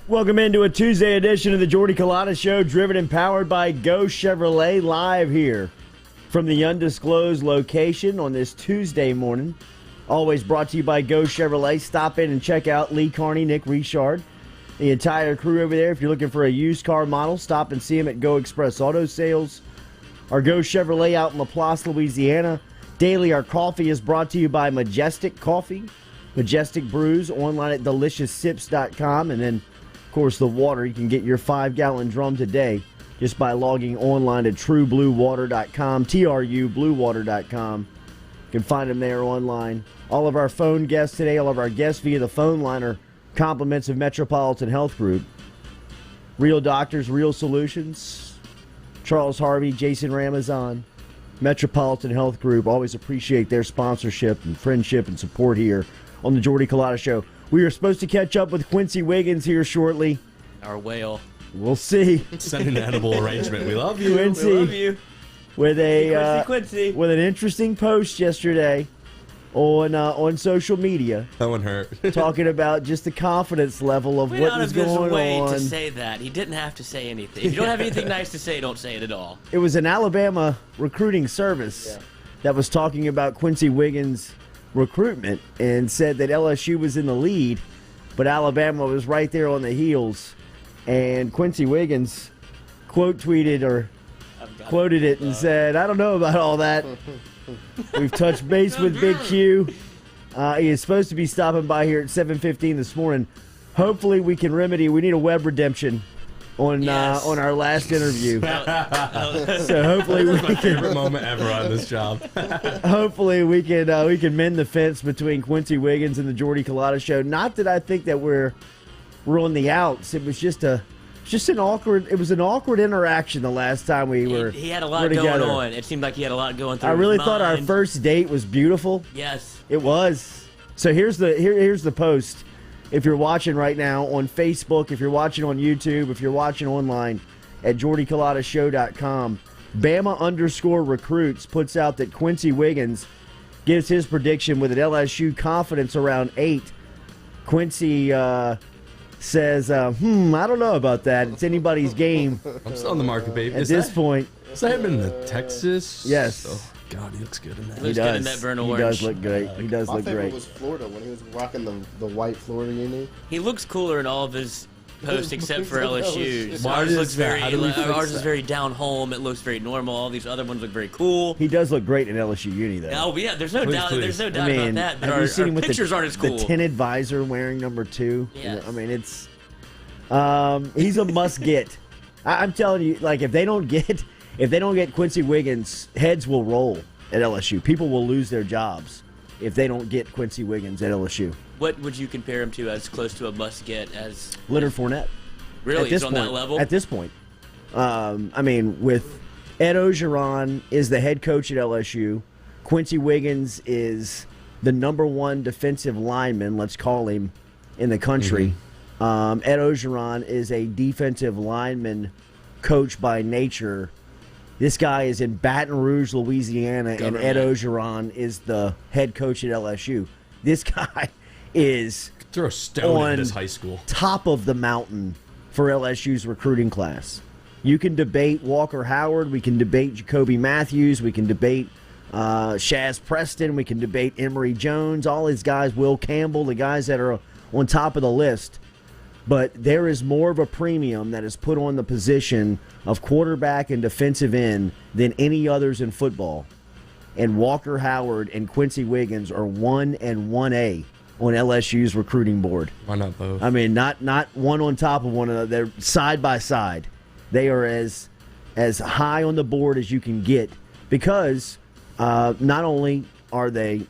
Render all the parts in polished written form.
Welcome into a Tuesday edition of the Jordy Culotta Show, driven and powered by Go Chevrolet, live here from the undisclosed location on this Tuesday morning. Always brought to you by Go Chevrolet. Stop in and check out Lee Carney, Nick Richard, the entire crew over there. If you're looking for a used car model, stop and see them at Go Express Auto Sales. Our Go Chevrolet out in LaPlace, Louisiana. Daily, our coffee is brought to you by Majestic Coffee, Majestic Brews, online at delicioussips.com, and then of course, the water, you can get your 5-gallon drum today just by logging online to truebluewater.com, TRUbluewater.com. You can find them there online. All of our phone guests today, all of our guests via the phone line are compliments of Metropolitan Health Group. Real doctors, real solutions. Charles Harvey, Jason Ramazan, Metropolitan Health Group. Always appreciate their sponsorship and friendship and support here on the Jordy Culotta Show. We are supposed to catch up with Quincy Wiggins here shortly. Our whale. We'll see. Send an edible arrangement. We love you. Quincy, we love you. With Quincy. With an interesting post yesterday on social media. That one hurt. Talking about just the confidence level of what was going on. Way to say that. He didn't have to say anything. If you don't have anything nice to say, don't say it at all. It was an Alabama recruiting service that was talking about Quincy Wiggins' recruitment and said that LSU was in the lead, but Alabama was right there on the heels. And Quincy Wiggins quoted it and said, I don't know about all that. We've touched base with Big Q. He is supposed to be stopping by here at 7:15 this morning. Hopefully we can remedy. We need a web redemption on our last interview. So hopefully we can. Favorite moment ever on this job. Hopefully we can mend the fence between Quincy Wiggins and the Jordy Culotta Show. Not that I think that we're on the outs. It was just an awkward interaction the last time we were. He had a lot going on. It seemed like he had a lot going through. I really his thought our mind. first date was beautiful. Yes, it was. So here's the post. If you're watching right now on Facebook, if you're watching on YouTube, if you're watching online at jordyculottashow.com, Bama_recruits puts out that Quincy Wiggins gives his prediction with an LSU confidence around 8. Quincy says, I don't know about that. It's anybody's game. I'm still on the market, baby. At this point. Is that him in the Texas? Yes. Oh, God, he looks good in that. He looks good in that burnt orange. He does look great. He does look great. My favorite was Florida when he was rocking the white Florida uni. He looks cooler in all of his posts except for LSU's. Ours is very down home. It looks very normal. All these other ones look very cool. He does look great in LSU uni, though. Oh yeah, there's no doubt. There's no doubt about that. But have you seen him with pictures aren't as cool. The tinted visor wearing number 2. Yes. I mean, it's he's a must get. I'm telling you, like if they don't get Quincy Wiggins, heads will roll at LSU. People will lose their jobs if they don't get Quincy Wiggins at LSU. What would you compare him to as close to a must get as Leonard Fournette? Really, he's on that level? At this point. I mean, with Ed Ogeron is the head coach at LSU. Quincy Wiggins is the number 1 defensive lineman, let's call him, in the country. Mm-hmm. Ed Ogeron is a defensive lineman coach by nature. This guy is in Baton Rouge, Louisiana, and Ed Ogeron is the head coach at LSU. This guy is throw a stone at his high school. Top of the mountain for LSU's recruiting class. You can debate Walker Howard. We can debate Jacoby Matthews. We can debate Shaz Preston. We can debate Emory Jones. All these guys, Will Campbell, the guys that are on top of the list. But there is more of a premium that is put on the position of quarterback and defensive end than any others in football. And Walker Howard and Quincy Wiggins are 1 and 1A on LSU's recruiting board. Why not both? I mean, not one on top of one another. They're side by side. They are as high on the board as you can get because not only are they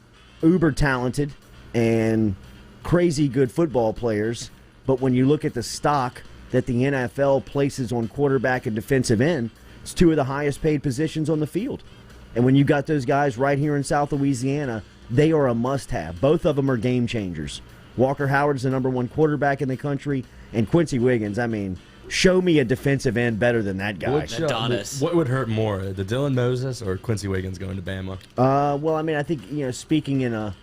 uber talented and crazy good football players, but when you look at the stock that the NFL places on quarterback and defensive end, it's 2 of the highest paid positions on the field. And when you got those guys right here in South Louisiana, they are a must-have. Both of them are game changers. Walker Howard is the number 1 quarterback in the country, and Quincy Wiggins, I mean, show me a defensive end better than that guy. What would hurt more, the Dylan Moses or Quincy Wiggins going to Bama? Well, I mean, I think, speaking in a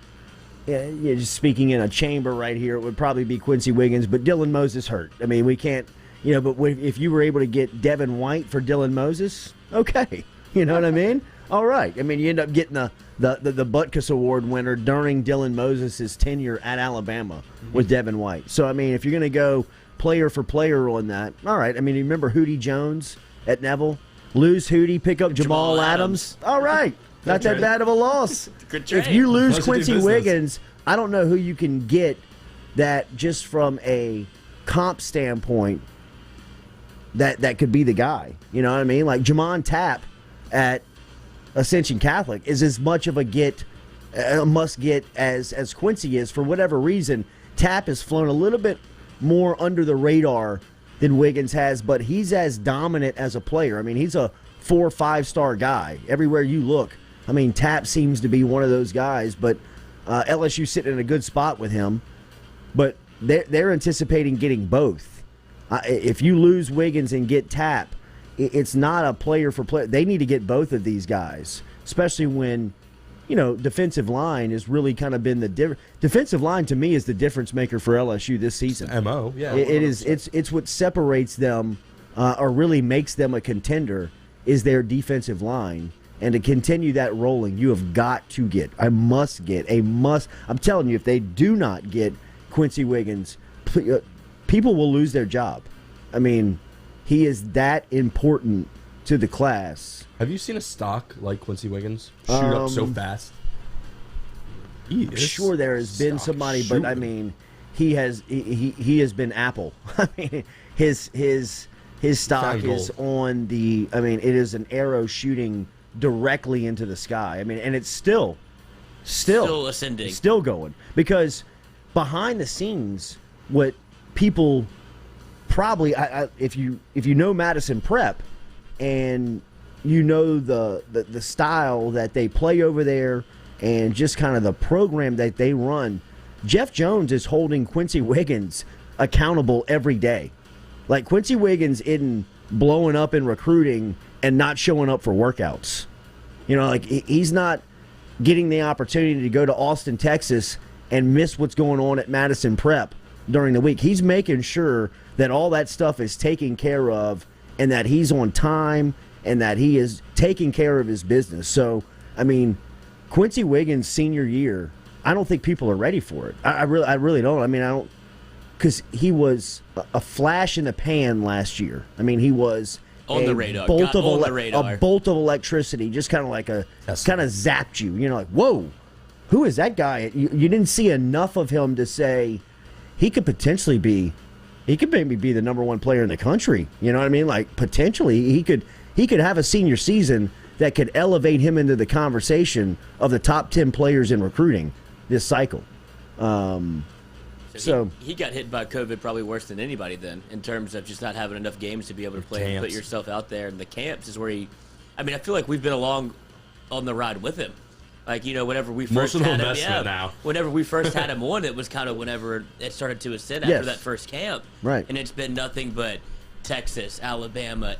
just speaking in a chamber right here, it would probably be Quincy Wiggins, but Dylan Moses hurt. I mean, we can't, but if you were able to get Devin White for Dylan Moses, okay. You know what I mean? All right. I mean, you end up getting the Butkus Award winner during Dylan Moses' tenure at Alabama with Devin White. So, I mean, if you're going to go player for player on that, all right. I mean, you remember Hootie Jones at Neville? Lose Hootie, pick up Jamal Adams. All right. Not that bad of a loss. Good trade. If you lose Quincy Wiggins, I don't know who you can get that just from a comp standpoint that could be the guy. You know what I mean? Like Jamon Tapp at Ascension Catholic is as much of a must get as Quincy is. For whatever reason, Tapp has flown a little bit more under the radar than Wiggins has, but he's as dominant as a player. I mean, he's a 4 or 5 star guy everywhere you look. I mean, Tapp seems to be one of those guys, but LSU sitting in a good spot with him. But they're anticipating getting both. If you lose Wiggins and get Tapp, it's not a player for player. They need to get both of these guys, especially when, defensive line has really kind of been the difference. Defensive line to me is the difference maker for LSU this season. MO, yeah. It is. It's what separates them, or really makes them a contender, is their defensive line. And to continue that rolling, you have got to get. I'm telling you, if they do not get Quincy Wiggins, people will lose their job. I mean, he is that important to the class. Have you seen a stock like Quincy Wiggins shoot up so fast? I'm sure there has been somebody, shooting. But I mean, he has been Apple. I mean, his stock is on the. I mean, it is an arrow shooting directly into the sky. I mean, and it's still ascending, still going, because behind the scenes, what people probably, if you know Madison Prep, and you know the style that they play over there, and just kind of the program that they run, Jeff Jones is holding Quincy Wiggins accountable every day. Like, Quincy Wiggins isn't blowing up in recruiting and not showing up for workouts. Like, he's not getting the opportunity to go to Austin, Texas, and miss what's going on at Madison Prep during the week. He's making sure that all that stuff is taken care of, and that he's on time, and that he is taking care of his business. So, I mean, Quincy Wiggins' senior year, I don't think people are ready for it. I really don't. I mean, I don't, because he was a flash in the pan last year. I mean, he was on the radar, a bolt of electricity, just kind of like kind of zapped you. Like, whoa, who is that guy? You didn't see enough of him to say he could potentially be. He could maybe be the number 1 player in the country. You know what I mean? Like, potentially he could have a senior season that could elevate him into the conversation of the top 10 players in recruiting this cycle. So he got hit by COVID probably worse than anybody then, in terms of just not having enough games to be able to play and put yourself out there. And the camps is where I feel like we've been along on the ride with him. Like, whenever we first had him, whenever we first had him on, it was kind of whenever it started to ascend after that first camp. Right. And it's been nothing but Texas, Alabama,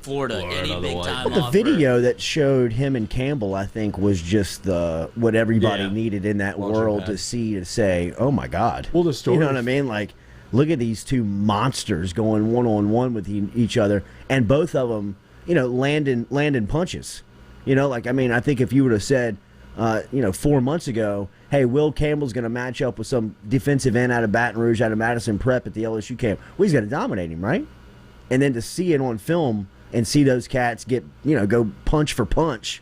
Florida, any big time offer. The video that showed him and Campbell, I think, was just what everybody needed in that world to see, to say, oh my God. Well, the story. You know what I mean? Like, look at these two monsters going one-on-one with each other, and both of them, landing punches. I think if you would have said, 4 months ago, hey, Will Campbell's going to match up with some defensive end out of Baton Rouge, out of Madison Prep at the LSU camp, well, he's going to dominate him, right? And then to see it on film and see those cats get, go punch for punch,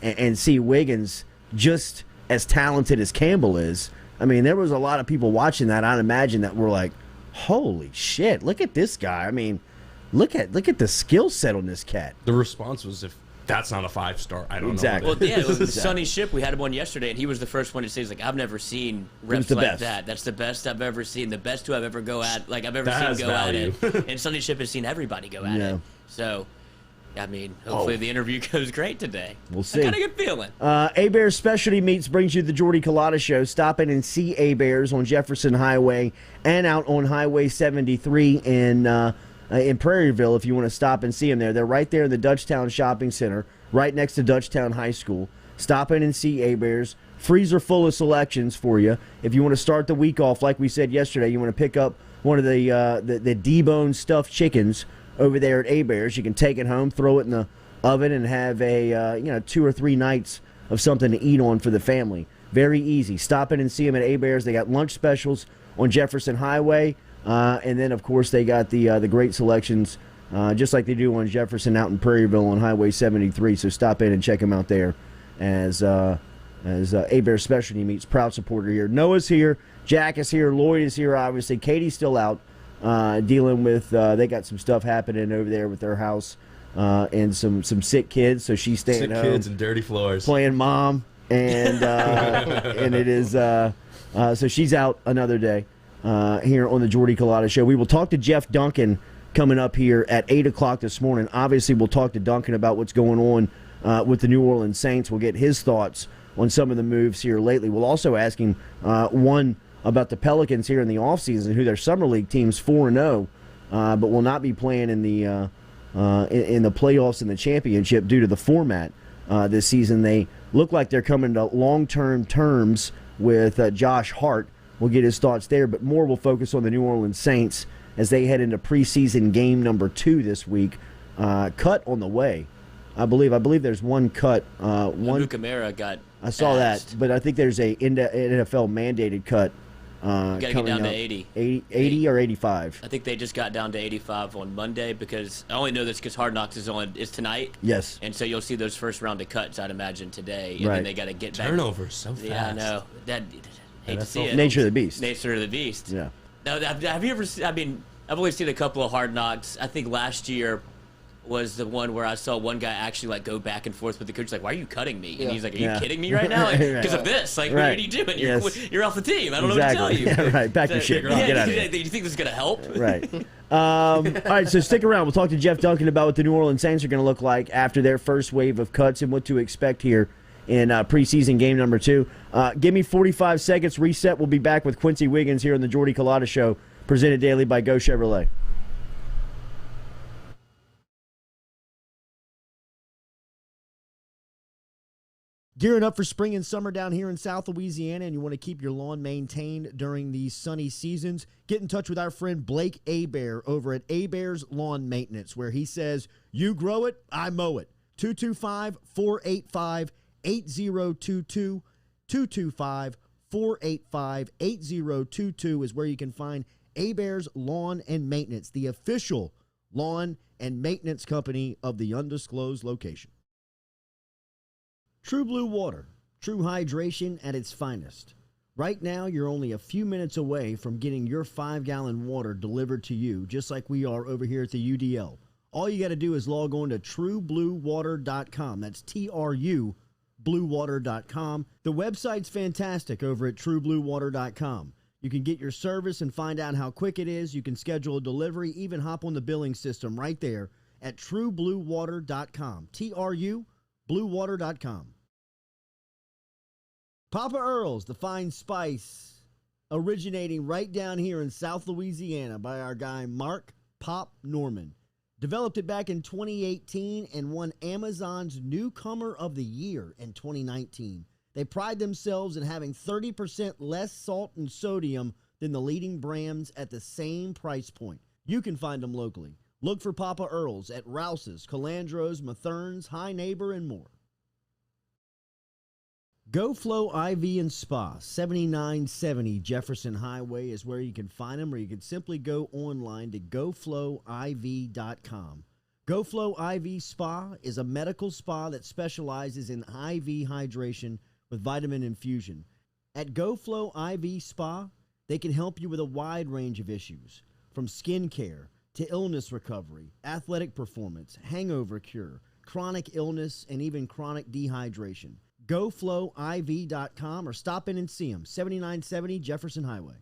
and see Wiggins just as talented as Campbell is. I mean, there was a lot of people watching that, I'd imagine, that were like, holy shit, look at this guy. I mean, look at the skill set on this cat. The response was, if that's not a 5-star, I don't know. Well, yeah, it was Sonny Ship. We had him on yesterday, and he was the first one to say, he's like, I've never seen reps like that. That's the best I've ever seen. The best who I've ever seen go at it. And Sonny Ship has seen everybody go at it. So, I mean, hopefully the interview goes great today. We'll see. I got a good feeling. A-Bears Specialty Meats brings you the Jordy Culotta Show. Stop in and see A-Bears on Jefferson Highway and out on Highway 73 in Prairieville if you want to stop and see them there. They're right there in the Dutchtown Shopping Center, right next to Dutchtown High School. Stop in and see A-Bears. freezer full of selections for you. If you want to start the week off, like we said yesterday, you want to pick up one of the deboned stuffed chickens over there at A-Bears. You can take it home, throw it in the oven, and have a 2 or 3 nights of something to eat on for the family. Very easy. Stop in and see them at A-Bears. They got lunch specials on Jefferson Highway, and then of course they got the great selections just like they do on Jefferson out in Prairieville on Highway 73. So stop in and check them out there as A-Bears Specialty Meats proud supporter here. Noah's here, Jack is here, Lloyd is here. Obviously, Katie's still out dealing with. They got some stuff happening over there with their house. And some sick kids, so she's staying sick home. Sick kids and dirty floors. Playing mom, and and it is so she's out another day here on the Jordy Culotta Show. We will talk to Jeff Duncan coming up here at 8 o'clock this morning. Obviously, we'll talk to Duncan about what's going on with the New Orleans Saints. We'll get his thoughts on some of the moves here lately. We'll also ask him one about the Pelicans here in the offseason, who their summer league team's 4-0, but will not be playing in the playoffs and the championship due to the format this season. They look like they're coming to long-term terms with Josh Hart. We'll get his thoughts there, but more will focus on the New Orleans Saints as they head into preseason game number 2 this week. Cut on the way. I believe there's one cut. Luke Kamara got I saw asked. that, but I think there's a NFL mandated cut. Got to get down to 80. 80 or 85? I think they just got down to 85 on Monday because I only know this because Hard Knocks is tonight. Yes. And so you'll see those first round of cuts, I'd imagine, today. And right. then they got to get back. Turnovers so fast. Yeah, I know. Hate to see it. Nature of the beast. Nature of the beast. Yeah. Now, have you ever seen, I've only seen a couple of Hard Knocks. I think last year was the one where I saw one guy actually go back and forth with the coach, like, "Why are you cutting me?" And he's like, "Are you kidding me right now? Because of this? Like, what are you doing? You're off the team. I don't know what to tell you." Yeah, right. Back to shit. Get out of here. Do you think this is gonna help? Right. All right. So stick around. We'll talk to Jeff Duncan about what the New Orleans Saints are going to look like after their first wave of cuts and what to expect here in preseason game number 2. Give me 45 seconds. Reset. We'll be back with Quincy Wiggins here on the Jordy Culotta Show, presented daily by Go Chevrolet. Gearing up for spring and summer down here in South Louisiana, and you want to keep your lawn maintained during these sunny seasons, get in touch with our friend Blake Abear over at Abear's Lawn Maintenance, where he says, "You grow it, I mow it." 225-485-8022. 225-485-8022 is where you can find Abear's Lawn and Maintenance, the official lawn and maintenance company of the undisclosed location. True Blue Water, true hydration at its finest. Right now, you're only a few minutes away from getting your 5-gallon water delivered to you, just like we are over here at the UDL. All you got to do is log on to truebluewater.com. That's TRU, bluewater.com. The website's fantastic over at truebluewater.com. You can get your service and find out how quick it is. You can schedule a delivery, even hop on the billing system right there at truebluewater.com. TRU, bluewater.com. Papa Earl's, the fine spice, originating right down here in South Louisiana by our guy Mark Pop Norman. Developed it back in 2018 and won Amazon's Newcomer of the Year in 2019. They pride themselves in having 30% less salt and sodium than the leading brands at the same price point. You can find them locally. Look for Papa Earl's at Rouse's, Calandro's, Mathern's, High Neighbor, and more. Go Flow IV and Spa, 7970 Jefferson Highway is where you can find them, or you can simply go online to goflowiv.com. Go Flow IV Spa is a medical spa that specializes in IV hydration with vitamin infusion. At Go Flow IV Spa, they can help you with a wide range of issues, from skin care to illness recovery, athletic performance, hangover cure, chronic illness, and even chronic dehydration. GoFlowIV.com or stop in and see them, 7970 Jefferson Highway.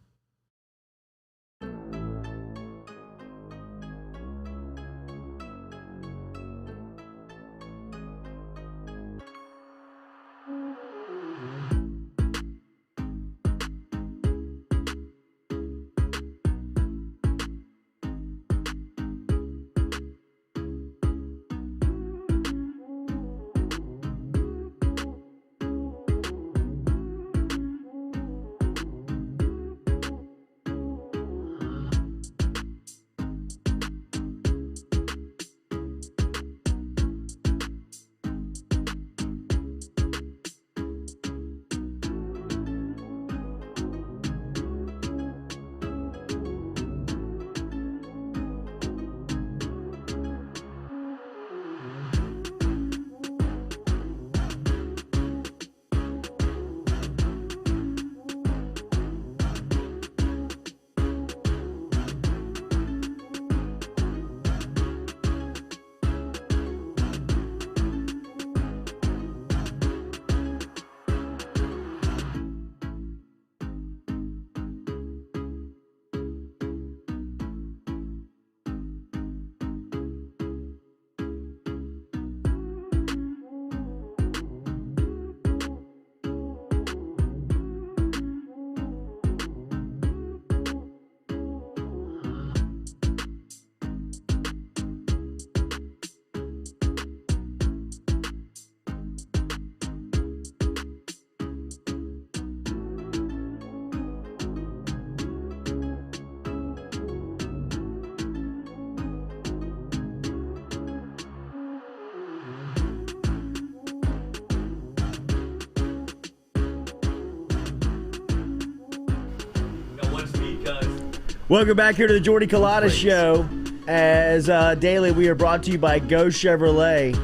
Welcome back here to the Jordy Culotta Show. As daily, we are brought to you by Go Chevrolet.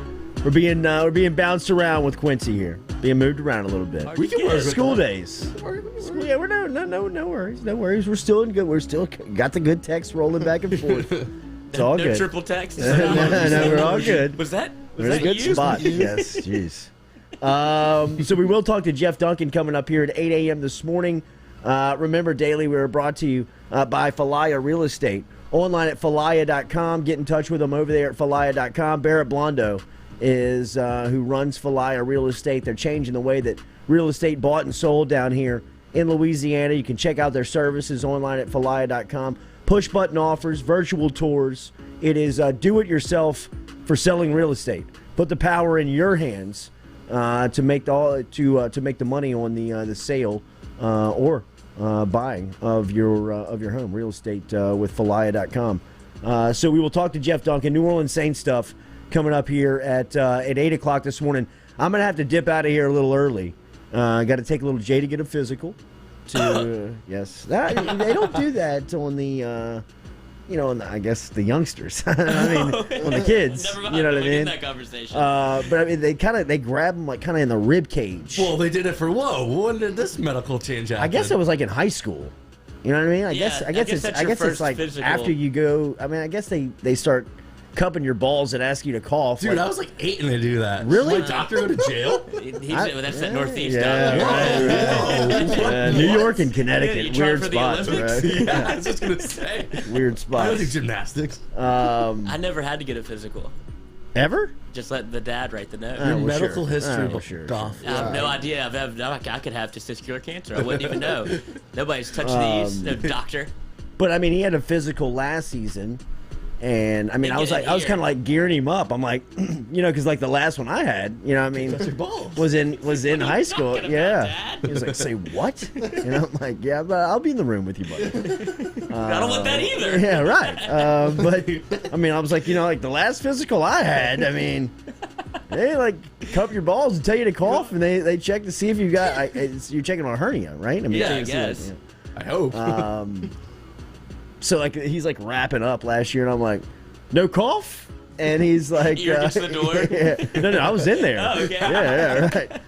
We're being bounced around with Quincy here, being moved around a little bit. We can work School days. Yeah, we're no worries. We're still in good. We're still got the good text rolling back and forth. It's all good. No triple text. No, we're all good. Was that? We're in a good spot. Yes, jeez. So we will talk to Jeff Duncan coming up here at 8 a.m. this morning. Remember, daily, we are brought to you by Falaya Real Estate. Online at falaya.com. Get in touch with them over there at falaya.com. Barrett Blondo is who runs Falaya Real Estate. They're changing the way that real estate bought and sold down here in Louisiana. You can check out their services online at falaya.com. Push button offers, virtual tours. It is do-it-yourself for selling real estate. Put the power in your hands to make the money on the sale or buying of your home. Real estate with falaya.com. So we will talk to Jeff Duncan. New Orleans Saints stuff coming up here at 8 o'clock this morning. I'm gonna have to dip out of here a little early. Got to take a little Jay to get a physical. Yes, they don't do that on the. I guess the youngsters. I mean, on the kids. Never mind. You know what I mean? That conversation. But I mean, they grab them like kind of in the rib cage. Well, they did it for when did this medical change happen? I guess it was like in high school. You know what I mean? I guess it's like physical. after you go. I mean, I guess they start cupping your balls and ask you to cough. Dude, I was like 8 and they do that. Really? Did my doctor go to jail? That's that Northeast. Yeah, New York and Connecticut, you weird for the spots, Olympics? right? Yeah, I was just gonna say. Weird I spots. don't do gymnastics. I never had to get a physical. Ever? Just let the dad write the note. Your well, medical sure. history, well, sure. Goff. I have no idea. I could have testicular cancer. I wouldn't even know. Nobody's touched these. No doctor. But I mean, he had a physical last season, and I mean, I was Didn't get it kind here. of like gearing him up. I'm like, because like the last one I had, I mean, Touch your balls. was in high school. talking about, Yeah, Dad? he was like, say what? And I'm like, yeah, but I'll be in the room with you, buddy. I don't want that either. Yeah, right. But I mean, I was like, like the last physical I had, I mean, they like cup your balls and tell you to cough, and they check to see if you got. You're checking on a hernia, right? I mean, Yeah, I checking to guess. see, I hope. So like he's like wrapping up last year, and I'm like, no cough, and he's like, You're against the door? Yeah. No, I was in there. Oh, okay. Yeah, right.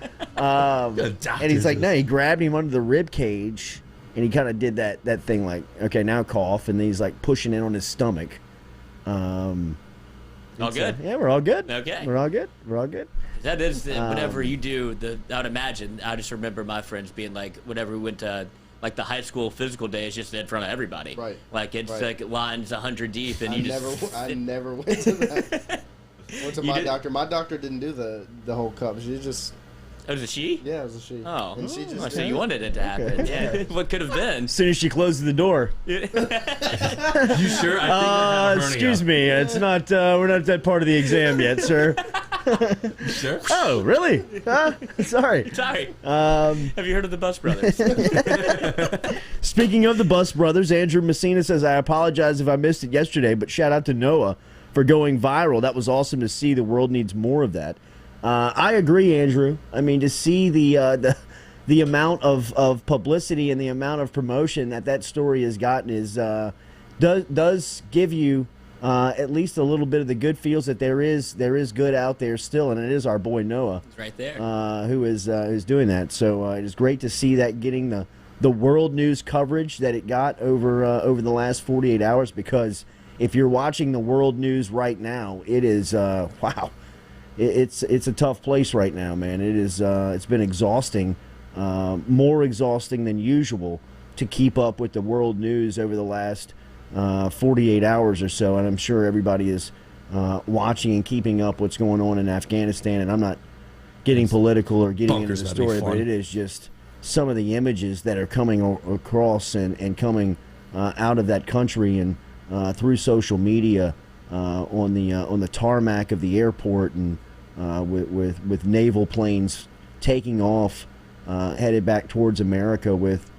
Doctors And he's like, is- no, he grabbed him under the rib cage, and he kind of did that thing like, okay, now cough, and then he's like pushing in on his stomach. All good. Yeah, we're all good. Okay. We're all good. We're all good. That is whenever you do I would imagine. I just remember my friends being like, whenever we went to like the high school physical day, it's just in front of everybody. Right. Like it's Right. like lines 100 deep, and I never went to that. Went to You my did- doctor. My doctor didn't do the whole cup. She just Oh, was it she? it was a she. Oh, and she just so you wanted it to happen? Yeah. What could have been? As soon as she closes the door, You sure? I think I have a excuse hernia. me, it's not. We're not at that part of the exam yet, sir. You sure? Oh, really? Sorry. Sorry. Um, Have you heard of the Bus Brothers? Speaking of the Bus Brothers, Andrew Messina says, I apologize if I missed it yesterday, but shout out to Noah for going viral. That was awesome to see. The world needs more of that. I agree, Andrew. I mean, to see the amount of publicity and the amount of promotion that story has gotten is does give you at least a little bit of the good feels that there is good out there still, and it is our boy Noah. It's right there. Who is doing that. So it is great to see that getting the world news coverage that it got over the last 48 hours, because if you're watching the world news right now, it is wow. It's a tough place right now, man. It is it's been exhausting, more exhausting than usual to keep up with the world news over the last 48 hours or so, and I'm sure everybody is watching and keeping up what's going on in Afghanistan. And I'm not getting political or getting into Bunkers, the that'd be story, but fun. it is just some of the images that are coming across and coming out of that country and through social media on the tarmac of the airport, and with naval planes taking off headed back towards America with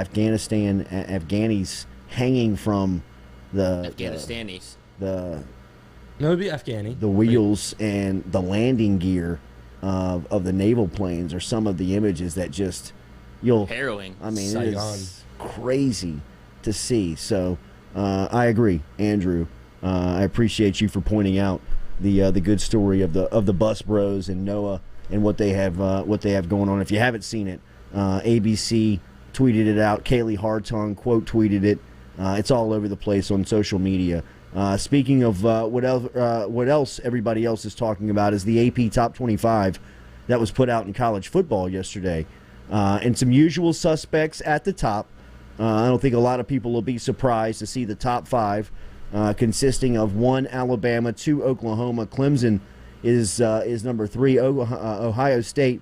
Afghanis hanging from the Afghanistanis. the No, it'd be Afghani. the wheels and the landing gear of the naval planes are some of the images that just you'll Harrowing. I mean, it Saigon. is crazy to see. So I agree, Andrew. I appreciate you for pointing out the good story of the Bus Bros and Noah and what they have going on. If you haven't seen it, ABC tweeted it out. Kaylee Hartung quote tweeted it. It's all over the place on social media. Speaking of what else everybody else is talking about is the AP Top 25 that was put out in college football yesterday. And some usual suspects at the top. I don't think a lot of people will be surprised to see the top 5 consisting of 1 Alabama, 2 Oklahoma. Clemson is number 3, Ohio State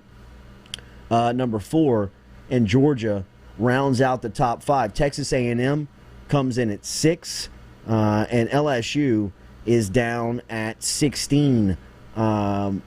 number 4, and Georgia rounds out the top 5. Texas A&M comes in at 6, and LSU is down at 16.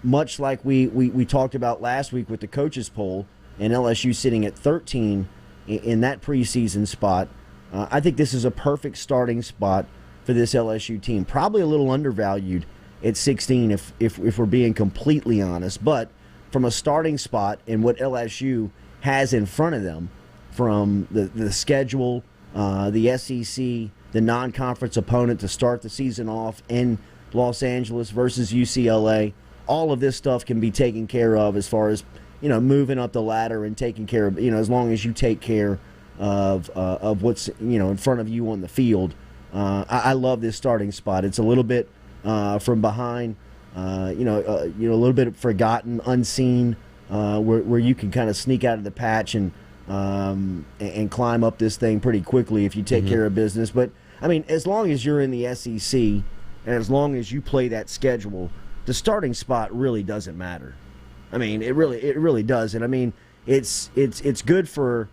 Much like we talked about last week with the coaches poll, and LSU sitting at 13 in that preseason spot. I think this is a perfect starting spot for this LSU team. Probably a little undervalued at 16 if we're being completely honest. But from a starting spot and what LSU has in front of them, from the schedule, the SEC, the non-conference opponent to start the season off in Los Angeles versus UCLA, all of this stuff can be taken care of as far as, moving up the ladder and taking care of, as long as you take care of what's, in front of you on the field. I love this starting spot. It's a little bit from behind, a little bit forgotten, unseen, where you can kind of sneak out of the patch and climb up this thing pretty quickly if you take care of business. But, as long as you're in the SEC and as long as you play that schedule, the starting spot really doesn't matter. It really doesn't. It's good for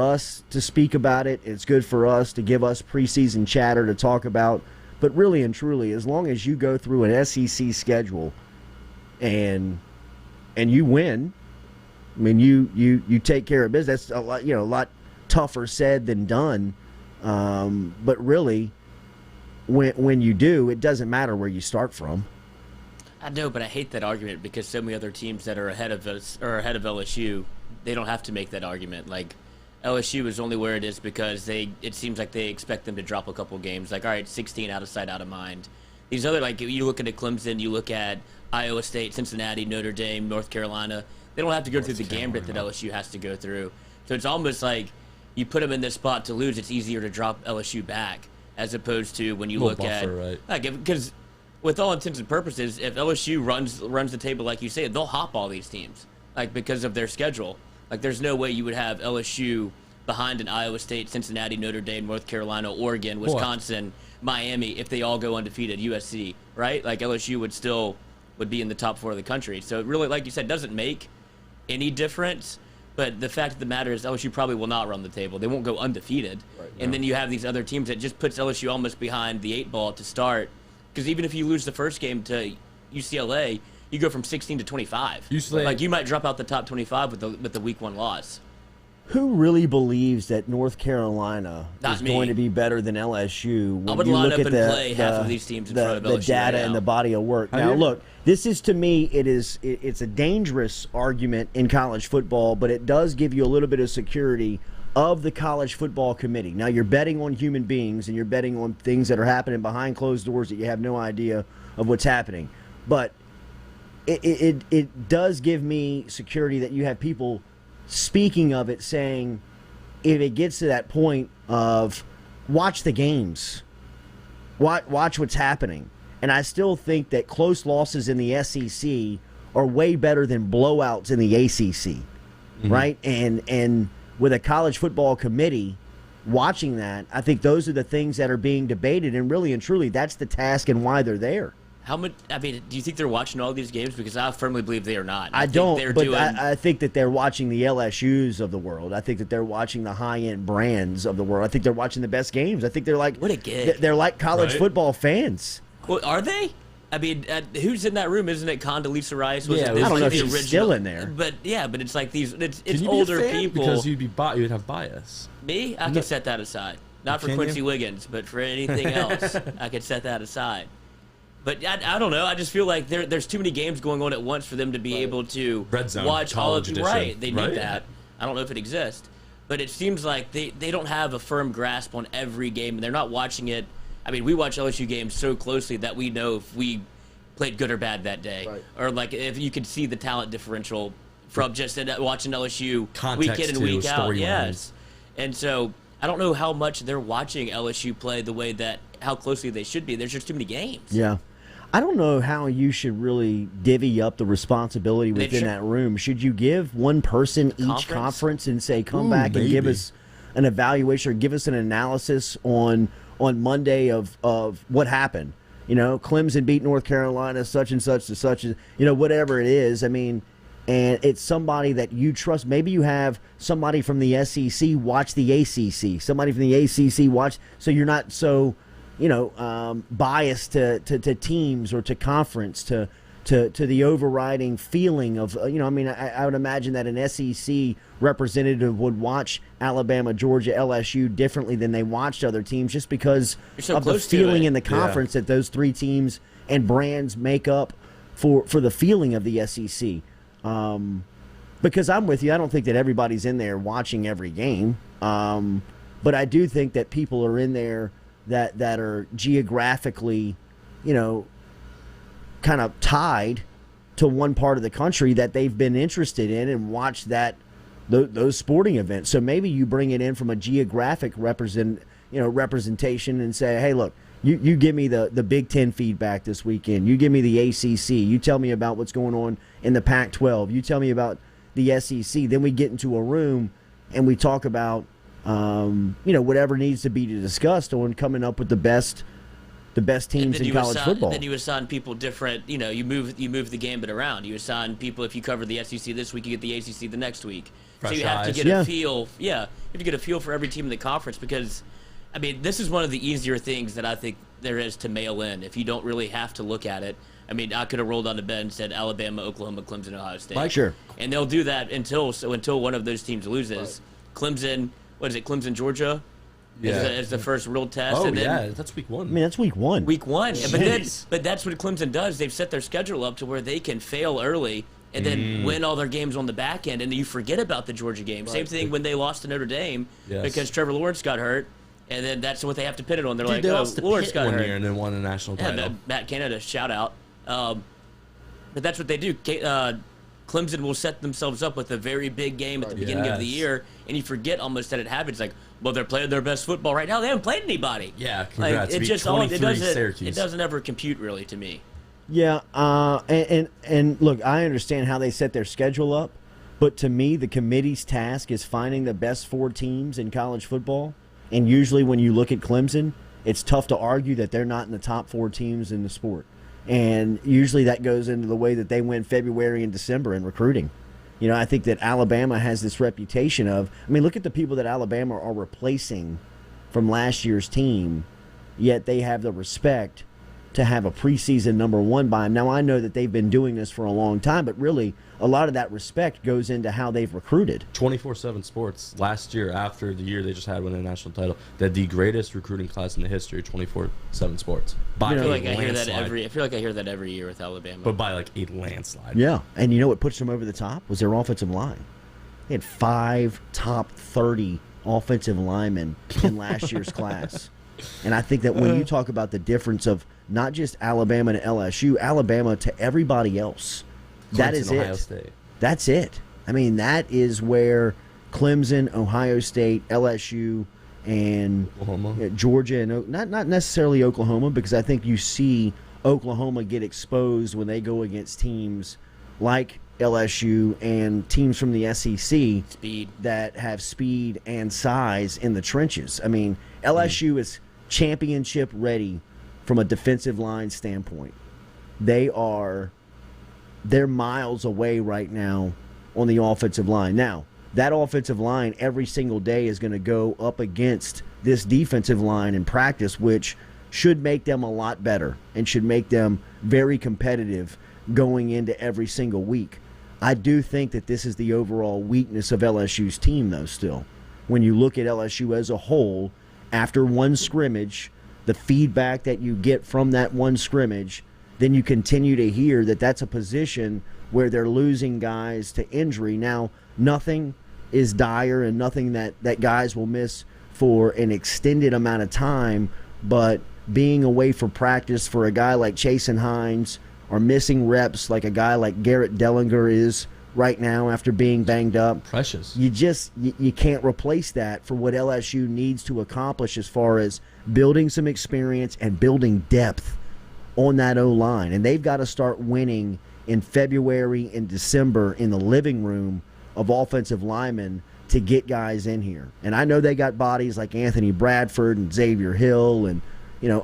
us to speak about it. It's good for us to give us preseason chatter to talk about. But really and truly, as long as you go through an SEC schedule and you win, you take care of business. That's a lot tougher said than done. But really, when you do, it doesn't matter where you start from. I know, but I hate that argument because so many other teams that are ahead of us or ahead of LSU, they don't have to make that argument. Like, LSU is only where it is because it seems like they expect them to drop a couple games. Like, all right, 16 out of sight, out of mind. These other, like, you look at Clemson, you look at Iowa State, Cincinnati, Notre Dame, North Carolina. They don't have to go through the gambit that LSU has to go through. So it's almost like you put them in this spot to lose. It's easier to drop LSU back as opposed to when you look at, right? Like, because with all intents and purposes, if LSU runs the table like you say, they'll hop all these teams, like, because of their schedule. Like, there's no way you would have LSU behind an Iowa State, Cincinnati, Notre Dame, North Carolina, Oregon, Wisconsin, Miami, if they all go undefeated, USC, right? Like, LSU would be in the top 4 of the country. So it really, like you said, doesn't make any difference. But the fact of the matter is LSU probably will not run the table. They won't go undefeated. Right, no. And then you have these other teams that just puts LSU almost behind the 8 ball to start. Because even if you lose the first game to UCLA, you go from 16 to 25. Like, you might drop out the top 25 with the week 1 loss. Who really believes that North Carolina is going to be better than LSU? When I would line up and play half of these teams in front of LSU. The data and the body of work. Now, look, this is, to me, it's a dangerous argument in college football, but it does give you a little bit of security of the College Football Committee. Now, you're betting on human beings and you're betting on things that are happening behind closed doors that you have no idea of what's happening. But it does give me security that you have people speaking of it, saying if it gets to that point of watch the games, watch what's happening. And I still think that close losses in the SEC are way better than blowouts in the ACC, right? And with a College Football Committee watching that, I think those are the things that are being debated, and really and truly that's the task and why they're there. How much? Do you think they're watching all these games? Because I firmly believe they are not. I think that they're watching the LSUs of the world. I think that they're watching the high-end brands of the world. I think they're watching the best games. I think they're like, what a gig. They're like college football fans. Well, are they? Who's in that room? Isn't it Condoleezza Rice? I don't know if she's still in there. But it's like these. It's older people. Because you'd have bias. Me? I can set that aside. Not for Quincy Wiggins, but for anything else, I could set that aside. But I don't know. I just feel like there's too many games going on at once for them to be able to Red Zone, watch all of them. Edition. Right. They need that. I don't know if it exists. but it seems like they don't have a firm grasp on every game, and they're not watching it. I mean, we watch LSU games so closely that we know if we played good or bad that day, Right. or like if you could see the talent differential from just watching LSU Context week in and too, week out. storylines. Yes, and so I don't know how much they're watching LSU play the way that how closely they should be. There's just too many games. Yeah. I don't know how you should really divvy up the responsibility within that room. Should you give one person each conference and say, come back and give us an evaluation or give us an analysis on Monday of what happened? You know, Clemson beat North Carolina, such and such to such, you know, whatever it is. I mean, and it's somebody that you trust. Maybe you have somebody from the SEC watch the ACC, somebody from the ACC watch, so you're not so, you know, biased to teams or to conference, to the overriding feeling of, you know, I mean, I would imagine that an SEC representative would watch Alabama, Georgia, LSU differently than they watched other teams just because of the feeling in the conference that those three teams and brands make up for the feeling of the SEC. Because I'm with you, I don't think that everybody's in there watching every game, but I do think that people are in there that are geographically, you know, kind of tied to one part of the country that they've been interested in and watch those sporting events. So maybe you bring it in from a geographic representation and say, hey, look, you give me the Big Ten feedback this weekend. You give me the ACC. You tell me about what's going on in the Pac-12. You tell me about the SEC. Then we get into a room and we talk about whatever needs to be discussed on coming up with the best teams in college football. Then you assign people different. You know, you move the gambit around. You assign people, if you cover the SEC this week, you get the ACC the next week. Fresh so you have eyes. to get a feel. Yeah, you have to get a feel for every team in the conference because, I mean, this is one of the easier things that I think there is to mail in if you don't really have to look at it. I mean, I could have rolled on the bed and said Alabama, Oklahoma, Clemson, Ohio State. Sure. And they'll do that until one of those teams loses. Right. Clemson. What is it, Clemson, Georgia? Yeah. Is the first real test. Oh, and then, yeah, that's week one. I mean, that's week one. Week one. But that's what Clemson does. They've set their schedule up to where they can fail early and then win all their games on the back end, and you forget about the Georgia game. Right. Same thing when they lost to Notre Dame because Trevor Lawrence got hurt, and then that's what they have to pin it on. They're like, Lawrence got hurt. Year and then won a national title. Yeah, Matt Canada, shout out. But that's what they do. Clemson will set themselves up with a very big game at the beginning of the year, and you forget almost that it happens. Like, well, they're playing their best football right now. They haven't played anybody. Yeah, congrats. Like, Syracuse. It doesn't ever compute really to me. Yeah, and look, I understand how they set their schedule up, but to me, the committee's task is finding the best four teams in college football. And usually, when you look at Clemson, it's tough to argue that they're not in the top four teams in the sport. And usually that goes into the way that they win February and December in recruiting. You know, I think that Alabama has this reputation of, I mean, look at the people that Alabama are replacing from last year's team, yet they have the respect to have a preseason number one by them. Now, I know that they've been doing this for a long time, but really a lot of that respect goes into how they've recruited. 24/7 Sports last year, after the year they just had winning a national title, they had the greatest recruiting class in the history of 24/7 Sports. I feel like I hear that every year with Alabama. But by like a landslide. Yeah, and you know what puts them over the top was their offensive line. They had 5 top 30 offensive linemen in last year's class. And I think that when you talk about the difference of not just Alabama to LSU, Alabama to everybody else, that is Ohio it. State. That's it. I mean, that is where Clemson, Ohio State, LSU, and Georgia, and not necessarily Oklahoma, because I think you see Oklahoma get exposed when they go against teams like LSU and teams from the SEC that have speed and size in the trenches. I mean, LSU is championship ready from a defensive line standpoint. They're miles away right now on the offensive line. Now, that offensive line every single day is going to go up against this defensive line in practice, which should make them a lot better and should make them very competitive going into every single week. I do think that this is the overall weakness of LSU's team, though, still. When you look at LSU as a whole, after one scrimmage, the feedback that you get from that one scrimmage, then you continue to hear that that's a position where they're losing guys to injury. Now, nothing is dire and nothing that guys will miss for an extended amount of time, but being away for practice for a guy like Chasen Hines, or missing reps like a guy like Garrett Dellinger is right now after being banged up. Precious. You can't replace that for what LSU needs to accomplish as far as building some experience and building depth on that O-line. And they've got to start winning in February and December in the living room of offensive linemen to get guys in here. And I know they got bodies like Anthony Bradford and Xavier Hill and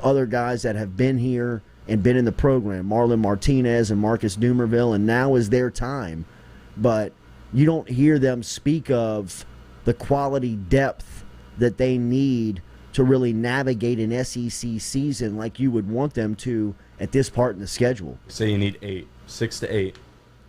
other guys that have been here and been in the program, Marlon Martinez and Marcus Dumerville, and now is their time. But you don't hear them speak of the quality depth that they need to really navigate an SEC season like you would want them to at this part in the schedule. Say you need 6 to 8,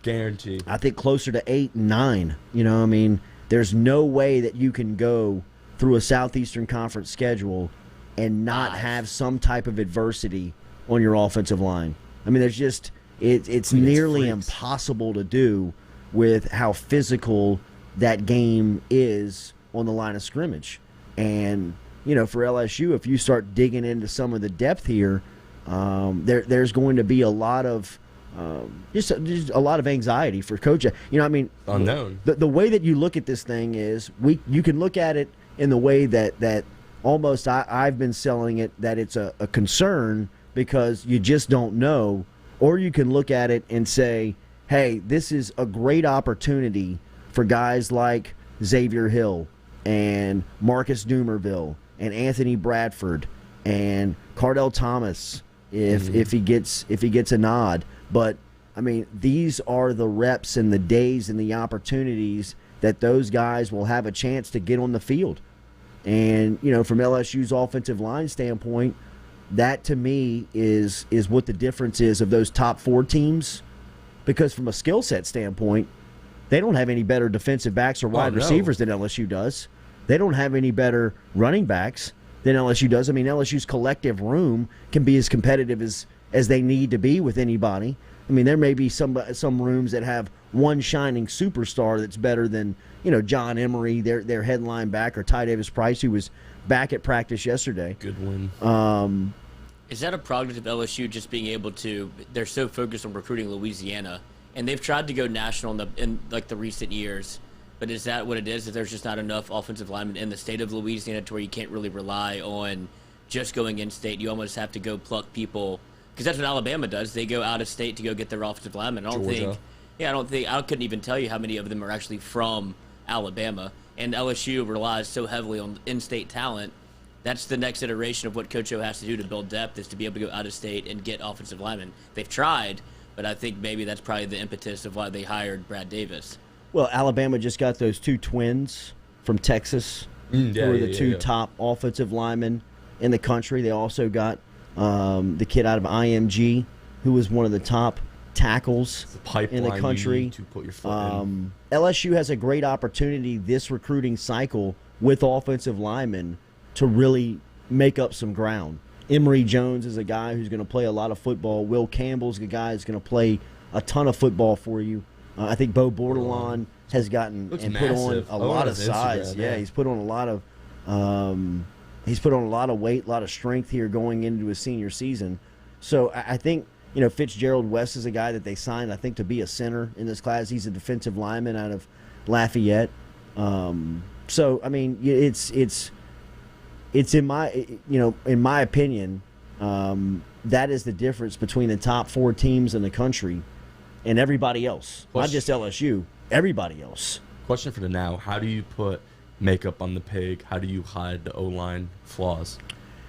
guaranteed. I think closer to 8 and 9. There's no way that you can go through a Southeastern Conference schedule and not have some type of adversity on your offensive line. There's just it's nearly impossible to do with how physical that game is on the line of scrimmage. And for LSU, if you start digging into some of the depth here, there's going to be a lot of just a lot of anxiety for coach. Unknown. The way that you look at this thing is you can look at it in the way that almost I've been selling it, that it's a concern because you just don't know, or you can look at it and say, hey, this is a great opportunity for guys like Xavier Hill and Marcus Dumerville and Anthony Bradford and Cardell Thomas if he gets a nod. But these are the reps and the days and the opportunities that those guys will have a chance to get on the field. And from LSU's offensive line standpoint, that to me is what the difference is of those top 4 teams. Because from a skill set standpoint, they don't have any better defensive backs or wide receivers than LSU does. They don't have any better running backs than LSU does. LSU's collective room can be as competitive as they need to be with anybody. There may be some rooms that have one shining superstar that's better than John Emery, their headline back, or Ty Davis Price, who was back at practice yesterday. Good win. Is that a product of LSU just being able to? They're so focused on recruiting Louisiana, and they've tried to go national in the recent years. But is that what it is? That there's just not enough offensive linemen in the state of Louisiana to where you can't really rely on just going in state. You almost have to go pluck people, because that's what Alabama does. They go out of state to go get their offensive linemen. I couldn't even tell you how many of them are actually from Alabama. And LSU relies so heavily on in-state talent. That's the next iteration of what Coach O has to do to build depth, is to be able to go out of state and get offensive linemen. They've tried, but I think maybe that's probably the impetus of why they hired Brad Davis. Well, Alabama just got those 2 twins from Texas, who are the 2 top offensive linemen in the country. They also got the kid out of IMG, who was one of the top tackles in the country. You need to put your foot in. LSU has a great opportunity this recruiting cycle with offensive linemen to really make up some ground. Emory Jones is a guy who's going to play a lot of football. Will Campbell's a guy who's going to play a ton of football for you. I think Bo Bordelon has gotten and put on a lot of size. Yeah, he's put on a lot of weight, a lot of strength here going into his senior season. So I think Fitzgerald West is a guy that they signed, I think, to be a center in this class. He's a defensive lineman out of Lafayette. It's in my opinion, that is the difference between the top 4 teams in the country and everybody else. Not just LSU, everybody else. Question for the now: how do you put makeup on the pig? How do you hide the O-line flaws?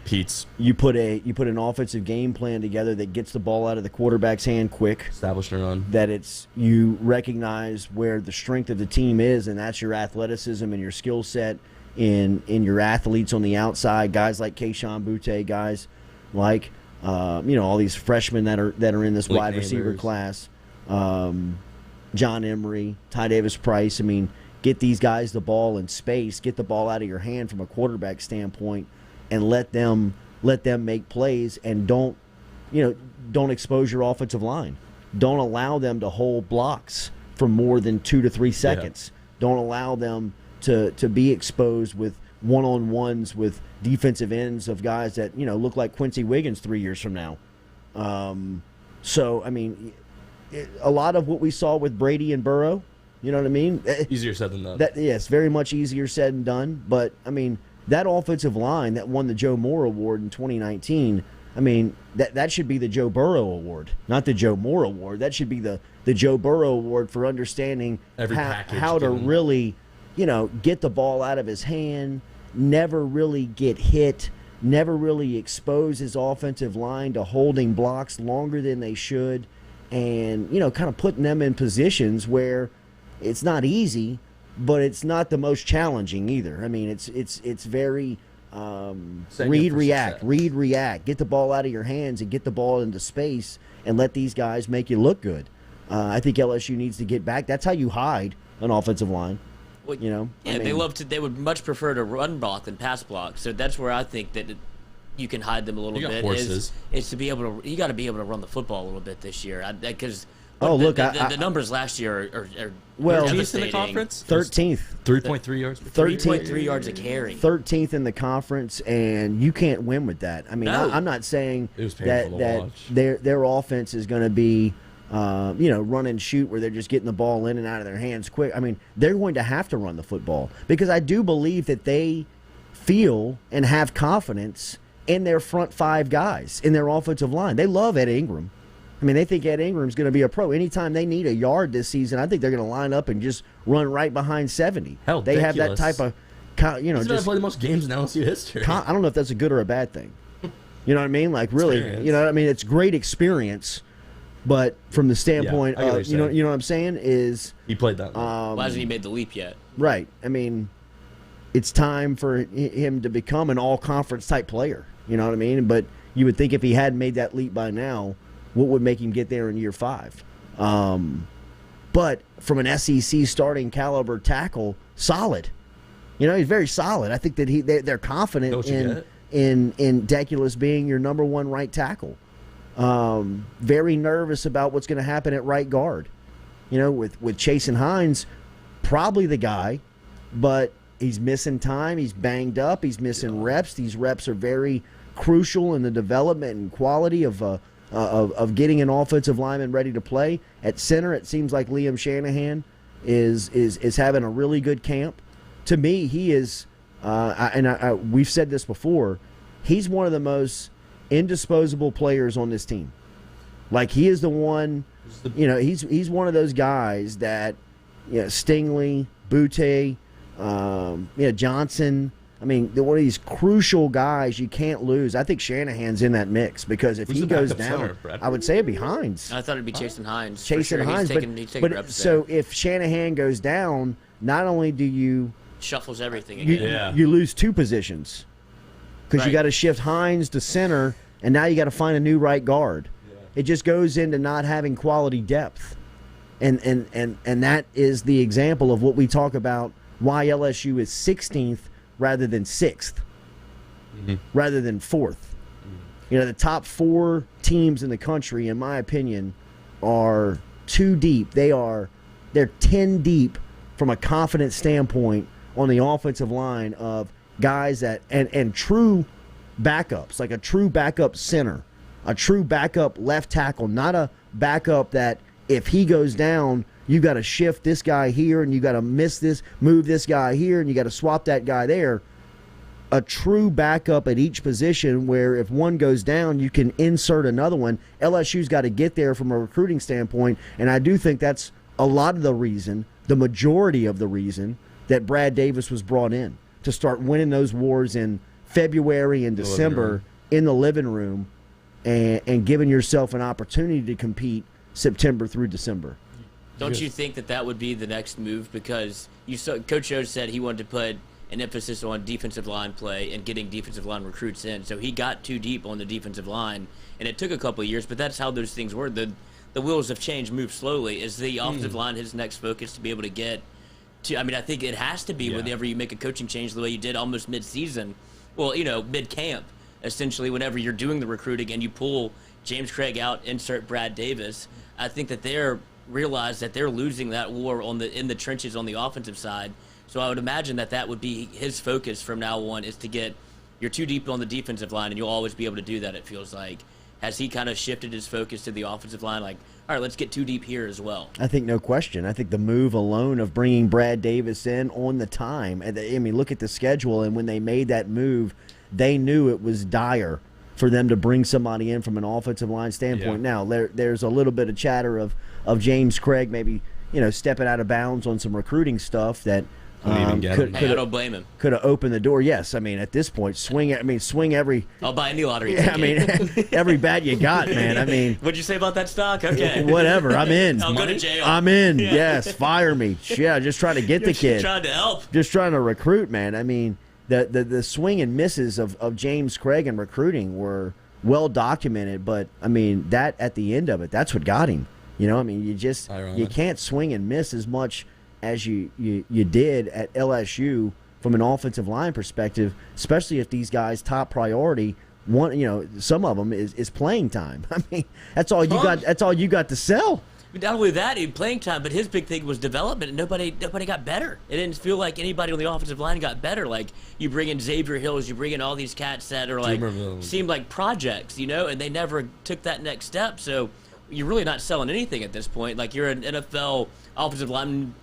Pete's. You put an offensive game plan together that gets the ball out of the quarterback's hand quick. Establish a run. That you recognize where the strength of the team is, and that's your athleticism and your skill set in your athletes on the outside. Guys like Keyshawn Butte, guys like all these freshmen that are in this wide receiver class. John Emery, Ty Davis Price. Get these guys the ball in space. Get the ball out of your hand from a quarterback standpoint, and let them make plays. And don't expose your offensive line. Don't allow them to hold blocks for more than 2 to 3 seconds. Don't allow them to be exposed with one-on-ones with defensive ends of guys that, look like Quincy Wiggins 3 years from now. So, I mean, a lot of what we saw with Brady and Burrow, you know what I mean? Easier said than done. Yes, very much easier said than done. But, I mean, that offensive line that won the Joe Moore Award in 2019, I mean, that should be the Joe Burrow Award, not the Joe Moore Award. That should be the Joe Burrow Award for understanding how to really, get the ball out of his hand, never really get hit, never really expose his offensive line to holding blocks longer than they should, and, kind of putting them in positions where it's not easy, but it's not the most challenging either. I mean, it's very read, react, get the ball out of your hands and get the ball into space and let these guys make you look good. I think LSU needs to get back. That's how you hide an offensive line. Well, yeah, I mean, they would much prefer to run block than pass block. So that's where I think that you can hide them a little bit. Is to be able to, you got to be able to run the football a little bit this year, because the numbers last year are well, in the conference, 13th, 3.3 yards, 3.3 yards a carry, 13th in the conference, and you can't win with that. I mean, I'm not saying that their offense is going to be run and shoot where they're just getting the ball in and out of their hands quick. I mean, they're going to have to run the football because I do believe that they feel and have confidence in their front five guys, in their offensive line. They love Ed Ingram. I mean, they think Ed Ingram's going to be a pro. Anytime they need a yard this season, I think they're going to line up and just run right behind 70. Hell, they have that type of, He's just played the most games in LSU history. I don't know if that's a good or a bad thing. You know what I mean? Like, really, you know what I mean? It's great experience, but from the standpoint of, you know what I'm saying, is he played that. Why hasn't he made the leap yet? Right. I mean, it's time for him to become an all-conference type player. You know what I mean? But you would think if he hadn't made that leap by now, what would make him get there in year 5? But from an SEC starting caliber tackle, solid. He's very solid. I think that they're confident in Deculus being your number 1 right tackle. Very nervous about what's going to happen at right guard. With Chase and Hines, probably the guy, but he's missing time. He's banged up. He's missing reps. These reps are very crucial in the development and quality of getting an offensive lineman ready to play. At center, it seems like Liam Shanahan is having a really good camp. To me, he is, we've said this before, he's one of the most indisposable players on this team. Like, he is the one, he's one of those guys that, Stingley, Butte, Johnson. I mean, one of these crucial guys you can't lose. I think Shanahan's in that mix because if he goes down, I would say it'd be Hines. I thought it'd be Chase and Hines. Chase and Hines, he's taking reps so if Shanahan goes down, not only do you shuffles everything again. You lose 2 positions because you got to shift Hines to center, and now you got to find a new right guard. Yeah. It just goes into not having quality depth, and that is the example of what we talk about. Why LSU is 16th rather than 6th, rather than 4th. The top 4 teams in the country, in my opinion, are too deep. They're 10 deep from a confidence standpoint on the offensive line of guys that and true backups, like a true backup center, a true backup left tackle, not a backup that if he goes down, you got to shift this guy here, and you got to move this guy here, and you got to swap that guy there. A true backup at each position where if one goes down, you can insert another one. LSU's got to get there from a recruiting standpoint, and I do think that's a lot of the reason, the majority of the reason, that Brad Davis was brought in to start winning those wars in February and December in the living room and giving yourself an opportunity to compete September through December. Don't you think that would be the next move? Because Coach O said he wanted to put an emphasis on defensive line play and getting defensive line recruits in. So he got too deep on the defensive line, and it took a couple of years, but that's how those things were. The wheels of change move slowly. Is the offensive line his next focus to be able to get to? I mean, I think it has to be whenever you make a coaching change the way you did almost mid-season. Well, mid-camp, essentially, whenever you're doing the recruiting and you pull James Craig out, insert Brad Davis. I think that they're realize that they're losing that war in the trenches on the offensive side. So I would imagine that would be his focus from now on, is to get you're too deep on the defensive line, and you'll always be able to do that, it feels like. Has he kind of shifted his focus to the offensive line? Like, all right, let's get too deep here as well. I think no question. I think the move alone of bringing Brad Davis in on the time, I mean, look at the schedule, and when they made that move, they knew it was dire for them to bring somebody in from an offensive line standpoint. Yeah. Now, there's a little bit of chatter of James Craig maybe, stepping out of bounds on some recruiting stuff that I don't blame him. Could have opened the door. Yes, I mean, at this point, swing every. I'll buy any lottery. Yeah, I mean, every bat you got, man. I mean, what'd you say about that stock? Okay, whatever. I'm in. I'll go to jail. I'm in. Yeah. Yes, fire me. Yeah, just trying to get the kid. Trying to help. Just trying to recruit, man. I mean, the swing and misses of James Craig in recruiting were well documented, but I mean, that at the end of it, that's what got him. I mean, you can't swing and miss as much as you did at LSU from an offensive line perspective, especially if these guys' top priority, some of them is playing time. I mean, that's all you got. That's all you got to sell. Not only that, in playing time, but his big thing was development, and nobody got better. It didn't feel like anybody on the offensive line got better. Like, you bring in Xavier Hills, you bring in all these cats that are like seemed like projects, and they never took that next step. So you're really not selling anything at this point. Like, you're an NFL offensive line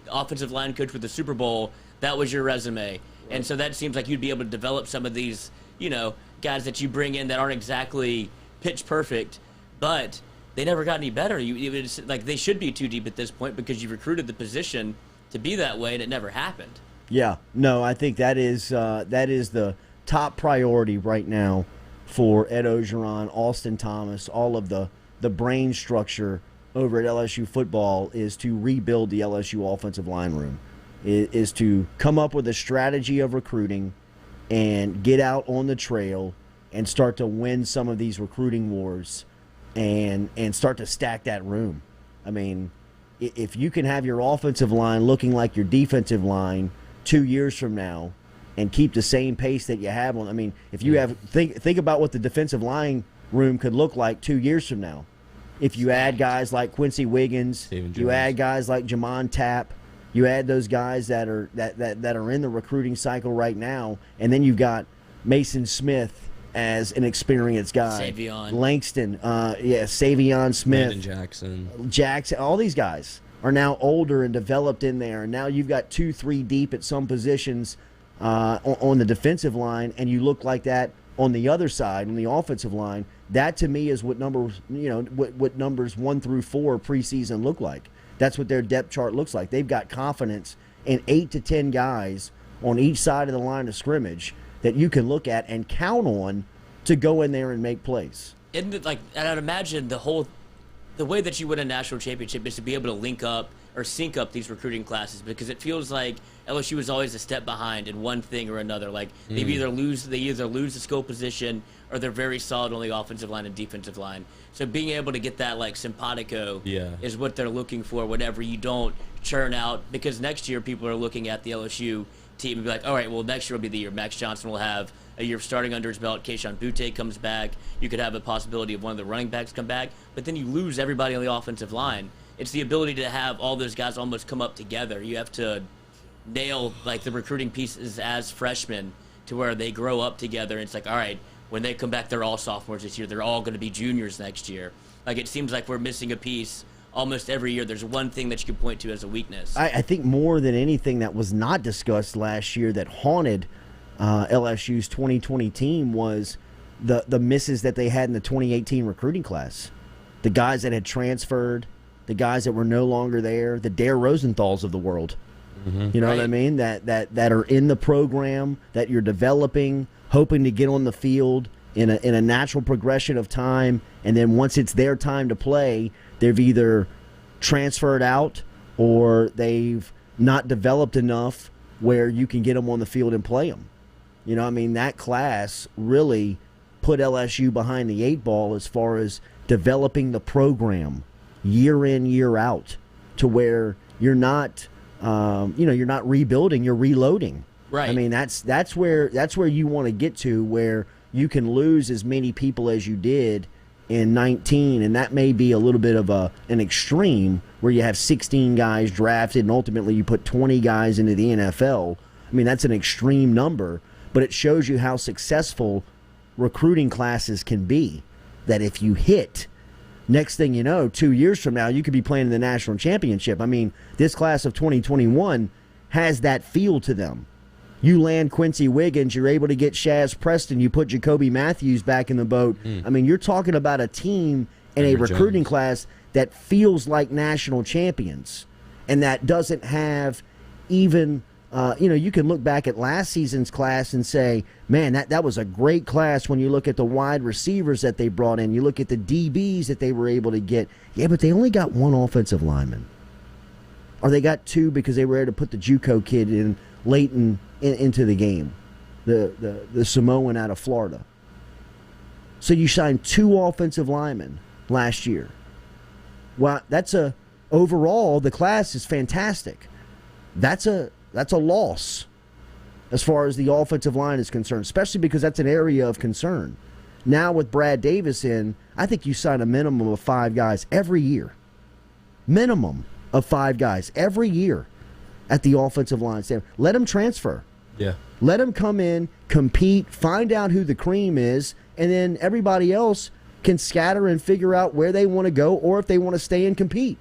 coach with the Super Bowl. That was your resume. And so that seems like you'd be able to develop some of these, guys that you bring in that aren't exactly pitch perfect, but they never got any better. Like, they should be too deep at this point because you recruited the position to be that way, and it never happened. Yeah. No, I think that is the top priority right now for Ed Ogeron, Austin Thomas, all of the brain structure over at LSU football is to rebuild the LSU offensive line room, is to come up with a strategy of recruiting and get out on the trail and start to win some of these recruiting wars and start to stack that room. I mean, if you can have your offensive line looking like your defensive line 2 years from now and keep the same pace that you have on, I mean, if you have think about what the defensive line room could look like 2 years from now. If you add guys like Quincy Wiggins, you add guys like Jamon Tapp, you add those guys that are in the recruiting cycle right now, and then you've got Mason Smith as an experienced guy, Savion. Langston, Savion Smith, Landon Jackson, all these guys are now older and developed in there, and now you've got 2-3 deep at some positions on the defensive line, and you look like that on the other side, on the offensive line. That to me is what numbers 1 through 4 preseason look like. That's what their depth chart looks like. They've got confidence in 8 to 10 guys on each side of the line of scrimmage that you can look at and count on to go in there and make plays. And I'd imagine the way that you win a national championship is to be able to link up or sync up these recruiting classes, because it feels like LSU is always a step behind in one thing or another. Like, they either lose the skill position, or they're very solid on the offensive line and defensive line. So being able to get that simpatico is what they're looking for whenever you don't churn out, because next year people are looking at the LSU team and be like, all right, well, next year will be the year Max Johnson will have a year of starting under his belt. Keishawn Butte comes back. You could have a possibility of one of the running backs come back, but then you lose everybody on the offensive line. It's the ability to have all those guys almost come up together. You have to nail the recruiting pieces as freshmen to where they grow up together. And it's like, all right, when they come back, they're all sophomores this year. They're all going to be juniors next year. Like, it seems like we're missing a piece almost every year. There's one thing that you can point to as a weakness. I think more than anything that was not discussed last year that haunted LSU's 2020 team was the misses that they had in the 2018 recruiting class. The guys that had transferred, the guys that were no longer there, the Dare Rosenthal's of the world. You know what I mean? That are in the program, that you're developing, hoping to get on the field in a natural progression of time, and then once it's their time to play, they've either transferred out or they've not developed enough where you can get them on the field and play them. You know, I mean, that class really put LSU behind the 8 ball as far as developing the program year in, year out, to where you're not, you're not rebuilding, you're reloading. Right. I mean, that's where you want to get to, where you can lose as many people as you did in 19, and that may be a little bit of an extreme where you have 16 guys drafted and ultimately you put 20 guys into the NFL. I mean, that's an extreme number, but it shows you how successful recruiting classes can be. That if you hit, next thing you know, 2 years from now, you could be playing in the national championship. I mean, this class of 2021 has that feel to them. You land Quincy Wiggins, you're able to get Shaz Preston, you put Jacoby Matthews back in the boat. I mean, you're talking about a team and a recruiting class that feels like national champions and that doesn't have even, you can look back at last season's class and say, man, that was a great class when you look at the wide receivers that they brought in. You look at the DBs that they were able to get. Yeah, but they only got one offensive lineman. Or they got two because they were able to put the JUCO kid in late into the game, the Samoan out of Florida. So you signed 2 offensive linemen last year. Well, overall the class is fantastic. That's a loss as far as the offensive line is concerned, especially because that's an area of concern. Now with Brad Davis in, I think you sign a minimum of 5 guys every year. Minimum of 5 guys every year at the offensive line stand. Let them transfer. Yeah. Let them come in, compete, find out who the cream is, and then everybody else can scatter and figure out where they want to go or if they want to stay and compete.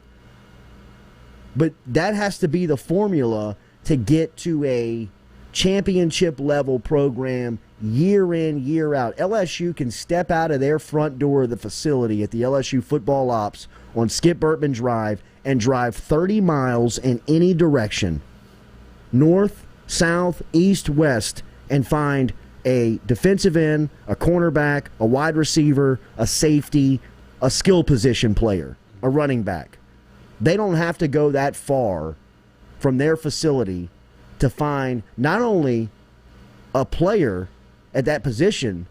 But that has to be the formula to get to a championship level program year in, year out. LSU can step out of their front door of the facility at the LSU Football Ops on Skip Burtman Drive and drive 30 miles in any direction, north, south, east, west, and find a defensive end, a cornerback, a wide receiver, a safety, a skill position player, a running back. They don't have to go that far from their facility to find not only a player at that position,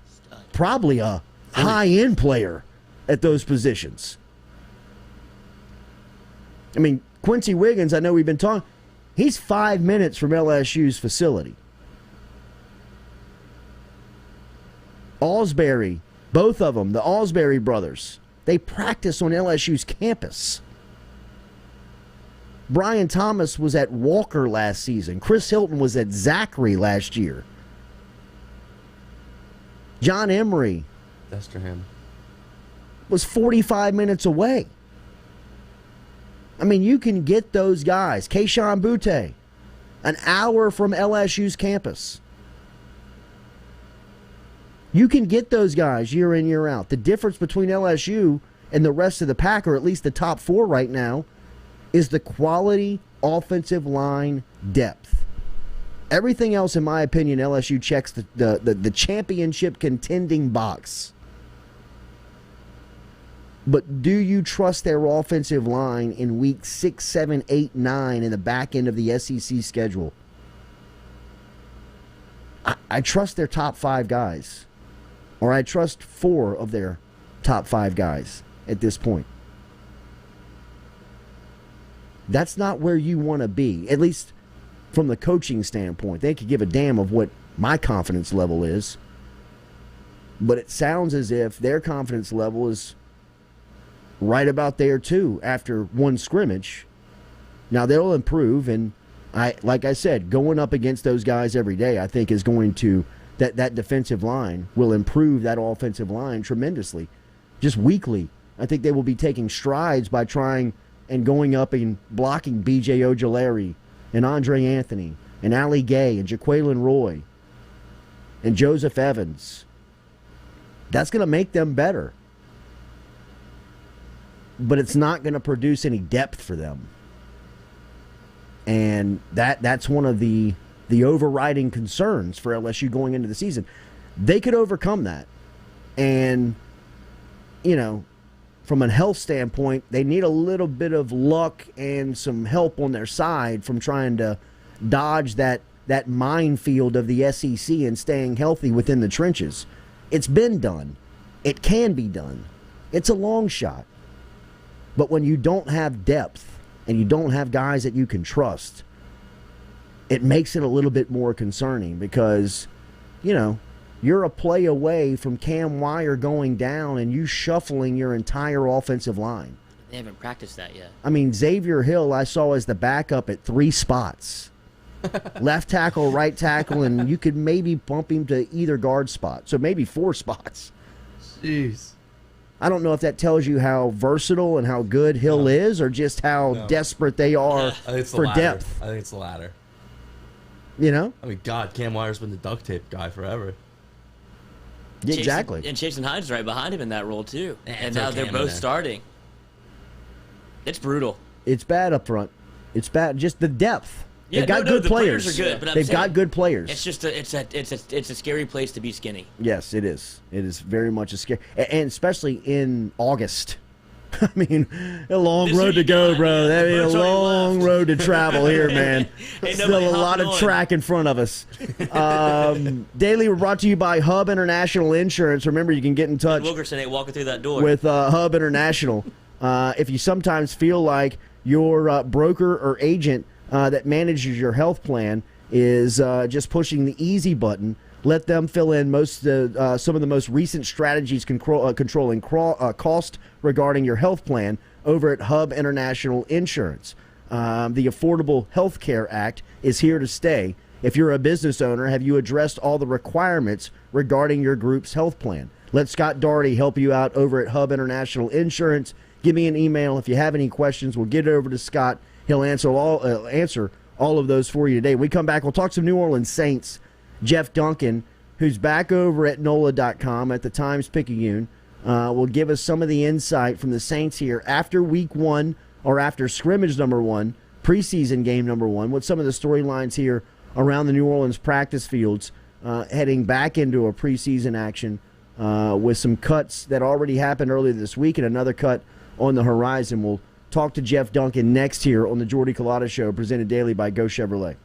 probably a high-end player at those positions. I mean, Quincy Wiggins, I know we've been talking, he's 5 minutes from LSU's facility. Alsbury, both of them, the Alsbury brothers, they practice on LSU's campus. Brian Thomas was at Walker last season. Chris Hilton was at Zachary last year. John Emery was 45 minutes away. I mean, you can get those guys. Keyshawn Butte, an hour from LSU's campus. You can get those guys year in, year out. The difference between LSU and the rest of the pack, or at least the top 4 right now, is the quality offensive line depth. Everything else, in my opinion, LSU checks the championship contending box. But do you trust their offensive line in week 6, 7, 8, 9 in the back end of the SEC schedule? I trust their top 5 guys. Or I trust 4 of their top 5 guys at this point. That's not where you want to be, at least from the coaching standpoint. They could give a damn of what my confidence level is. But it sounds as if their confidence level is right about there too after one scrimmage. Now they'll improve, and like I said, going up against those guys every day, I think is going to that defensive line will improve that offensive line tremendously. Just weekly, I think they will be taking strides by trying and going up and blocking B.J. Ojulari and Andre Anthony and Ali Gay and Jaquelin Roy and Joseph Evans. That's going to make them better. But it's not going to produce any depth for them. And that's one of the overriding concerns for LSU going into the season. They could overcome that. And, from a health standpoint, they need a little bit of luck and some help on their side from trying to dodge that minefield of the SEC and staying healthy within the trenches. It's been done. It can be done. It's a long shot. But when you don't have depth and you don't have guys that you can trust, it makes it a little bit more concerning because, you're a play away from Cam Wire going down and you shuffling your entire offensive line. They haven't practiced that yet. I mean, Xavier Hill I saw as the backup at 3 spots. Left tackle, right tackle, and you could maybe bump him to either guard spot. So maybe 4 spots. Jeez. I don't know if that tells you how versatile and how good Hill is or just how desperate they are for depth. I think it's the latter. You know? I mean, God, Cam Wire's been the duct tape guy forever. Yeah, exactly. And Jason Hines right behind him in that role, too. And now they're Cam both there. starting. It's brutal. It's bad up front. It's bad. Just the depth. Yeah, They've got good the players. Are good, but They've got good players. It's just it's a scary place to be skinny. Yes, it is. It is very much a scary, and especially in August. I mean, a long road to go, bro. That is a long road to travel here, man. Still a lot of track in front of us. Daily, we're brought to you by Hub International Insurance. Remember, you can get in touch. Wilkerson ain't walking through that door. With Hub International. If you sometimes feel like your broker or agent that manages your health plan is just pushing the easy button, let them fill in some of the most recent strategies controlling cost regarding your health plan over at Hub International Insurance. The Affordable Health Care Act is here to stay. If you're a business owner, have you addressed all the requirements regarding your group's health plan? Let Scott Daugherty help you out over at Hub International Insurance. Give me an email if you have any questions. We'll get it over to Scott. He'll answer all of those for you today. When we come back, we'll talk some New Orleans Saints. Jeff Duncan, who's back over at NOLA.com at the Times-Pic, will give us some of the insight from the Saints here after week 1 or after scrimmage number 1, preseason game number 1, what some of the storylines here around the New Orleans practice fields heading back into a preseason action with some cuts that already happened earlier this week and another cut on the horizon. We'll talk to Jeff Duncan next here on the Jordy Culotta Show, presented daily by Go Chevrolet.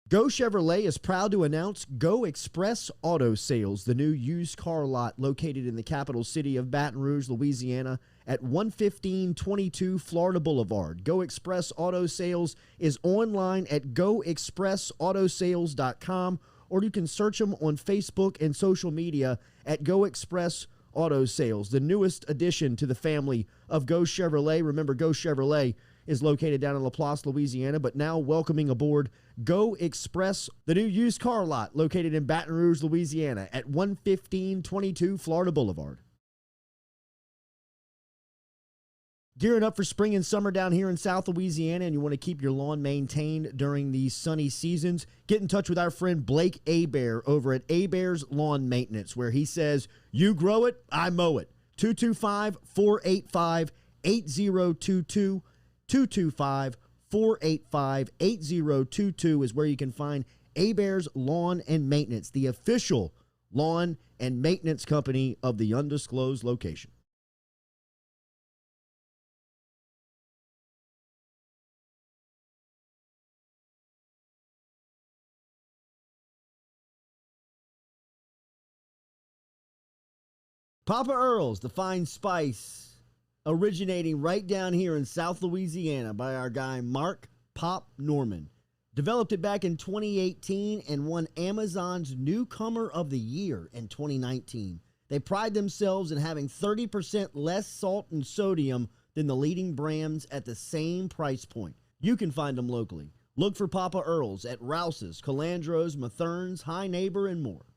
Go Chevrolet is proud to announce Go Express Auto Sales, the new used car lot located in the capital city of Baton Rouge, Louisiana, at 11522 Florida Boulevard. Go Express Auto Sales is online at goexpressautosales.com, or you can search them on Facebook and social media at Go Express Auto Sales, the newest addition to the family of Go Chevrolet. Remember, Go Chevrolet is located down in Laplace, Louisiana, but now welcoming aboard Go Express, the new used car lot located in Baton Rouge, Louisiana at 11522 Florida Boulevard. Gearing up for spring and summer down here in South Louisiana, and you want to keep your lawn maintained during these sunny seasons, get in touch with our friend Blake Hebert over at Hebert's Lawn Maintenance, where he says, you grow it, I mow it. 225-485-8022. 225-485-8022 is where you can find Hebert's Lawn and Maintenance, the official lawn and maintenance company of the undisclosed location. Papa Earl's, the fine spice, originating right down here in South Louisiana by our guy Mark Pop Norman. Developed it back in 2018 and won Amazon's Newcomer of the Year in 2019. They pride themselves in having 30% less salt and sodium than the leading brands at the same price point. You can find them locally. Look for Papa Earl's at Rouse's, Calandro's, Mathern's, High Neighbor, and more.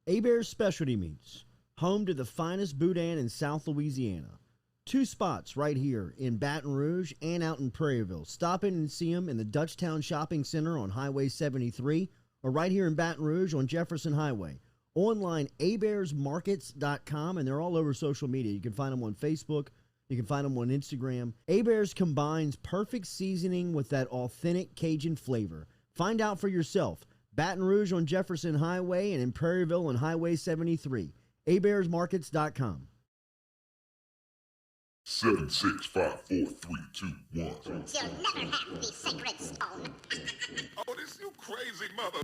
Hebert's Specialty Meats, home to the finest boudin in South Louisiana. 2 spots right here in Baton Rouge and out in Prairieville. Stop in and see them in the Dutchtown Shopping Center on Highway 73 or right here in Baton Rouge on Jefferson Highway. Online, hebertsmarkets.com, and they're all over social media. You can find them on Facebook. You can find them on Instagram. Hebert's combines perfect seasoning with that authentic Cajun flavor. Find out for yourself. Baton Rouge on Jefferson Highway and in Prairieville on Highway 73. hebertsmarkets.com. 7, 6, 5, 4, 3, 2, 1. You'll never have the sacred stone. Oh, this you crazy mother.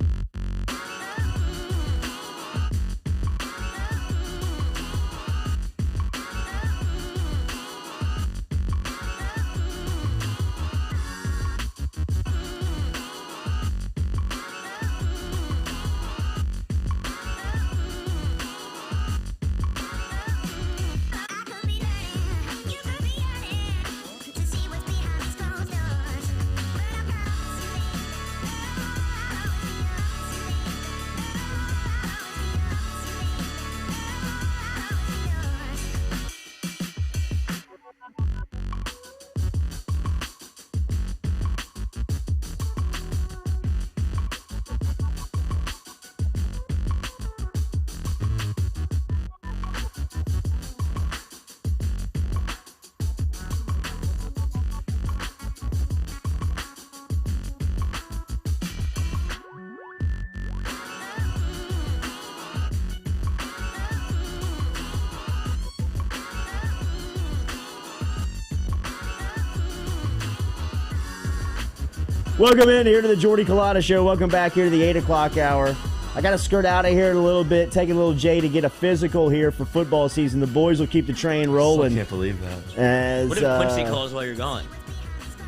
Welcome in here to the Jordy Culotta Show. Welcome back here to the 8 o'clock hour. I got to skirt out of here in a little bit, take a little Jay to get a physical here for football season. The boys will keep the train rolling. I can't believe that. What if Quincy calls while you're gone?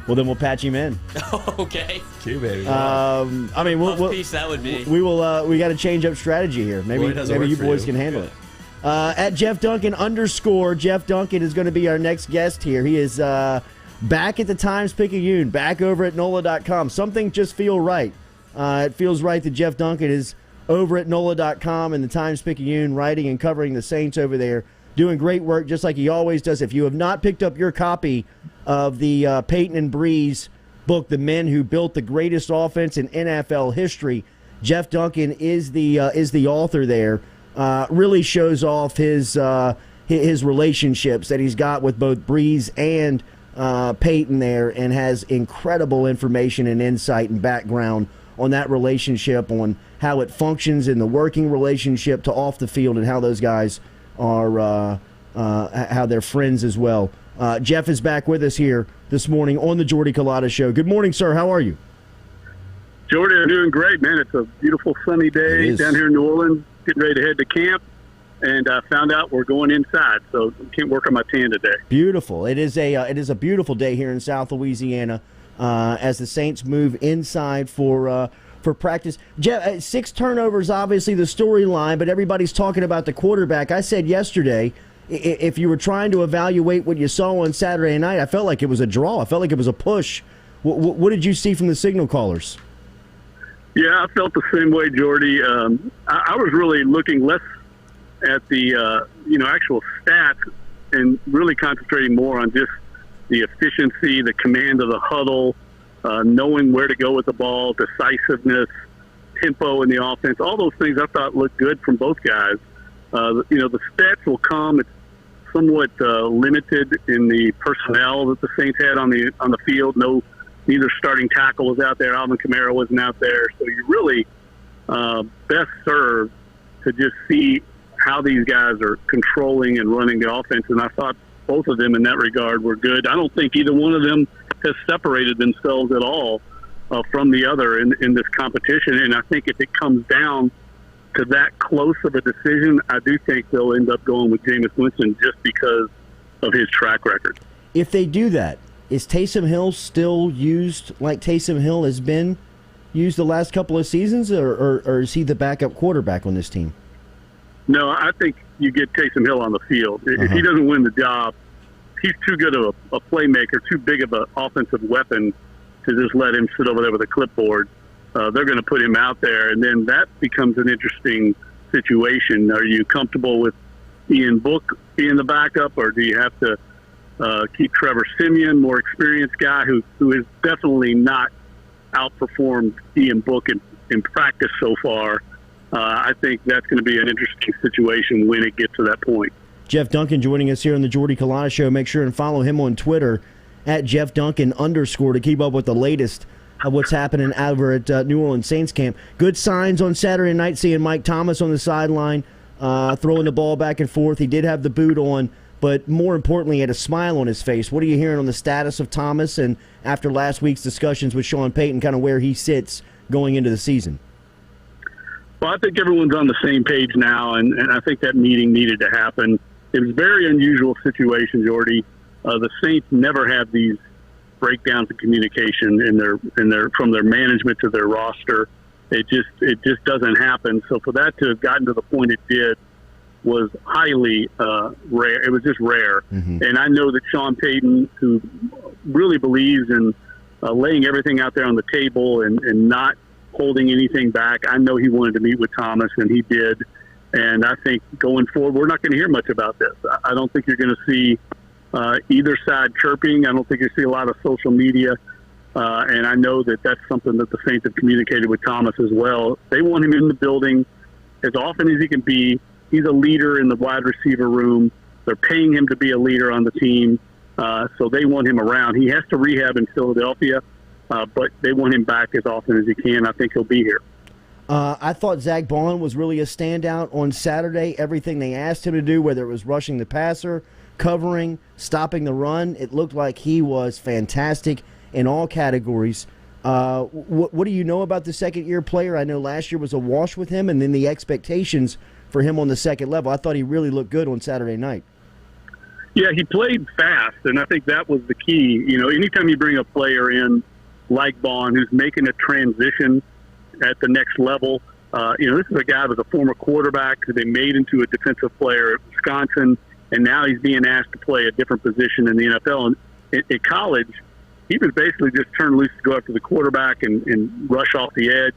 Well, then we'll patch him in. Okay. Cute, baby. I mean, we'll piece that would be. We will. We got to change up strategy here. Maybe you boys can handle it. At Jeff Duncan _ Jeff Duncan is going to be our next guest here. He is back at the Times-Pic, back over at NOLA.com. Something just feel right. It feels right that Jeff Duncan is over at NOLA.com and the Times-Pic, writing and covering the Saints over there, doing great work just like he always does. If you have not picked up your copy of the Peyton and Breeze book, The Men Who Built the Greatest Offense in NFL History, Jeff Duncan is the author there. Really shows off his relationships that he's got with both Breeze and Peyton there, and has incredible information and insight and background on that relationship, on how it functions in the working relationship to off the field, and how those guys are how they're friends as well. Jeff is back with us here this morning on the Jordy Culotta Show. Good morning, sir. How are you? Jordy, I'm doing great, man. It's a beautiful sunny day down here in New Orleans. Getting ready to head to camp, and I found out we're going inside, so I can't work on my tan today. Beautiful. It is a beautiful day here in South Louisiana as the Saints move inside for practice. Jeff, 6 turnovers, obviously the storyline, but everybody's talking about the quarterback. I said yesterday, if you were trying to evaluate what you saw on Saturday night, I felt like it was a draw. I felt like it was a push. What did you see from the signal callers? Yeah, I felt the same way, Jordy. I was really looking less at the actual stats and really concentrating more on just the efficiency, the command of the huddle, knowing where to go with the ball, decisiveness, tempo in the offense. All those things I thought looked good from both guys. The stats will come. It's somewhat limited in the personnel that the Saints had on the field. Neither starting tackle was out there. Alvin Kamara wasn't out there. So you're really best served to just see how these guys are controlling and running the offense. And I thought both of them in that regard were good. I don't think either one of them has separated themselves at all from the other in this competition. And I think if it comes down to that close of a decision, I do think they'll end up going with Jameis Winston just because of his track record. If they do that, is Taysom Hill still used like Taysom Hill has been used the last couple of seasons, or is he the backup quarterback on this team? No, I think you get Taysom Hill on the field. If he doesn't win the job, he's too good of a playmaker, too big of an offensive weapon to just let him sit over there with a clipboard. They're going to put him out there, and then that becomes an interesting situation. Are you comfortable with Ian Book being the backup, or do you have to keep Trevor Siemian, more experienced guy who has definitely not outperformed Ian Book in practice so far? I think that's going to be an interesting situation when it gets to that point. Jeff Duncan joining us here on the Jordy Culotta Show. Make sure and follow him on Twitter at Jeff Duncan _ to keep up with the latest of what's happening over at New Orleans Saints camp. Good signs on Saturday night, seeing Mike Thomas on the sideline, throwing the ball back and forth. He did have the boot on, but more importantly, he had a smile on his face. What are you hearing on the status of Thomas, and after last week's discussions with Sean Payton, kind of where he sits going into the season? Well, I think everyone's on the same page now, and I think that meeting needed to happen. It was a very unusual situation, Jordy. The Saints never have these breakdowns of communication in their from their management to their roster. It just doesn't happen. So for that to have gotten to the point it did was highly rare. It was just rare. Mm-hmm. And I know that Sean Payton, who really believes in laying everything out there on the table and not holding anything back, I know he wanted to meet with Thomas, and he did. And I think going forward, we're not going to hear much about this. I don't think you're going to see either side chirping. I don't think you see a lot of social media. And I know that that's something that the Saints have communicated with Thomas as well. They want him in the building as often as he can be. He's a leader in the wide receiver room. They're paying him to be a leader on the team. So they want him around. He has to rehab in Philadelphia, but they want him back as often as he can. I think he'll be here. I thought Zach Bond was really a standout on Saturday. Everything they asked him to do, whether it was rushing the passer, covering, stopping the run, it looked like he was fantastic in all categories. What do you know about the second-year player? I know last year was a wash with him, and then the expectations for him on the second level. I thought he really looked good on Saturday night. Yeah, he played fast, and I think that was the key. You know, anytime you bring a player in like Vaughn who's making a transition at the next level, this is a guy that was a former quarterback who they made into a defensive player at Wisconsin, and now he's being asked to play a different position in the NFL. And at college, he was basically just turned loose to go after the quarterback and rush off the edge.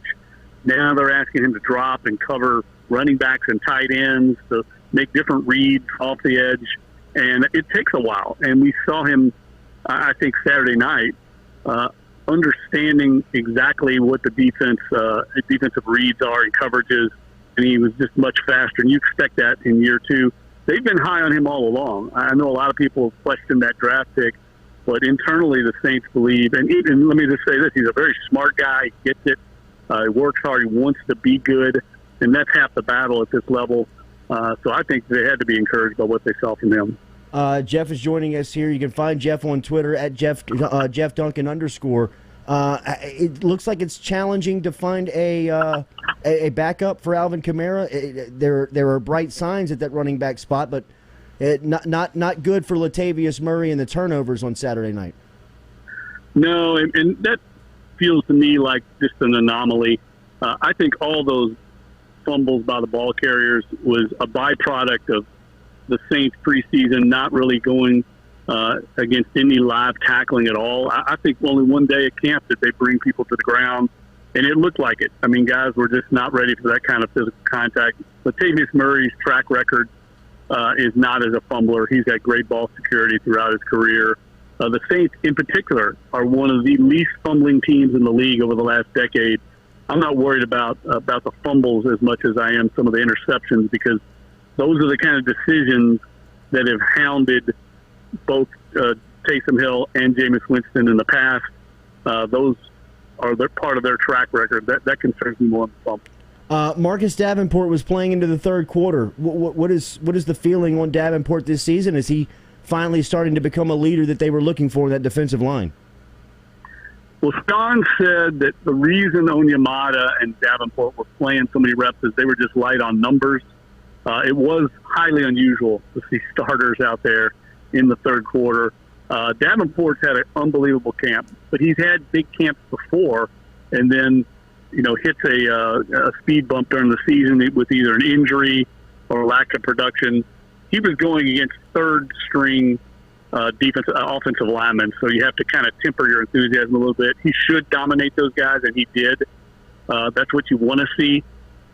Now they're asking him to drop and cover running backs and tight ends, to make different reads off the edge. And it takes a while. And we saw him, I think, Saturday night, understanding exactly what the defensive reads are and coverages. And he was just much faster. And you expect that in year two. They've been high on him all along. I know a lot of people have questioned that draft pick, but internally the Saints believe, and even, let me just say this, he's a very smart guy, he gets it, he works hard, he wants to be good, and that's half the battle at this level. So I think they had to be encouraged by what they saw from him. Jeff is joining us here. You can find Jeff on Twitter at Jeff Duncan _. It looks like it's challenging to find a backup for Alvin Kamara. There are bright signs at that running back spot, but not good for Latavius Murray and the turnovers on Saturday night. No, and that feels to me like just an anomaly. I think all those fumbles by the ball carriers was a byproduct of the Saints preseason not really going against any live tackling at all. I think only one day at camp did they bring people to the ground, and it looked like it. I mean, guys were just not ready for that kind of physical contact. Latavius Murray's track record is not as a fumbler. He's got great ball security throughout his career. The Saints, in particular, are one of the least fumbling teams in the league over the last decade. I'm not worried about the fumbles as much as I am some of the interceptions, because those are the kind of decisions that have hounded both Taysom Hill and Jameis Winston in the past. Those are part of their track record. That concerns me more than the fumble. Marcus Davenport was playing into the third quarter. What is the feeling on Davenport this season? Is he finally starting to become a leader that they were looking for in that defensive line? Well, Sean said that the reason Onyemata and Davenport were playing so many reps is they were just light on numbers. It was highly unusual to see starters out there in the third quarter. Davenport's had an unbelievable camp, but he's had big camps before, and then hits a speed bump during the season with either an injury or lack of production. He was going against third-string offensive linemen, so you have to kind of temper your enthusiasm a little bit. He should dominate those guys, and he did. That's what you want to see.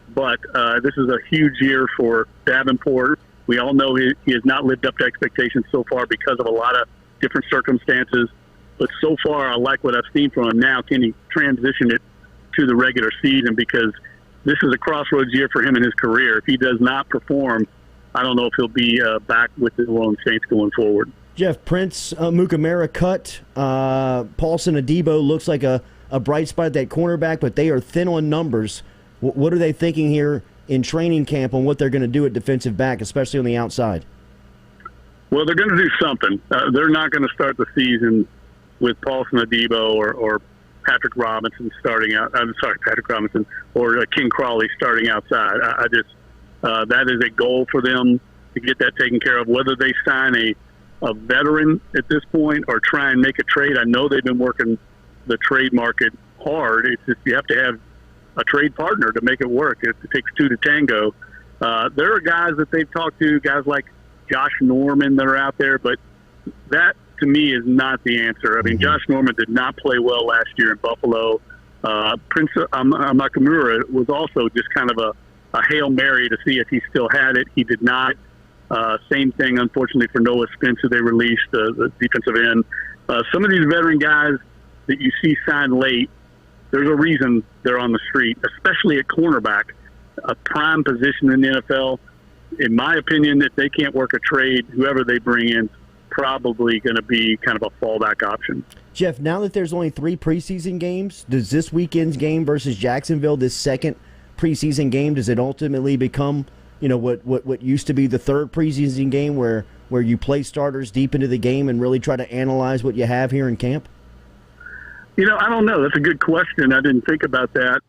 But this is a huge year for Davenport. We all know he has not lived up to expectations so far because of a lot of different circumstances. But so far, I like what I've seen from him. Now, can he transition it to the regular season? Because this is a crossroads year for him in his career. If he does not perform, I don't know if he'll be back with the New Orleans Saints going forward. Jeff, Prince Mukamara cut. Paulson Adebo looks like a bright spot at that cornerback, but they are thin on numbers. What are they thinking here in training camp on what they're going to do at defensive back, especially on the outside? Well, they're going to do something. They're not going to start the season with Paulson Adebo or Patrick Robinson starting out. I'm sorry, Patrick Robinson or King Crawley starting outside. That is a goal for them to get that taken care of. Whether they sign a veteran at this point or try and make a trade, I know they've been working the trade market hard. It's just you have to have a trade partner to make it work. It takes two to tango. There are guys that they've talked to, guys like Josh Norman that are out there, but that to me is not the answer. I mean, Josh Norman did not play well last year in Buffalo. Prince Nakamura was also just kind of a Hail Mary to see if he still had it. He did not. Same thing, unfortunately, for Noah Spence, who they released, the defensive end. Some of these veteran guys that you see signed late, there's a reason they're on the street, especially at cornerback, a prime position in the NFL. In my opinion, if they can't work a trade, whoever they bring in probably going to be kind of a fallback option. Jeff, now that there's only 3 preseason games, does this weekend's game versus Jacksonville, this second preseason game, does it ultimately become what used to be the third preseason game where you play starters deep into the game and really try to analyze what you have here in camp? I don't know. That's a good question. I didn't think about that.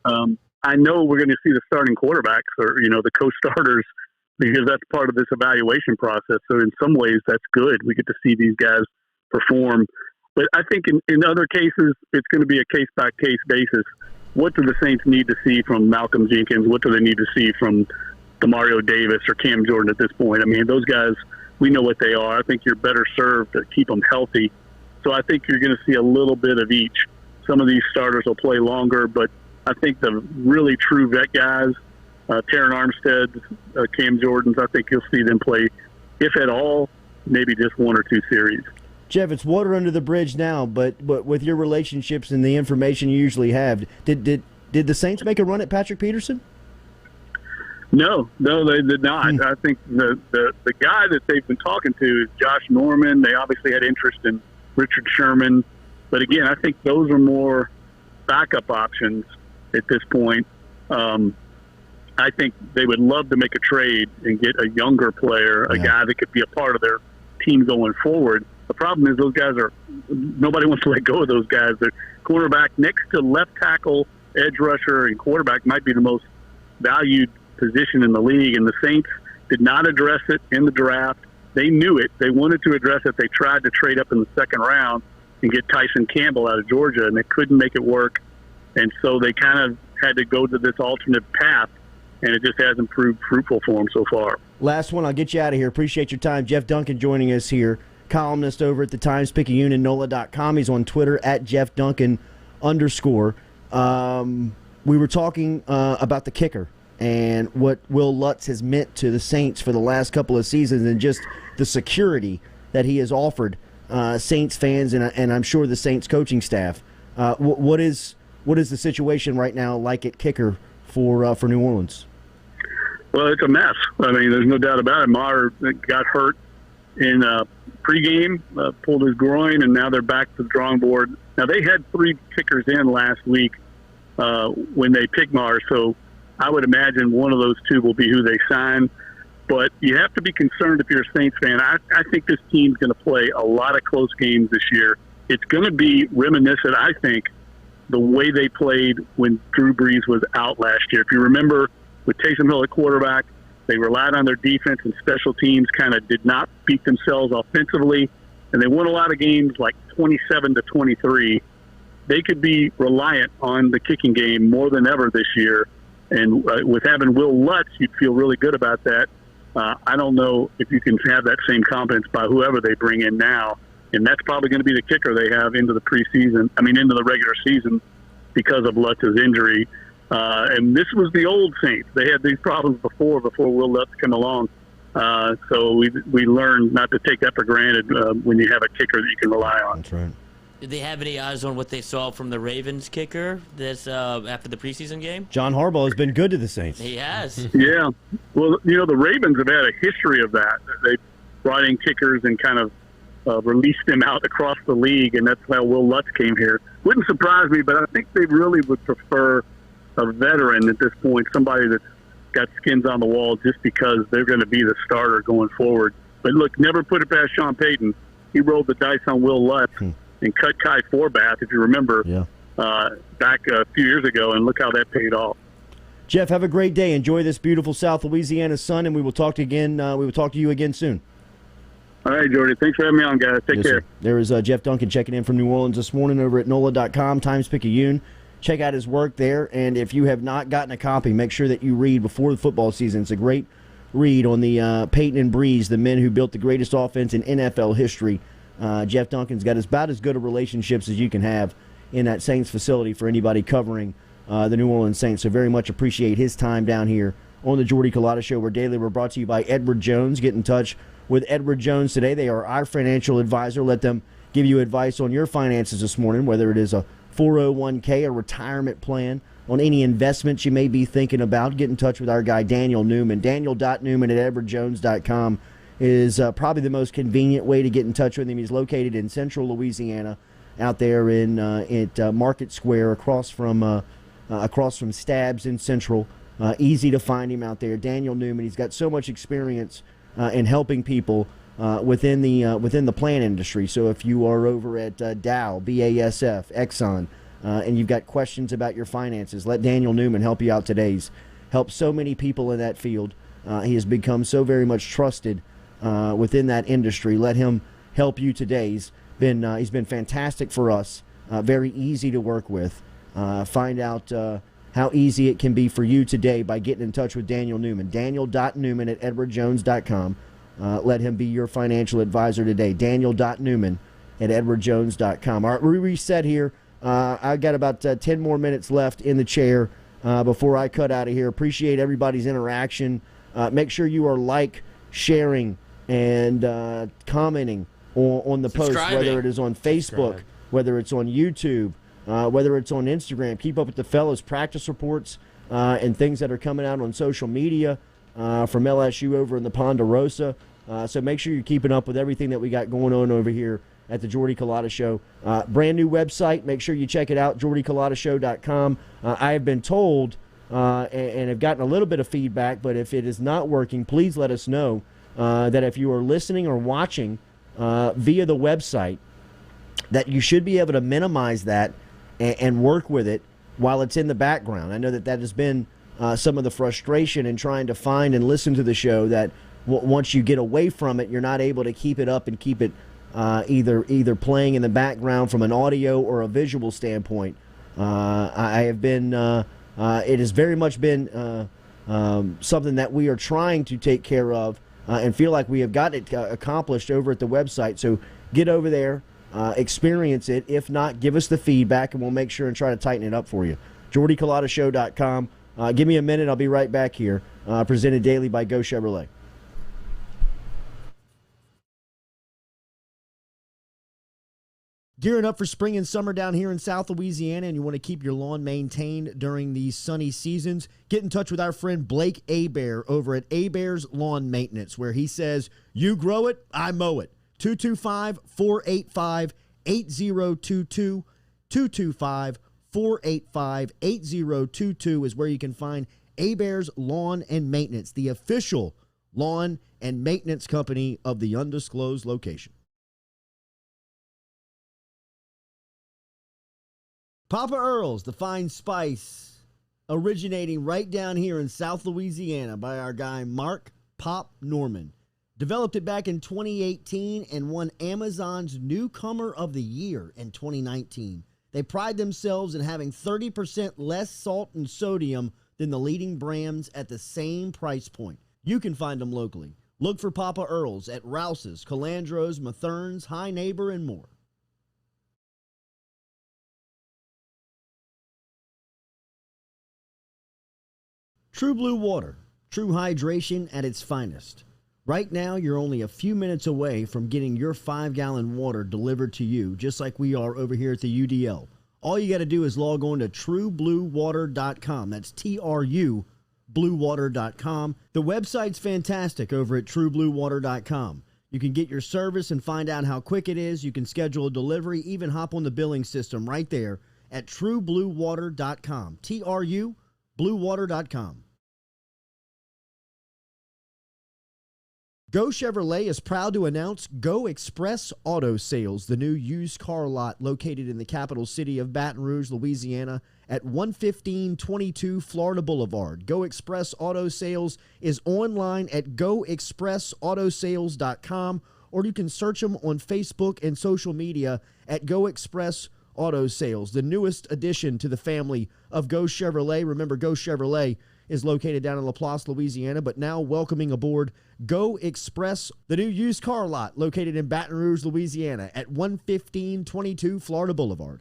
I know we're going to see the starting quarterbacks or, the co-starters because that's part of this evaluation process. So in some ways, that's good. We get to see these guys perform. But I think in other cases, it's going to be a case-by-case basis. What do the Saints need to see from Malcolm Jenkins? What do they need to see from DeMario Davis or Cam Jordan at this point? I mean, those guys, we know what they are. I think you're better served to keep them healthy. So I think you're going to see a little bit of each. Some of these starters will play longer, but I think the really true vet guys, Taron Armstead, Cam Jordans, I think you'll see them play, if at all, maybe just one or two series. Jeff, it's water under the bridge now, but with your relationships and the information you usually have, did the Saints make a run at Patrick Peterson? No, they did not. I think the guy that they've been talking to is Josh Norman. They obviously had interest in Richard Sherman. But again, I think those are more backup options at this point. I think they would love to make a trade and get a younger player, a guy that could be a part of their team going forward. The problem is those guys nobody wants to let go of those guys. The cornerback next to left tackle, edge rusher, and quarterback might be the most valued position in the league, and the Saints did not address it in the draft. They knew it. They wanted to address it. They tried to trade up in the second round and get Tyson Campbell out of Georgia, and they couldn't make it work. And so they kind of had to go to this alternate path, and it just hasn't proved fruitful for them so far. Last one, I'll get you out of here. Appreciate your time. Jeff Duncan joining us here, columnist over at the Times-Pic and NOLA.com. He's on Twitter at JeffDuncan_. We were talking about the kicker and what Will Lutz has meant to the Saints for the last couple of seasons and just the security that he has offered Saints fans and I'm sure the Saints coaching staff. What is the situation right now like at kicker for New Orleans? Well, it's a mess. I mean, there's no doubt about it. Maher got hurt in pregame, pulled his groin, and now they're back to the drawing board. Now, they had 3 kickers in last week when they picked Maher, so I would imagine one of those 2 will be who they sign. But you have to be concerned if you're a Saints fan. I think this team's going to play a lot of close games this year. It's going to be reminiscent, I think, the way they played when Drew Brees was out last year. If you remember, with Taysom Hill at quarterback, they relied on their defense, and special teams kind of did not beat themselves offensively, and they won a lot of games like 27-23. They could be reliant on the kicking game more than ever this year, and with having Will Lutz, you'd feel really good about that. I don't know if you can have that same confidence by whoever they bring in now, and that's probably going to be the kicker they have into the regular season because of Lutz's injury. And this was the old Saints. They had these problems before Will Lutz came along. So we learned not to take that for granted when you have a kicker that you can rely on. That's right. Did they have any eyes on what they saw from the Ravens kicker this after the preseason game? John Harbaugh has been good to the Saints. He has. Yeah. Well, the Ravens have had a history of that. They brought in kickers and kind of released them out across the league, and that's how Will Lutz came here. Wouldn't surprise me, but I think they really would prefer a veteran at this point, somebody that's got skins on the wall just because they're going to be the starter going forward. But look, never put it past Sean Payton. He rolled the dice on Will Lutz and cut Kai Forbath, if you remember, back a few years ago, and look how that paid off. Jeff, have a great day. Enjoy this beautiful South Louisiana sun, and we will talk to you again soon. All right, Jordy. Thanks for having me on, guys. Take care. Sir. There is Jeff Duncan checking in from New Orleans this morning over at NOLA.com, Times-Pic. Check out his work there, and if you have not gotten a copy, make sure that you read before the football season. It's a great read on the Peyton and Breeze, the men who built the greatest offense in NFL history. Jeff Duncan's got about as good of relationships as you can have in that Saints facility for anybody covering the New Orleans Saints. So very much appreciate his time down here on the Jordy Culotta Show. We're daily. We're brought to you by Edward Jones. Get in touch with Edward Jones today. They are our financial advisor. Let them give you advice on your finances this morning, whether it is a 401k, a retirement plan, on any investments you may be thinking about. Get in touch with our guy Daniel Newman. Daniel.Newman at edwardjones.com is probably the most convenient way to get in touch with him. He's located in central Louisiana, out there at Market Square, across from Stabs in Central. Easy to find him out there. Daniel Newman. He's got so much experience in helping people within the plan industry. So if you are over at Dow, BASF, Exxon, and you've got questions about your finances, let Daniel Newman help you out today. He's helped so many people in that field. He has become so very much trusted within that industry. Let him help you today. He's been fantastic for us, very easy to work with. Find out how easy it can be for you today by getting in touch with Daniel Newman. Daniel.Newman@edwardjones.com. Let him be your financial advisor today. Daniel.Newman@edwardjones.com. All right, we reset here. I've got about 10 more minutes left in the chair before I cut out of here. Appreciate everybody's interaction. Make sure you are sharing, and commenting on the post, whether it is on Facebook, whether it's on YouTube, whether it's on Instagram. Keep up with the fellas' practice reports and things that are coming out on social media from LSU over in the Ponderosa. So make sure you're keeping up with everything that we got going on over here at the Jordy Culotta Show. Brand new website. Make sure you check it out, jordyculottashow.com. I have been told and have gotten a little bit of feedback, but if it is not working, please let us know that if you are listening or watching via the website, that you should be able to minimize that and work with it while it's in the background. I know that has been some of the frustration in trying to find and listen to the show, that once you get away from it, you're not able to keep it up and keep it either playing in the background from an audio or a visual standpoint. I have been, it has very much been something that we are trying to take care of and feel like we have got it accomplished over at the website. So get over there, experience it. If not, give us the feedback, and we'll make sure and try to tighten it up for you. JordyCulottasShow.com. Give me a minute. I'll be right back here. Presented daily by Go Chevrolet. Gearing up for spring and summer down here in South Louisiana, and you want to keep your lawn maintained during these sunny seasons, get in touch with our friend Blake Abear over at Abear's Lawn Maintenance, where he says, you grow it, I mow it. 225-485-8022. 225-485-8022 is where you can find Abear's Lawn and Maintenance, the official lawn and maintenance company of the undisclosed location. Papa Earl's, the fine spice, originating right down here in South Louisiana by our guy Mark Pop Norman. Developed it back in 2018 and won Amazon's Newcomer of the Year in 2019. They pride themselves in having 30% less salt and sodium than the leading brands at the same price point. You can find them locally. Look for Papa Earl's at Rouse's, Calandro's, Mathern's, High Neighbor, and more. True Blue Water, true hydration at its finest. Right now, you're only a few minutes away from getting your 5-gallon water delivered to you, just like we are over here at the UDL. All you got to do is log on to truebluewater.com. That's TRU, bluewater.com. The website's fantastic over at truebluewater.com. You can get your service and find out how quick it is. You can schedule a delivery, even hop on the billing system right there at truebluewater.com. TRU, bluewater.com. Go Chevrolet is proud to announce Go Express Auto Sales, the new used car lot located in the capital city of Baton Rouge, Louisiana, at 11522 Florida Boulevard. Go Express Auto Sales is online at goexpressautosales.com, or you can search them on Facebook and social media at Go Express Auto Sales, the newest addition to the family of Go Chevrolet. Remember, Go Chevrolet is located down in LaPlace, Louisiana, but now welcoming aboard Go Express, the new used car lot located in Baton Rouge, Louisiana at 11522 Florida Boulevard.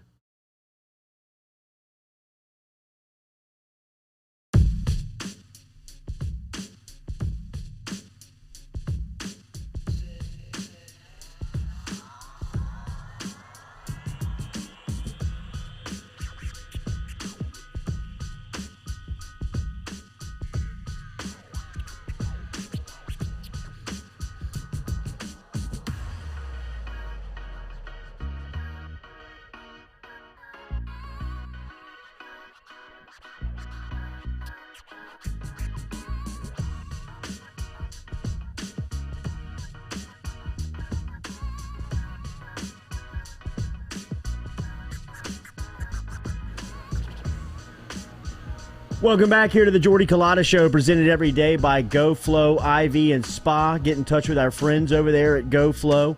Welcome back here to the Jordy Culotta Show, presented every day by GoFlow IV and Spa. Get in touch with our friends over there at GoFlow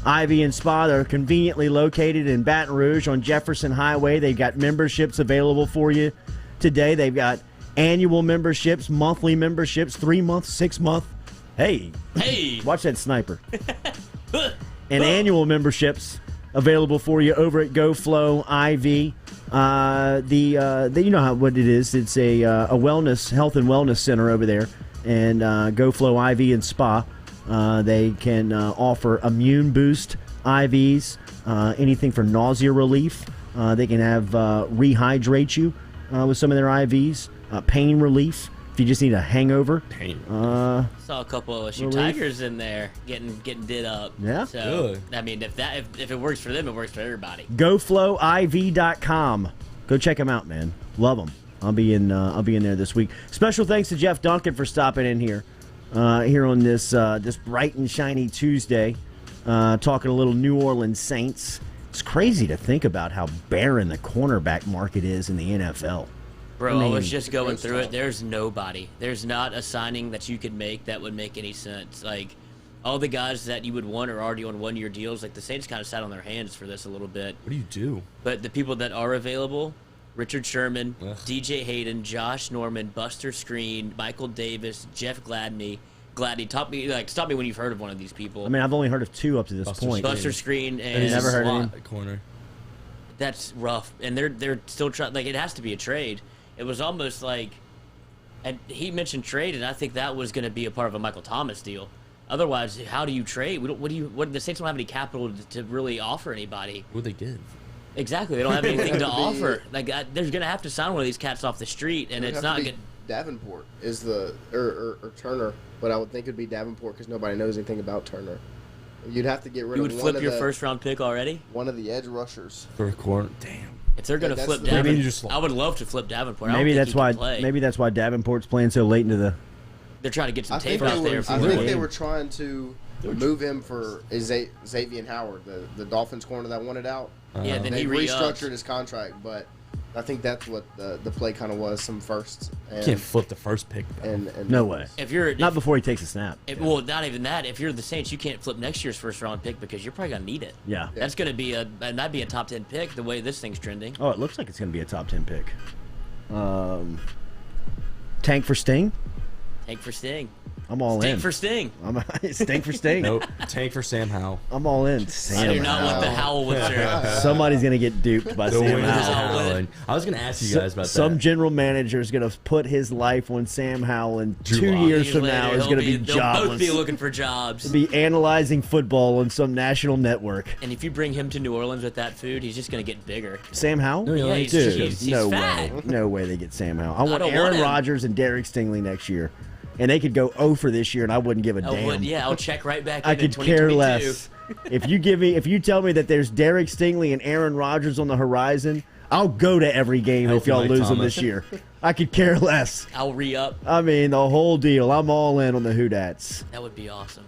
IV and Spa. They're conveniently located in Baton Rouge on Jefferson Highway. They've got memberships available for you today. They've got annual memberships, monthly memberships, 3-month, 6-month. Hey, watch that sniper. And annual memberships available for you over at GoFlow IV. You know what it is. It's a wellness, health and wellness center over there, and GoFlow IV and Spa. They can offer immune boost IVs, anything for nausea relief. They can have rehydrate you with some of their IVs, pain relief if you just need a hangover. Saw a couple of LSU Tigers in there getting did up. Yeah. So Good. I mean, if it works for them, it works for everybody. GoFlowIV.com. Go check them out, man. Love them. I'll be in there this week. Special thanks to Jeff Duncan for stopping in here on this bright and shiny Tuesday, talking a little New Orleans Saints. It's crazy to think about how barren the cornerback market is in the NFL. Bro, I was just going through it. There's nobody. There's not a signing that you could make that would make any sense. Like, all the guys that you would want are already on one-year deals. Like, the Saints kind of sat on their hands for this a little bit. What do you do? But the people that are available, Richard Sherman, DJ Hayden, Josh Norman, Buster Screen, Michael Davis, Jeff Gladney. Stop me when you've heard of one of these people. I mean, I've only heard of 2 up to this point. Buster Screen and never heard of him. Corner. That's rough. And they're still trying. Like, it has to be a trade. It was almost like, and he mentioned trade, and I think that was going to be a part of a Michael Thomas deal. Otherwise, how do you trade? The Saints don't have any capital to really offer anybody. Who they give? Exactly, they don't have anything to offer. Like, they're going to have to sign one of these cats off the street, and it's not good. Davenport is the or Turner, but I would think it'd be Davenport because nobody knows anything about Turner. You'd have to get rid You of would one flip of your the, first-round pick already? one of the edge rushers. For a corner? Damn. If they're going to flip Maybe you Davenport, just- I would love to flip Davenport. Maybe that's why Davenport's playing so late into the. They're trying to get some I think tape out there. I think they were trying to move him for Xavier Howard, the Dolphins corner that wanted out. Yeah, then They he restructured his contract, but I think that's what the play kind of was, some firsts. You can't flip the first pick. And No way. Not before he takes a snap. Well, not even that. If you're the Saints, you can't flip next year's first-round pick because you're probably gonna need it. Yeah. That's gonna be that'd be a top 10 pick the way this thing's trending. Oh, it looks like it's going to be a top 10 pick. Tank for Sting? Tank for Sting. I'm all Sting in. for Sting. Stink for Sting. Nope. Tank for Sam Howell. I'm all in. I Sam do not want the Howell. Howell with her. Somebody's going to get duped by Sam Wiggins Howell. Howell. I was going to ask you guys about Some that. general manager is going to put his life on Sam Howell, and Drew 2 Lock. years from now is going to be They'll jobless. both be looking for jobs. Be analyzing football on some national network. And if you bring him to New Orleans with that food, he's just gonna get bigger. Sam Howell? No, Yeah, like, he's no fat. way. No way they get Sam Howell. I want don't Aaron want him. Rodgers and Derek Stingley next year. And they could go 0 for this year, and I wouldn't give a damn. I'll check right back in I could in care 2022. less. If you tell me that there's Derek Stingley and Aaron Rodgers on the horizon, I'll go to every game if y'all Mike lose them Thomas. this year. I could care less. I'll re-up. I mean, the whole deal. I'm all in on the Who-Dats. That would be awesome.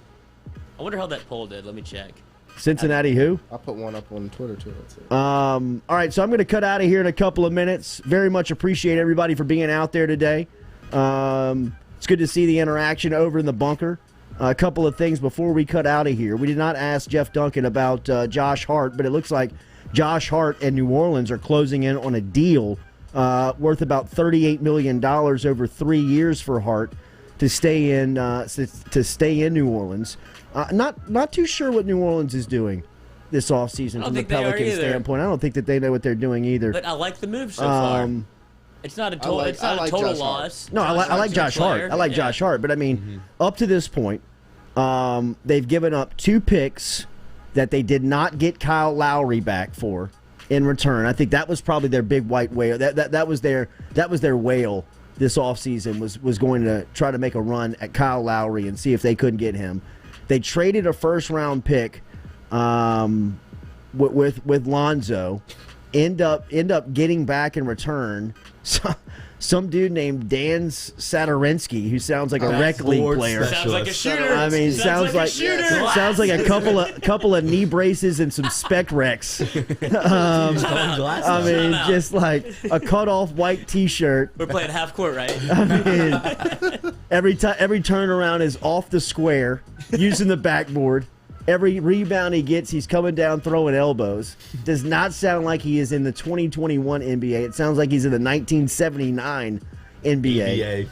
I wonder how that poll did. Let me check. Cincinnati who? I'll put one up on Twitter too. That's it. All right, so I'm going to cut out of here in a couple of minutes. Very much appreciate everybody for being out there today. It's good to see the interaction over in the bunker. A couple of things before we cut out of here. We did not ask Jeff Duncan about Josh Hart, but it looks like Josh Hart and New Orleans are closing in on a deal worth about $38 million over 3 years for Hart to stay in New Orleans. Not too sure what New Orleans is doing this offseason from the think they are Pelicans either. standpoint. I don't think that they know what they're doing either. But I like the move so far. It's not a total. like- It's not I a like total Josh Hart. loss. No, I like Hart's a Josh good Hart. player. I like Yeah. Josh Hart. But, I mean, up to this point, they've given up 2 picks that they did not get Kyle Lowry back for in return. I think that was probably their big white whale. That was their whale this offseason was going to try to make a run at Kyle Lowry and see if they couldn't get him. They traded a first-round pick with Lonzo end up getting back in return some dude named Dan Sadorinsky, who sounds like a rec league player. Sounds like a shooter. I mean, sounds like a couple of knee braces and some spec recs. I mean, just like a cut off white T-shirt. We're playing half court, right? I mean, every turnaround is off the square, using the backboard. Every rebound he gets, he's coming down throwing elbows. Does not sound like he is in the 2021 NBA. It sounds like he's in the 1979 NBA.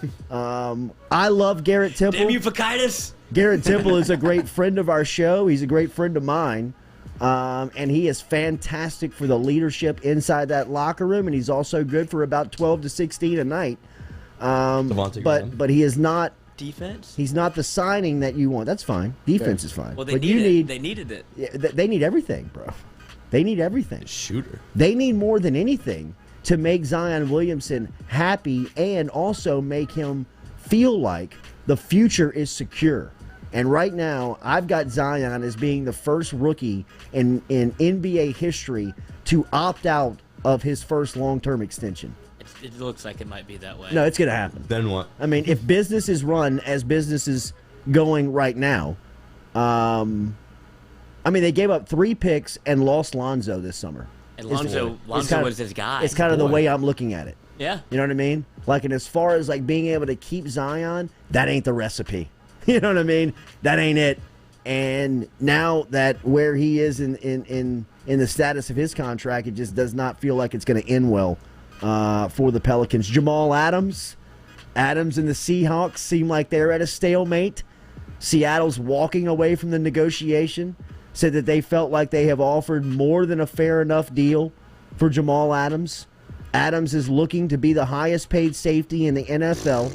I love Garrett Temple. Damn you, Fakaitis. Garrett Temple is a great friend of our show. He's a great friend of mine. And he is fantastic for the leadership inside that locker room, and he's also good for about 12 to 16 a night. But he is not defense. He's not the signing that you want. That's fine. Defense is fine. Well, they needed it. Yeah, they need everything, bro. They need everything. Shooter. They need more than anything to make Zion Williamson happy and also make him feel like the future is secure. And right now, I've got Zion as being the first rookie in NBA history to opt out of his first long-term extension. It looks like it might be that way. No, it's going to happen. Then what? I mean, if business is run as business is going right now, I mean, they gave up 3 picks and lost Lonzo this summer. And Lonzo was his guy. It's kind of the way I'm looking at it. Yeah. You know what I mean? Like, and as far as like being able to keep Zion, that ain't the recipe. You know what I mean? That ain't it. And now that where he is in the status of his contract, it just does not feel like it's going to end well for the Pelicans. Jamal Adams and the Seahawks seem like they're at a stalemate. Seattle's walking away from the negotiation, said that they felt like they have offered more than a fair enough deal for Jamal Adams. Adams is looking to be the highest paid safety in the NFL.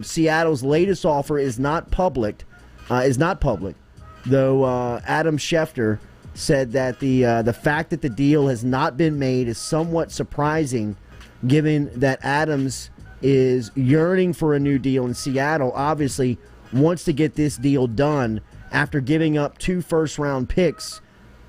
Seattle's latest offer is not public, though Adam Schefter said that the fact that the deal has not been made is somewhat surprising, given that Adams is yearning for a new deal, and Seattle obviously wants to get this deal done after giving up 2 first-round picks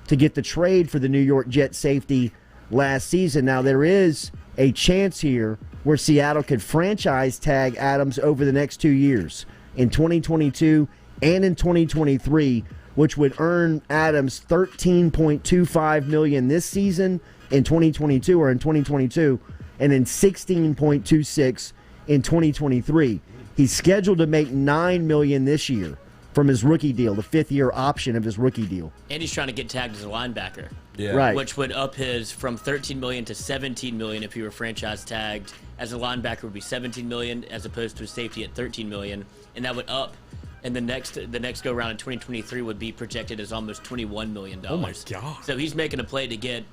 to get the trade for the New York Jets safety last season. Now, there is a chance here where Seattle could franchise tag Adams over the next 2 years, in 2022 and in 2023, which would earn Adams $13.25 million this season in 2022 and then $16.26 in 2023. He's scheduled to make $9 million this year from his rookie deal, the 5th-year option of his rookie deal. And he's trying to get tagged as a linebacker. Yeah. Right. Which would up his from $13 million to $17 million if he were franchise tagged. As a linebacker would be $17 million as opposed to a safety at $13 million, and that would up. And the next go round in 2023 would be projected as almost $21 million. Oh my God! So he's making a play to get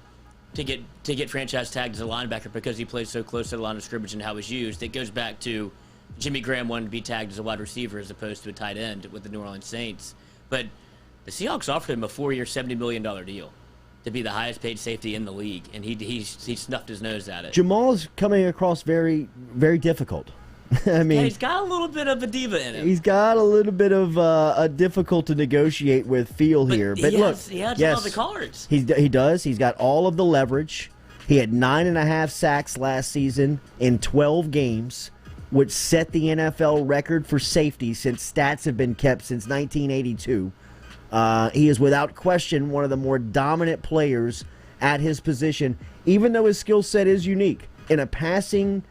franchise tagged as a linebacker because he plays so close to the line of scrimmage and how he's used. It goes back to Jimmy Graham wanted to be tagged as a wide receiver as opposed to a tight end with the New Orleans Saints. But the Seahawks offered him a 4-year, $70 million deal to be the highest paid safety in the league, and he snuffed his nose at it. Jamal's coming across very, very difficult. I mean, yeah, he's got a little bit of a diva in him. He's got a little bit of a difficult to negotiate with feel here. But look, he has all the cards. He does. He's got all of the leverage. He had 9.5 sacks last season in 12 games, which set the NFL record for safety since stats have been kept since 1982. He is without question one of the more dominant players at his position, even though his skill set is unique. In a passing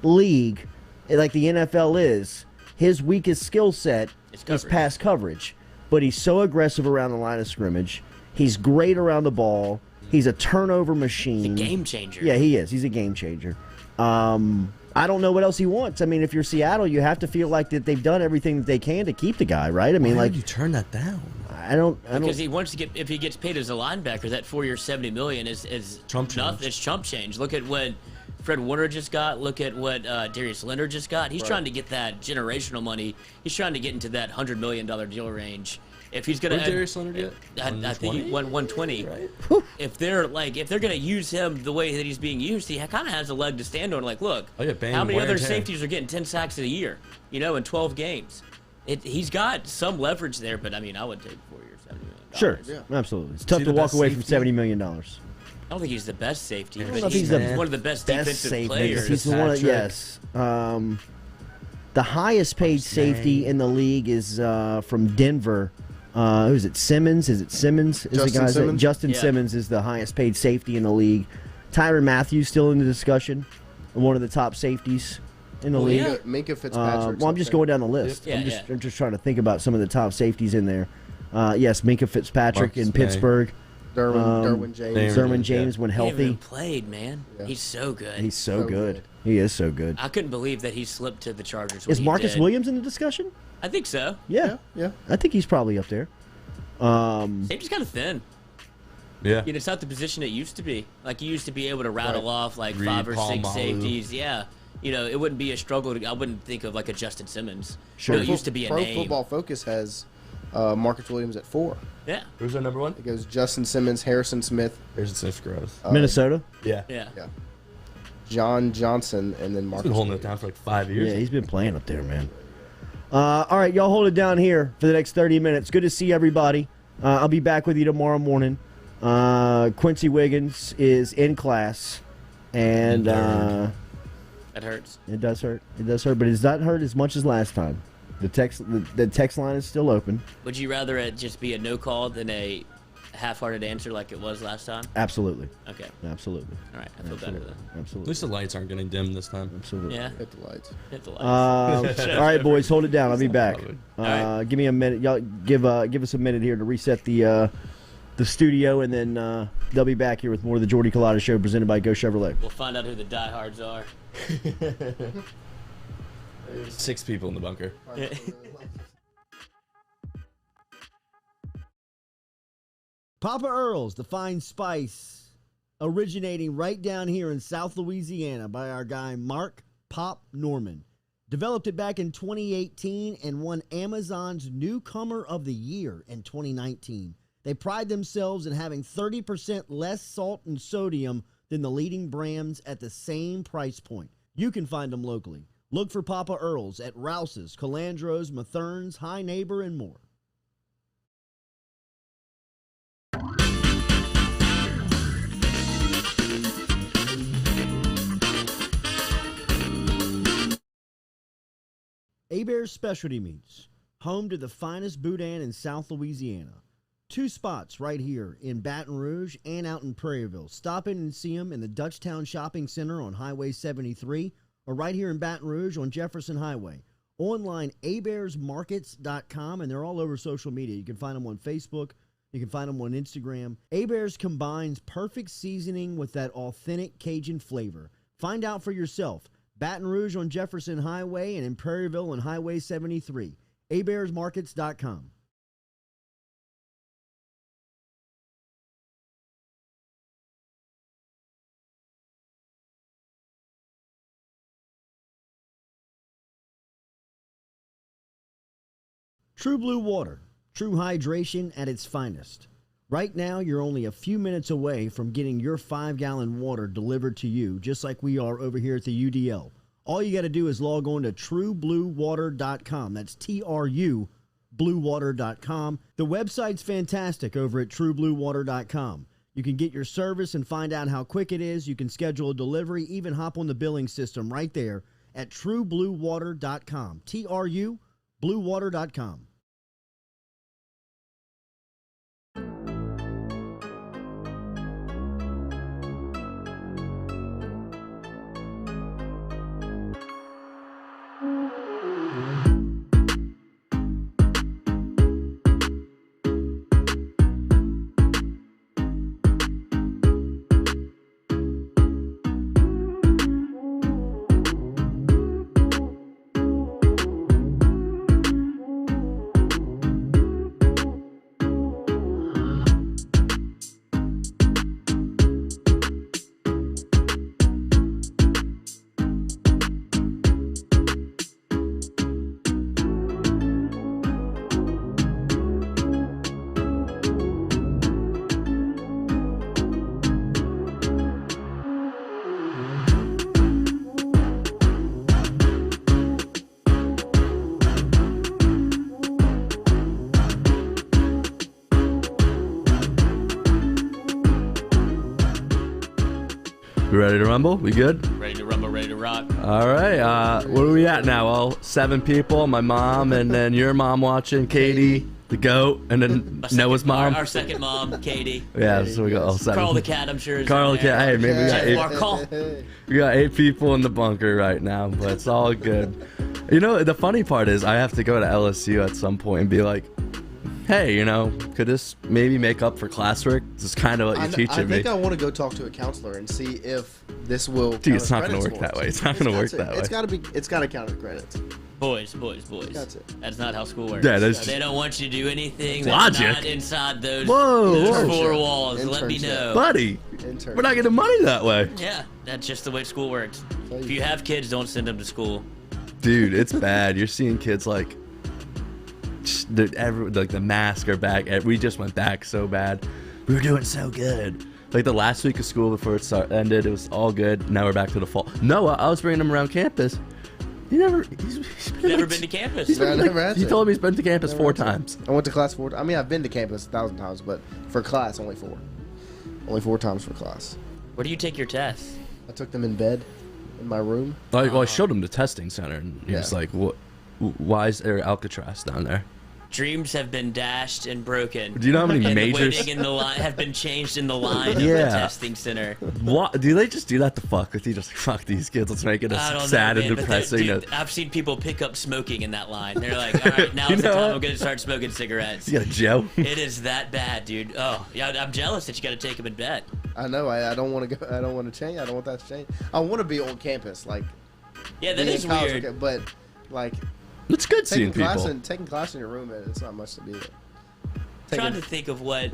league like the NFL is, his weakest skill set is pass coverage. But he's so aggressive around the line of scrimmage. He's great around the ball. He's a turnover machine. He's a game changer. Yeah, he is. He's a game changer. I don't know what else he wants. I mean, if you're Seattle, you have to feel like that they've done everything that they can to keep the guy, right? I mean, Why like would you turn that down? I don't because he wants to get, if he gets paid as a linebacker, that 4-year $70 million is chump change. It's chump change. Look at what Fred Warner just got. Look at what Darius Leonard just got. He's trying to get that generational money. He's trying to get into that $100 million deal range. If he's gonna, Darius Leonard get? I think he won 120. Right. If they're gonna use him the way that he's being used, he kind of has a leg to stand on. Like, look, how many other safeties are getting 10 sacks in a year? In 12 games. He's got some leverage there, but I mean, I would take 4 years, $70 million. Sure, absolutely. It's tough to walk away from $70 million. don't think he's the best safety, don't but know if he's he's the one of the best defensive safety. players. He's one of, yes. The highest paid safety in the league is from Denver. Who is it? Simmons? Is it Simmons? Is Justin the guy's Simmons? Justin Yeah. Simmons is the highest paid safety in the league. Tyrann Mathieu still in the discussion. One of the top safeties in the league. yeah. Minka Fitzpatrick. Well, I'm just going down the list. Yeah, I'm just trying to think about some of the top safeties in there. Yes, Minka Fitzpatrick Marcus in May. Pittsburgh. Derwin James. Derwin James when He hasn't healthy. even played, man. Yeah. He's so good. He's so So good. good. He is so good. I couldn't believe that he slipped to the Chargers. When Is he Marcus did. Williams in the discussion? I think so. Yeah. Yeah. I think he's probably up there. Safety's kind of thin. Yeah. You know, it's not the position it used to be. Like, you used to be able to rattle off like Reed, 5 or 6 Palmalu. safeties. Yeah. You know, it wouldn't be a struggle. I wouldn't think of like a Justin Simmons. Sure. You know, it used to be a Pro name. Football Focus has Marcus Williams at 4. Yeah. Who's our number one? It goes Justin Simmons, Harrison Smith, Harrison Smith gross. Minnesota? Yeah. Yeah. yeah, John Johnson, and then He's Marcus been holding it Williams. down for like 5 years. Yeah, he's been playing up there, man. All right, y'all hold it down here for the next 30 minutes. Good to see everybody. I'll be back with you tomorrow morning. Quincy Wiggins is in class, and That hurts. it does hurt. It does hurt, but it does not hurt as much as last time. The text line is still open. Would you rather it just be a no call than a half-hearted answer like it was last time? Absolutely. Okay. Absolutely. All right. I feel better then. At Absolutely. least the lights aren't getting dim this time. Absolutely. Yeah. Hit the lights. Hit the lights. All right, boys, hold it down. I'll be back. All right. Give me a minute. Y'all give us a minute here to reset the studio, and then they'll be back here with more of the Jordy Culotta Show presented by Go Chevrolet. We'll find out who the diehards are. 6 people in the bunker. Papa Earl's, the fine spice, originating right down here in South Louisiana by our guy Mark Pop Norman. Developed it back in 2018 and won Amazon's Newcomer of the Year in 2019. They pride themselves in having 30% less salt and sodium than the leading brands at the same price point. You can find them locally. Look for Papa Earl's at Rouse's, Calandro's, Mathern's, High Neighbor, and more. Hebert's Specialty Meats, home to the finest boudin in South Louisiana. 2 spots right here in Baton Rouge and out in Prairieville. Stop in and see them in the Dutchtown Shopping Center on Highway 73 or right here in Baton Rouge on Jefferson Highway. Online, abearsmarkets.com, and they're all over social media. You can find them on Facebook. You can find them on Instagram. Hebert's combines perfect seasoning with that authentic Cajun flavor. Find out for yourself. Baton Rouge on Jefferson Highway and in Prairieville on Highway 73. abearsmarkets.com. True Blue Water, true hydration at its finest. Right now, you're only a few minutes away from getting your 5-gallon water delivered to you, just like we are over here at the UDL. All you got to do is log on to truebluewater.com. That's TRU, bluewater.com. The website's fantastic over at truebluewater.com. You can get your service and find out how quick it is. You can schedule a delivery, even hop on the billing system right there at truebluewater.com. TRU, bluewater.com. We ready to rumble? We good? Ready to rumble, ready to rock. All right. Where are we at now? Well, 7 people. My mom, and then your mom watching, Katie, the goat, and then Noah's mom. Our second mom, Katie. Yeah, so we got all 7. Carl the cat, I'm sure. Is Carl in the cat. Hey, maybe we got Jeff 8. Markle. We got 8 people in the bunker right now, but it's all good. You know, the funny part is I have to go to LSU at some point and be like, hey, you know, could this maybe make up for classwork? This is kind of what you're teaching me. I think I want to go talk to a counselor and see if this will. Dude, it's not going to work that way. It's not going to work that way. It's got to count as credits. Boys. That's it. That's not how school works. Yeah, they don't want you to do anything logic. that's not inside those Whoa. 4 walls. Let me Internship. know. Buddy, we're not getting money that way. Yeah, that's just the way school works. If you have kids, don't send them to school. Dude, it's bad. You're seeing kids like the masks are back. We just went back so bad. We were doing so good. Like the last week of school before it ended, it was all good. Now we're back to the fall. Noah, I was bringing him around campus. He's never been to campus. He told me he's been to campus 4 times. I went to class 4. I mean, I've been to campus 1,000 times, but for class, only 4. Only 4 times for class. Where do you take your tests? I took them in bed, in my room. Well, I showed him the testing center, and he was like, "What? Why is there Alcatraz down there?" Dreams have been dashed and broken. Do you know how many and majors waiting in the line have been changed in the line of the testing center? What do they just do that to fuck with you? Just like, fuck these kids. Let's make it as sad and depressing. Dude, I've seen people pick up smoking in that line. They're like, all right, now's the time I'm going to start smoking cigarettes. You got a Joe. It is that bad, dude. Oh, yeah, I'm jealous that you got to take them in bed. I know. I don't want to go. I don't want to change. I don't want that to change. I want to be on campus, like. Yeah, that is weird. Okay, but like. It's good seeing people. Taking class in your room, it's not much to be there. Trying to think of what,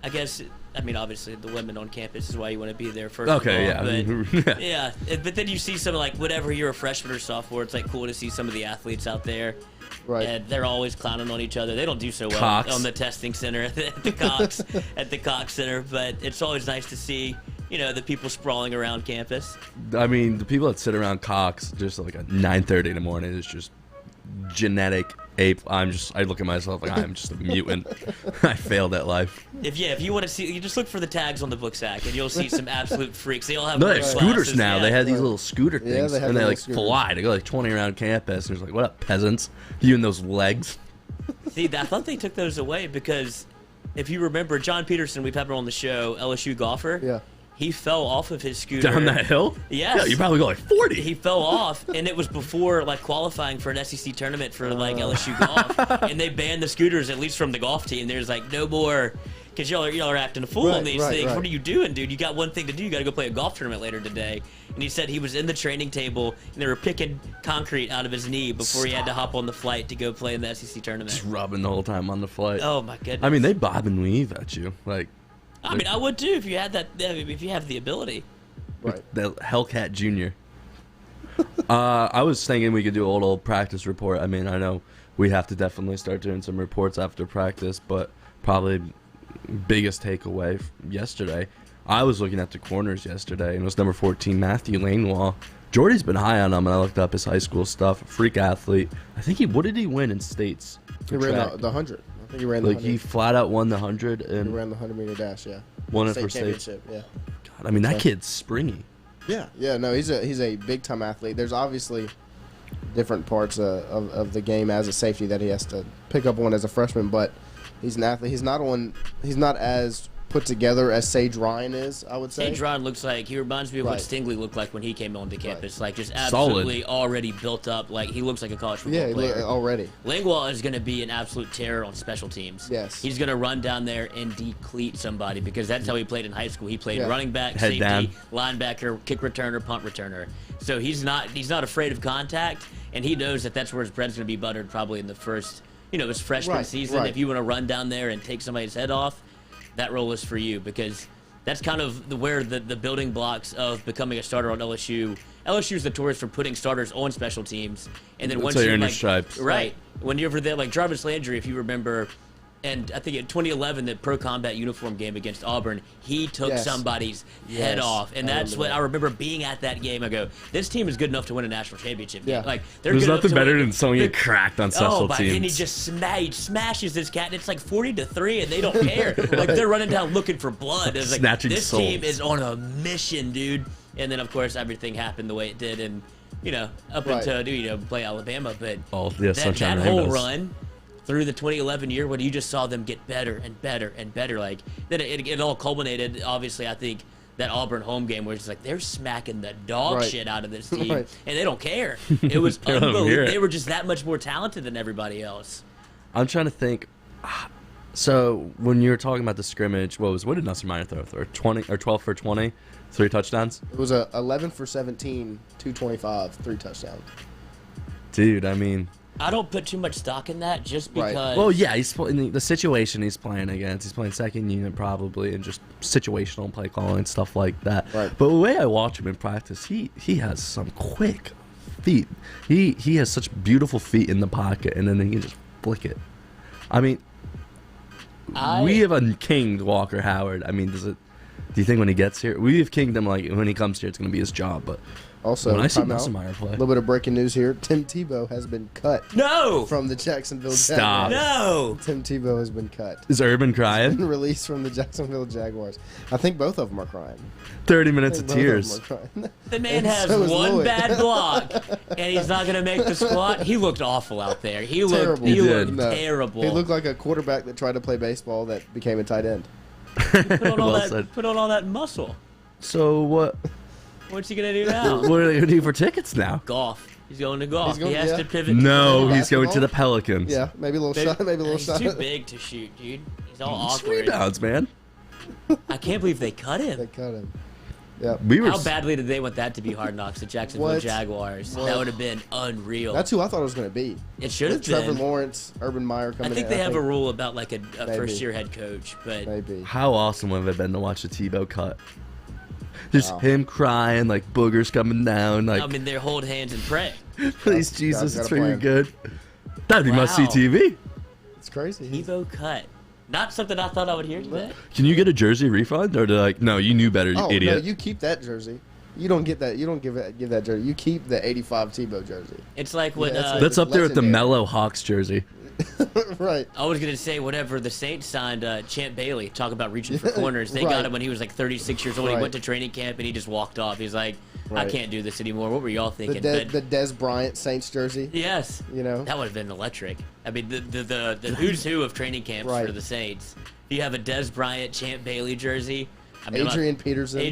I guess, I mean, obviously the women on campus is why you want to be there first. Okay, of all, yeah. But, yeah, but then you see some, like, whatever you're a freshman or sophomore, it's like cool to see some of the athletes out there. Right. And they're always clowning on each other. They don't do so well Cox. on the testing center at the Cox at the Cox Center, but it's always nice to see, you know, the people sprawling around campus. I mean, the people that sit around Cox just like at 9:30 in the morning is just genetic ape. I look at myself like I'm just a mutant. I failed at life. If you want to see, you just look for the tags on the book sack and you'll see some absolute freaks. They all have They have scooters glasses. now. Yeah. They have these little scooter things, they have and they the like little fly. They go like 20 around campus, and it's like, what up, peasants? You and those legs. See, I thought they took those away because if you remember, John Peterson, we've had him on the show, LSU golfer. Yeah. He fell off of his scooter. Down that hill? Yes. Yeah, you probably go like 40. He fell off, and it was before like qualifying for an SEC tournament for like LSU golf, and they banned the scooters at least from the golf team. There's like no more, because y'all are acting a fool on these things. Right. What are you doing, dude? You got one thing to do. You got to go play a golf tournament later today. And he said he was in the training table, and they were picking concrete out of his knee before he had to hop on the flight to go play in the SEC tournament. Just rubbing the whole time on the flight. Oh my goodness. I mean, they bob and weave at you. Like, I mean, I would too if you had that. If you have the ability. Right. The Hellcat Jr. I was thinking we could do a little practice report. I mean, I know we have to definitely start doing some reports after practice, but probably biggest takeaway yesterday. I was looking at the corners yesterday, and it was number 14, Matthew Langwall. Jordy's been high on him, and I looked up his high school stuff. Freak athlete. I think what did he win in states? He ran the 100. I think he ran the 100. He flat out won the 100. And he ran the 100-meter dash, yeah. Won it state for state. championship, yeah. God, I mean, that kid's springy. Yeah, no, he's a big time athlete. There's obviously different parts of the game as a safety that he has to pick up on as a freshman, but he's an athlete. He's not as put together as Sage Ryan is, I would say. Sage Ryan he reminds me of what Stingley looked like when he came onto campus. Like just Solid. absolutely already built up. Like he looks like a college football player. Yeah, already. Langwall is going to be an absolute terror on special teams. Yes. He's going to run down there and decleat somebody because that's how he played in high school. He played running back, Head safety, down. linebacker, kick returner, punt returner. So he's not afraid of contact, and he knows that that's where his bread's going to be buttered probably in the first, his freshman season. Right. If you want to run down there and take somebody's head off, that role is for you because that's kind of where the building blocks of becoming a starter on LSU. LSU is notorious for putting starters on special teams, and then once you're in your stripes, right? When you're over there, like Jarvis Landry, if you remember, and I think in 2011, the pro combat uniform game against Auburn, he took somebody's head off, and that's what I remember being at that game. I go, this team is good enough to win a national championship. Yeah. Like they're There's good nothing enough to better win. than someone get cracked on special teams. And he just smashes this cat, and it's like 40-3, and they don't care. Like they're running down looking for blood. It's like Snatching this souls. team is on a mission, dude. and then of course everything happened the way it did, and up until play Alabama, but that whole run through the 2011 year when you just saw them get better and better and better, like then it all culminated. Obviously, I think that Auburn home game where it's like they're smacking the dog shit out of this team, and they don't care. It was unbelievable. They were just that much more talented than everybody else. I'm trying to think. So when you were talking about the scrimmage, what did Nussmeier Minor throw? 20 or 12 for 20, 3 touchdowns? It was 11 for 17, 225, 3 touchdowns. Dude, I mean, I don't put too much stock in that just because. Right. Well, yeah, he's in the situation he's playing against. He's playing second unit probably, and just situational play calling stuff like that. Right. But the way I watch him in practice, he has some quick feet. He has such beautiful feet in the pocket, and then he can just flick it. I mean, we have unkinged Walker Howard. I mean, do you think when he gets here, we have kinged him like when he comes here, it's going to be his job, but. Also, when I see Nussmeier play, a little bit of breaking news here. Tim Tebow has been cut. No! From the Jacksonville Stop. Jaguars. No! Tim Tebow has been cut. Is Urban crying? He's been released from the Jacksonville Jaguars. I think both of them are crying. 30 minutes of tears. The man has one bad block, and he's not going to make the squad. He looked awful out there. He looked terrible. He looked like a quarterback that tried to play baseball that became a tight end. Put on all that muscle. So what? What's he going to do now? What are they going to do for tickets now? Golf. He's going to golf. He has to pivot. No, he's going to the Pelicans. Yeah, maybe a little shot. Maybe a little shot. He's too big to shoot, dude. He's all awkward. Rebounds, man. I can't believe they cut him. They cut him. Yeah. How badly did they want that to be Hard Knocks, the Jacksonville Jaguars? That would have been unreal. That's who I thought it was going to be. It should have been. Trevor Lawrence, Urban Meyer coming in. I think they have a rule about like a first-year head coach, but maybe. How awesome would it have been to watch the Tebow cut? Just him crying, like boogers coming down. Like, I mean, they hold hands and pray. Please, Jesus, it's for your good. That'd be must-see TV. It's crazy. Tebow cut. Not something I thought I would hear today. Can you get a jersey refund, or no? You knew better, you idiot. No, you keep that jersey. You don't get that. You don't give that jersey. You keep the '85 Tebow jersey. It's like when that's up there with the Mellow Hawks jersey. Right. I was gonna say whenever the Saints signed Champ Bailey, talk about reaching for corners. They got him when he was like 36 years old. He went to training camp and he just walked off. He's like, I can't do this anymore. What were y'all thinking? The Dez Bryant Saints jersey. Yes. You know that would have been electric. I mean the who's who of training camps for the Saints. If you have a Dez Bryant, Champ Bailey jersey. I mean, Adrian Peterson. He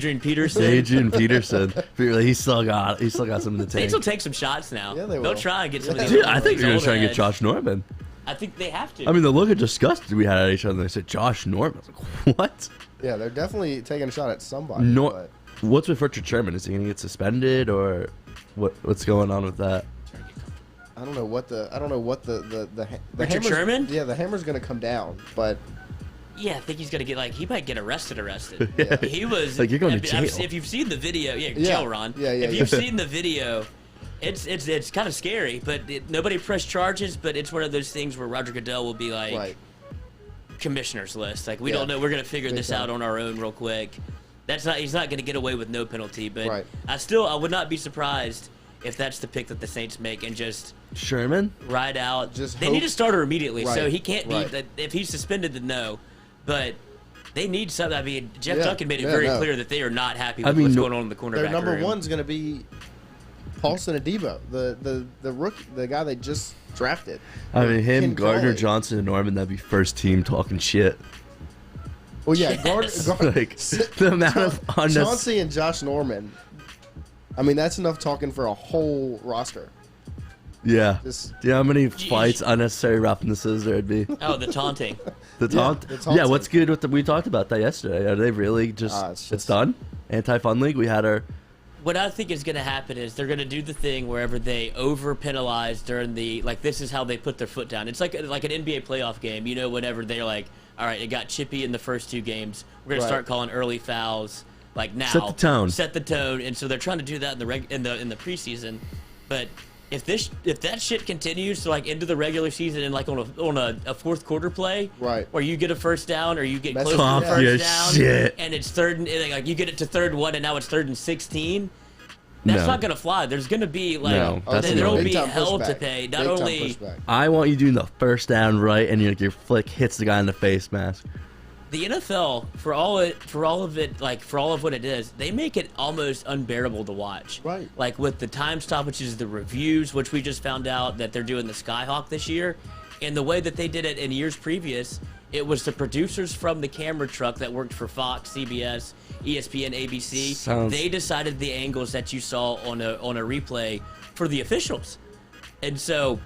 still got some in the tank. Saints will take some shots now. Yeah, they will. They'll try and get some of these. Dude, I think they're gonna try and get Josh Norman. I think they have to. I mean, the look of disgust we had at each other. They said Josh Norman. I was like, what? Yeah, they're definitely taking a shot at somebody. What's with Richard Sherman? Is he gonna get suspended, or what's going on with that? I don't know what the Richard Sherman? Yeah, the hammer's gonna come down, but. Yeah, I think he's gonna get he might get arrested. Yeah. He was like you're going to jail. If you've seen the video, jail, Ron. Yeah. If you've seen the video, it's kind of scary. But nobody pressed charges. But it's one of those things where Roger Goodell will be like, commissioner's list. Like we don't know. We're gonna figure this out on our own real quick. He's not gonna get away with no penalty. But I would not be surprised if that's the pick that the Saints make and just Sherman ride out. They need a starter immediately, so he can't be. If he's suspended, then no. But they need something. I mean, Jeff Duncan made it very clear that they are not happy with what's going on in the cornerback room. Their number one's going to be Paulson Adebo, the rookie, the guy they just drafted. I mean, him, Gardner Johnson, and Norman, that'd be first team talking shit. Well, yeah, like, the amount of Chauncey and Josh Norman. I mean, that's enough talking for a whole roster. Yeah. Do you know how many fights, unnecessary roughnesses there'd be? Oh, the taunting. The taunting. Yeah, what's good with we talked about that yesterday. Are they really just it's done? Anti-fun league? We had our... What I think is going to happen is they're going to do the thing wherever they over-penalize during the... Like, this is how they put their foot down. It's like an NBA playoff game. You know, whenever they're like, all right, it got chippy in the first 2 games. We're going to start calling early fouls. Like, now. Set the tone. And so they're trying to do that in the preseason. But... If that shit continues to like into the regular season and like on a fourth quarter play, where you get a first down or you get close to the first down, and it's third and like you get it to 3rd and 1 and now it's 3rd and 16, that's not gonna fly. There's gonna be like there'll be hell to pay. Not only I want you doing the first down right and your flick hits the guy in the face mask. The NFL, for all of what it is, they make it almost unbearable to watch. Right. Like with the time stoppages, the reviews, which we just found out that they're doing the Skyhawk this year, and the way that they did it in years previous, it was the producers from the camera truck that worked for Fox, CBS, ESPN, ABC. They decided the angles that you saw on a replay for the officials, and so.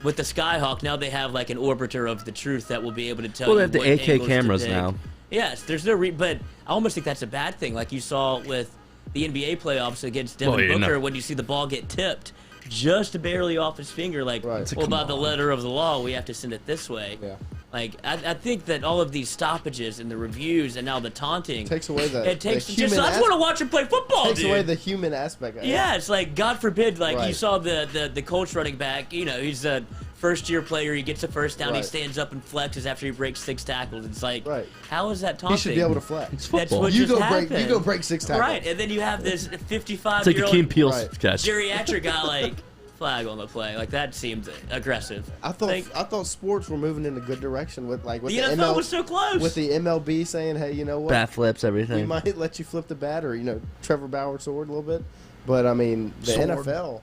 With the Skyhawk, now they have like an orbiter of the truth that will be able to tell you. Well, they have the AK cameras now. Yes, there's no but I almost think that's a bad thing. Like you saw with the NBA playoffs against Devin Booker, when you see the ball get tipped just barely off his finger, like, well, by the letter of the law, we have to send it this way. Yeah. Like I think that all of these stoppages and the reviews and now the taunting takes away the. It takes just. I just want to watch him play football. Takes dude. away the human aspect. Yeah, it's like God forbid, like you saw the Colts running back. You know, he's a first-year player. He gets a first down. He stands up and flexes after he breaks 6 tackles. It's like, how is that taunting? He should be able to flex. It's football. That's what you just go happened. break. You go break 6 tackles. Right, and then you have this 55-year-old It's like a Keen Peele sketch. geriatric guy like. Flag on the play, like that seemed aggressive. I thought sports were moving in a good direction with the NFL was so close. With the MLB saying, hey, you know what? Bat flips, everything. We might let you flip the bat, or Trevor Bauer sword a little bit, but I mean the NFL,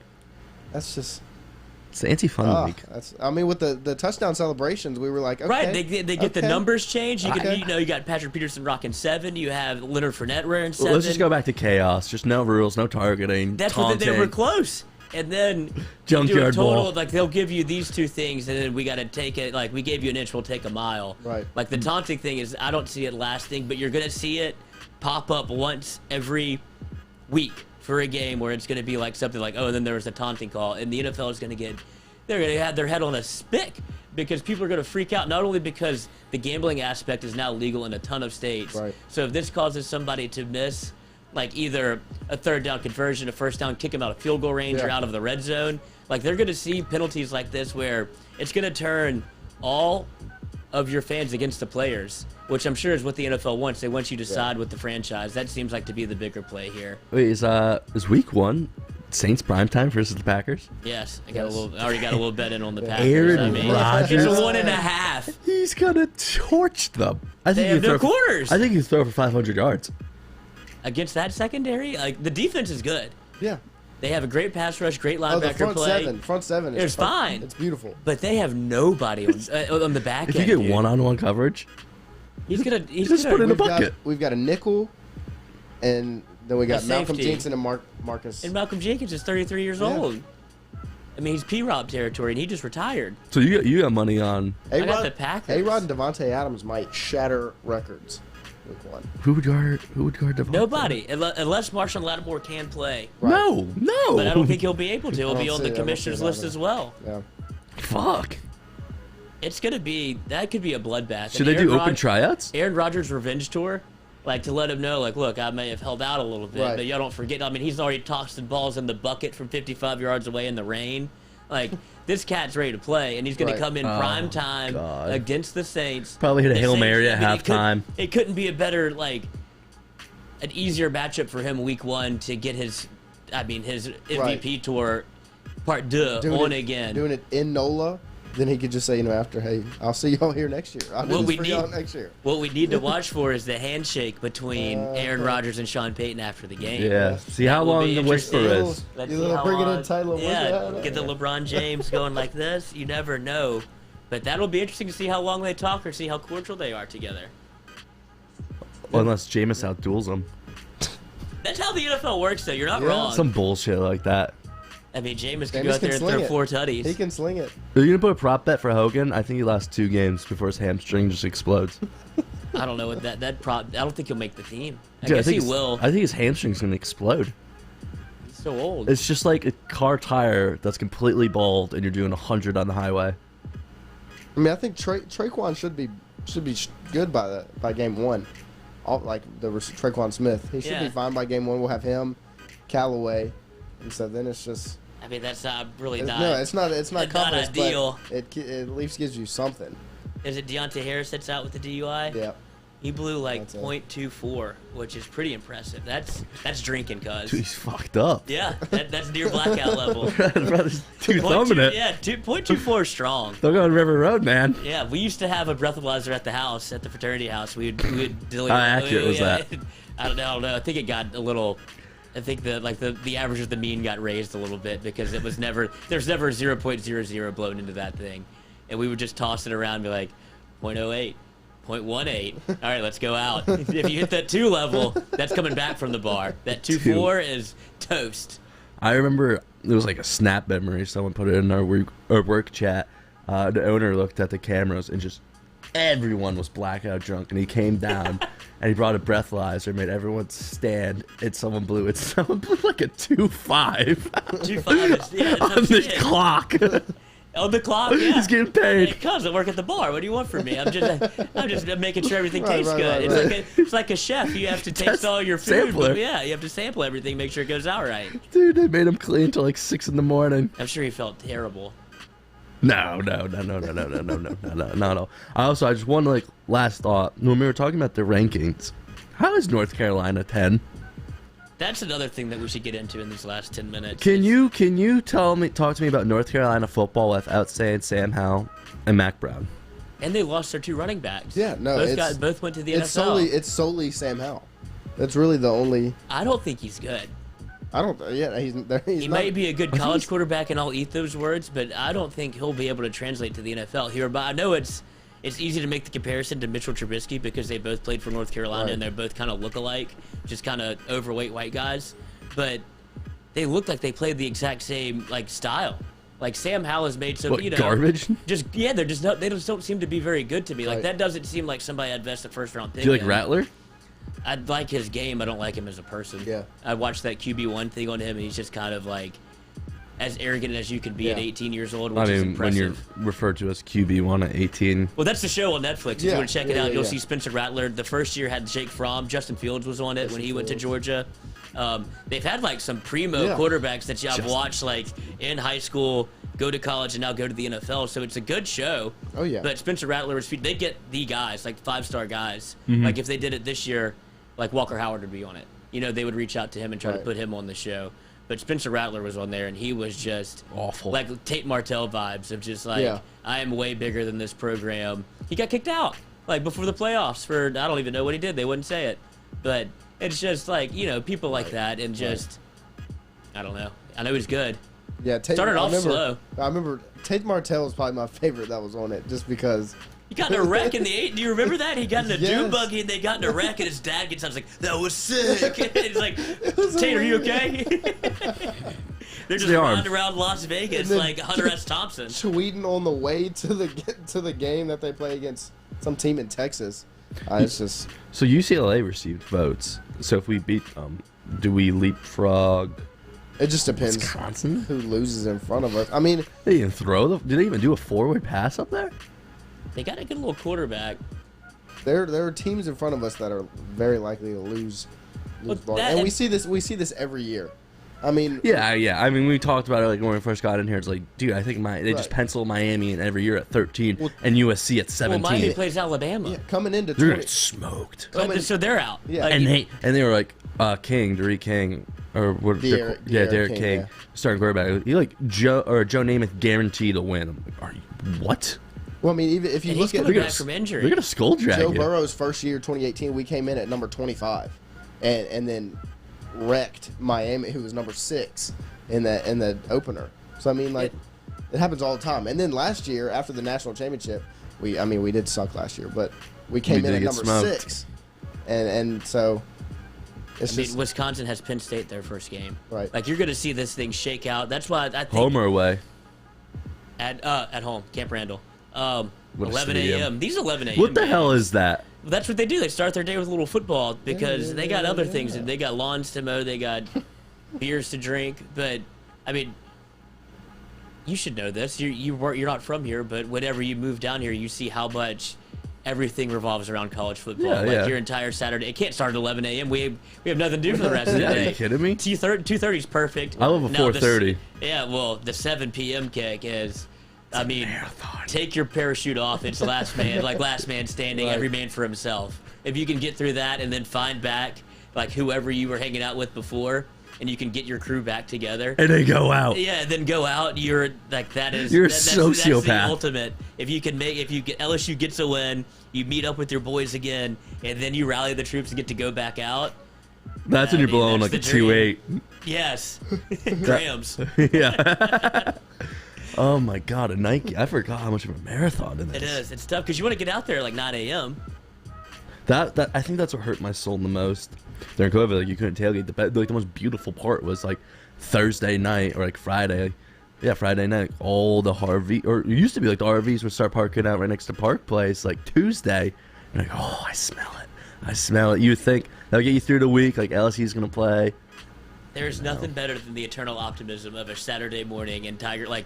that's just. It's the anti-fun week. With the touchdown celebrations, we were like, okay, right? They get the numbers changed. You got Patrick Peterson rocking 7. You have Leonard Fournette wearing 7. Let's just go back to chaos. Just no rules, no targeting. That's what they were close. And then junkyard ball. Like they'll give you these 2 things, and then we got to take it. Like we gave you an inch, we'll take a mile. Right. Like the taunting thing is, I don't see it lasting, but you're gonna see it pop up once every week for a game where it's gonna be like something like, oh, then there was a taunting call, and the NFL is they're gonna have their head on a spick because people are gonna freak out. Not only because the gambling aspect is now legal in a ton of states. Right. So if this causes somebody to miss. Like either a 3rd down conversion, a 1st down, kick him out of field goal range or out of the red zone. Like they're going to see penalties like this where it's going to turn all of your fans against the players, which I'm sure is what the NFL wants. They want you to side with the franchise. That seems like to be the bigger play here. Wait, is week 1 Saints primetime versus the Packers? Yes, I already got a little bet in on the Packers. Aaron Rodgers. It's a 1.5. He's gonna torch them. They have their corners. I think he'll throw for 500 yards. Against that secondary, like the defense is good. Yeah. They have a great pass rush, great linebacker the front seven is fine. It's beautiful. But they have nobody on the back end. If you get one-on-one coverage, he's gonna put in a bucket. We've got a nickel, and then we got Malcolm Jenkins and Marcus. And Malcolm Jenkins is 33 years old. I mean, he's P-Rob territory, and he just retired. So you got money on I got the Packers. A-Rod and Devontae Adams might shatter records. Who would guard Devontae? Nobody, unless Marshawn Lattimore can play. Right. No. But I don't think he'll be able to. He'll be on the commissioner's list as well. Yeah. Fuck. It's gonna be that could be a bloodbath. Should they do open tryouts? Aaron Rodgers' revenge tour, like to let him know, like, look, I may have held out a little bit, but y'all don't forget. I mean, he's already tossed the balls in the bucket from 55 yards away in the rain. Like, this cat's ready to play, and he's going to come in prime time against the Saints. Probably hit a Hail Mary at halftime. It couldn't be a better, an easier matchup for him week 1 to get his MVP tour part 2 on again. Doing it in NOLA. Then he could just say, after, hey, I'll see y'all here next year. I'll do this for y'all next year. What we need to watch for is the handshake between Aaron Rodgers and Sean Payton after the game. Yeah. See how long the whisper is. Let's see how long. Get the LeBron James going like this. You never know. But that'll be interesting to see how long they talk or see how cordial they are together. Well, unless Jameis outduels them. That's how the NFL works, though. You're not wrong. Some bullshit like that. I mean, Jameis can go out there and throw 4 tutties. He can sling it. Are you going to put a prop bet for Hogan? I think he lasts 2 games before his hamstring just explodes. I don't know what that prop. I don't think he'll make the team. I guess he will. I think his hamstring's going to explode. He's so old. It's just like a car tire that's completely bald and you're doing 100 on the highway. I mean, I think Traquan should be good by game 1. Traquan Smith. He should be fine by game 1. We'll have him, Callaway, and so then it's just. I mean, that's really not. No, it's not. It's not confidence, ideal. But it at least gives you something. Is it Deontay Harris that's out with the DUI? Yeah. He blew like .24, which is pretty impressive. That's drinking, cuz. Dude, he's fucked up. Yeah, that's near blackout level. Brother's two thumbing it. Yeah, .24 is strong. Don't go on River Road, man. Yeah, we used to have a breathalyzer at the house, at the fraternity house. We would deliver. How accurate was that? I don't know. I think it got a little. I think the average of the mean got raised a little bit because there's never 0.00 blown into that thing, and we would just toss it around and be like, 0.08. 0.18. All right, let's go out. If you hit that 2 level, that's coming back from the bar. That 2.4 is toast. I remember it was like a snap memory. Someone put it in our work chat. The owner looked at the cameras and just everyone was blackout drunk. And he came down and he brought a breathalyzer, made everyone stand. And someone blew it. Someone blew like a 2.5. 2.5 is on the clock. On the clock, yeah. He's getting paid. Hey, cuz I work at the bar. What do you want from me? I'm just making sure everything tastes good. Right. It's like a chef. You have to taste all your food. Sampler. But yeah, you have to sample everything, make sure it goes out right. Dude, they made him clean till like 6 in the morning. I'm sure he felt terrible. No. I just want like last thought when we were talking about the rankings. How is North Carolina 10? That's another thing that we should get into in these last 10 minutes. Can you talk to me about North Carolina football without saying Sam Howell and Mac Brown? And they lost their 2 running backs. Yeah, no, both went to the NFL. It's solely Sam Howell. That's really the only. I don't think he's good. I don't. Yeah, he's He might be a good college quarterback, and I'll eat those words, but I don't think he'll be able to translate to the NFL here. But I know it's easy to make the comparison to Mitchell Trubisky because they both played for North Carolina and they're both kind of look-alike, just kind of overweight white guys. But they look like they played the exact same style. Like Sam Howell has made some garbage. They just don't seem to be very good to me. Like that doesn't seem like somebody I'd invest a first-round pick. Do you like in. Rattler? I like his game. I don't like him as a person. Yeah. I watched that QB1 thing on him, and he's just kind of like as arrogant as you can be at 18 years old, which is impressive. When you're referred to as QB1 at 18. Well, that's the show on Netflix. If you want to check it out, you'll see Spencer Rattler. The first year had Jake Fromm. Justin Fields was on it when he went to Georgia. They've had some primo quarterbacks that I've watched in high school, go to college, and now go to the NFL. So it's a good show. Oh, yeah. But Spencer Rattler, they get the guys, 5-star guys. Like if they did it this year, Walker Howard would be on it. They would reach out to him and try to put him on the show. But Spencer Rattler was on there, and he was just awful. Like Tate Martell vibes of just I am way bigger than this program. He got kicked out before the playoffs for I don't even know what he did. They wouldn't say it, but it's just people like that, and just I don't know. I know he's good. Yeah, started off slow. I remember Tate Martell was probably my favorite that was on it, just because. He got in a wreck in the 8. Do you remember that? He got in a dune buggy and they got in a wreck, and his dad gets out. He's like, "That was sick." And he's like, "Tate, are you okay?" They're just riding around Las Vegas like Hunter S. Thompson. Tweeting on the way to the game that they play against some team in Texas. It's just. So UCLA received votes. So if we beat them, do we leapfrog? It just depends. Wisconsin? Who loses in front of us? I mean, they didn't throw did they even do a forward pass up there? They got a good little quarterback. There are teams in front of us that are very likely to lose ball. And we see this every year. I mean, yeah. I mean, we talked about it when we first got in here. It's like, dude, I think they just pencil Miami in every year at 13 and USC at 17. Well, Miami plays Alabama. Yeah, coming into they're gonna get smoked. So they're out. Yeah, and they were like Derek King. Or what? Derek King, starting quarterback. He Joe Namath guaranteed to win. I'm like, are you what? Well, I mean, even if you look at back from injury, they're gonna skull drag Joe Burrow's first year, 2018, we came in at number 25, and then wrecked Miami, who was number 6 in the opener. So I mean, it happens all the time. And then last year, after the national championship, we did suck last year, but we came in at number 6, and so. Wisconsin has Penn State their first game. Right. You're going to see this thing shake out. That's why I think. Home or away? At home, Camp Randall. 11 a.m. These 11 a.m. What the hell is that? That's what they do. They start their day with a little football because they got other things. And they got lawns to mow. They got beers to drink. But, I mean, you should know this. You're not from here, but whenever you move down here, you see how much everything revolves around college football. Your entire Saturday. It can't start at 11 a.m. We have nothing to do for the rest of the day. Are you kidding me? 2:30 is perfect. I love a 4:30. Yeah, well, the 7 p.m. kick is. I mean, take your parachute off. It's last man standing, Right. every man for himself. If you can get through that and then find back like whoever you were hanging out with before, and you can get your crew back together, And they go out. yeah, then go out. You're like You're a that's sociopath. the ultimate. If you get LSU gets a win, you meet up with your boys again, and then you rally the troops and get to go back out. That's when you're blowing that's like a the dream. 2.8. Yes, grams. Yeah. Oh my God, a Nike! I forgot how much of a marathon it is. It is. It's tough because you want to get out there at like 9 a.m. That I think that's what hurt my soul the most during COVID. Like you couldn't tailgate. The most beautiful part was like Thursday night or like Friday. Yeah, Friday night. All the RV or it used to be like the RVs would start parking out right next to Park Place. Like Tuesday, you're like, oh, I smell it. I smell it. You would think that'll get you through the week. Like LSU's gonna play. There's nothing better than the eternal optimism of a Saturday morning in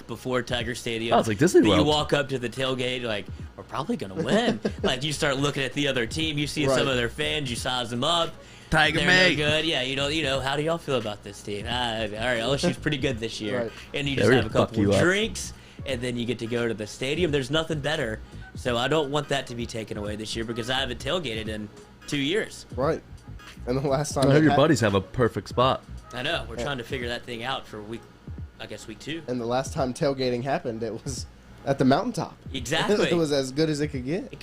before Tiger Stadium. Oh, it's like Disney that World. You walk up to the tailgate, like, we're probably going to win. Like, you start looking at the other team. You see some of their fans. You size them up. Tiger They're mate. no good. Yeah, you know, how do y'all feel about this team? All right, LSU's pretty good this year. Right. And you Yeah, just we're have a gonna fuck couple you up. drinks, and then you get to go to the stadium. There's nothing better. So I don't want that to be taken away this year because I haven't tailgated in 2 years. Right. And the last time I hope it your hap- buddies have a perfect spot. I know. We're trying to figure that thing out for week 2. and the last time tailgating happened, it was at the mountaintop. Exactly. It was as good as it could get.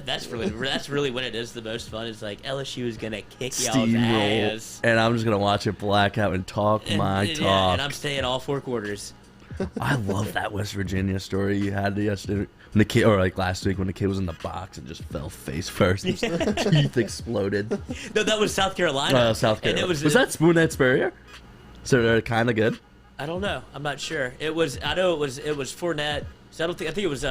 That's really when it is the most fun. It's like LSU is gonna kick y'all's Steamroll. ass. And I'm just gonna watch it black out and talk my Yeah, talk. and I'm staying all 4 quarters. I love that West Virginia story you had yesterday. When the kid, or like last week, when the kid was in the box and just fell face first. His teeth exploded. No, that was South Carolina. South And Carolina. it Was that Spoonhead Spurrier? So they're kind of good. I don't know. I'm not sure. I know it was Fournette. So I think it was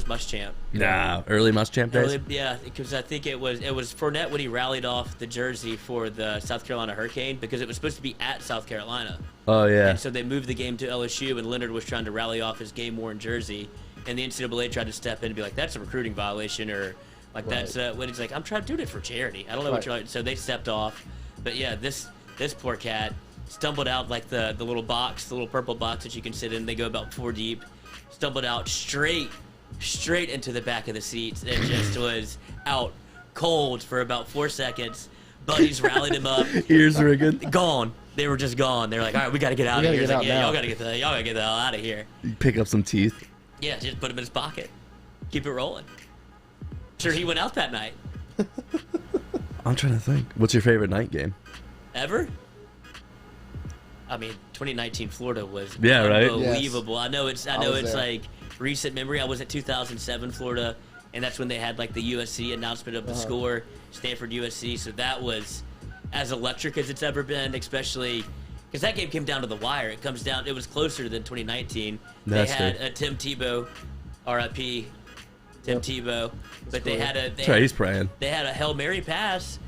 Muschamp. Nah, early Muschamp days. Yeah, because I think it was Fournette when he rallied off the jersey for the South Carolina Hurricane because it was supposed to be at South Carolina. Oh yeah. And so they moved the game to LSU, and Leonard was trying to rally off his game-worn jersey, and the NCAA tried to step in and be like, "That's a recruiting violation," or like that's when he's like, "I'm trying to do it for charity. I don't know what you're like." So they stepped off, but yeah, this poor cat stumbled out like the little box, the little purple box that you can sit in. They go about 4 deep. Stumbled out straight into the back of the seats and just was out cold for about 4 seconds. Buddies rallied him up. Ears ringing. Gone. They were just gone. They were like, all right, we got to get out We of gotta here. get It's out like, yeah, now. y'all got to get the hell out of here. You pick up some teeth. Yeah, just put him in his pocket. Keep it rolling. Sure, he went out that night. I'm trying to think. What's your favorite night game? Ever? I mean, 2019 Florida was Yeah, right? unbelievable. Yes. I know it's there. like recent memory. I was at 2007 Florida, and that's when they had like the USC announcement of the score, Stanford USC. So that was as electric as it's ever been, especially because that game came down to the wire. It was closer than 2019. That's they had true. a Tim Tebow, RIP, Tim Tebow, but they had That's right, he's praying. they had a Hail Mary pass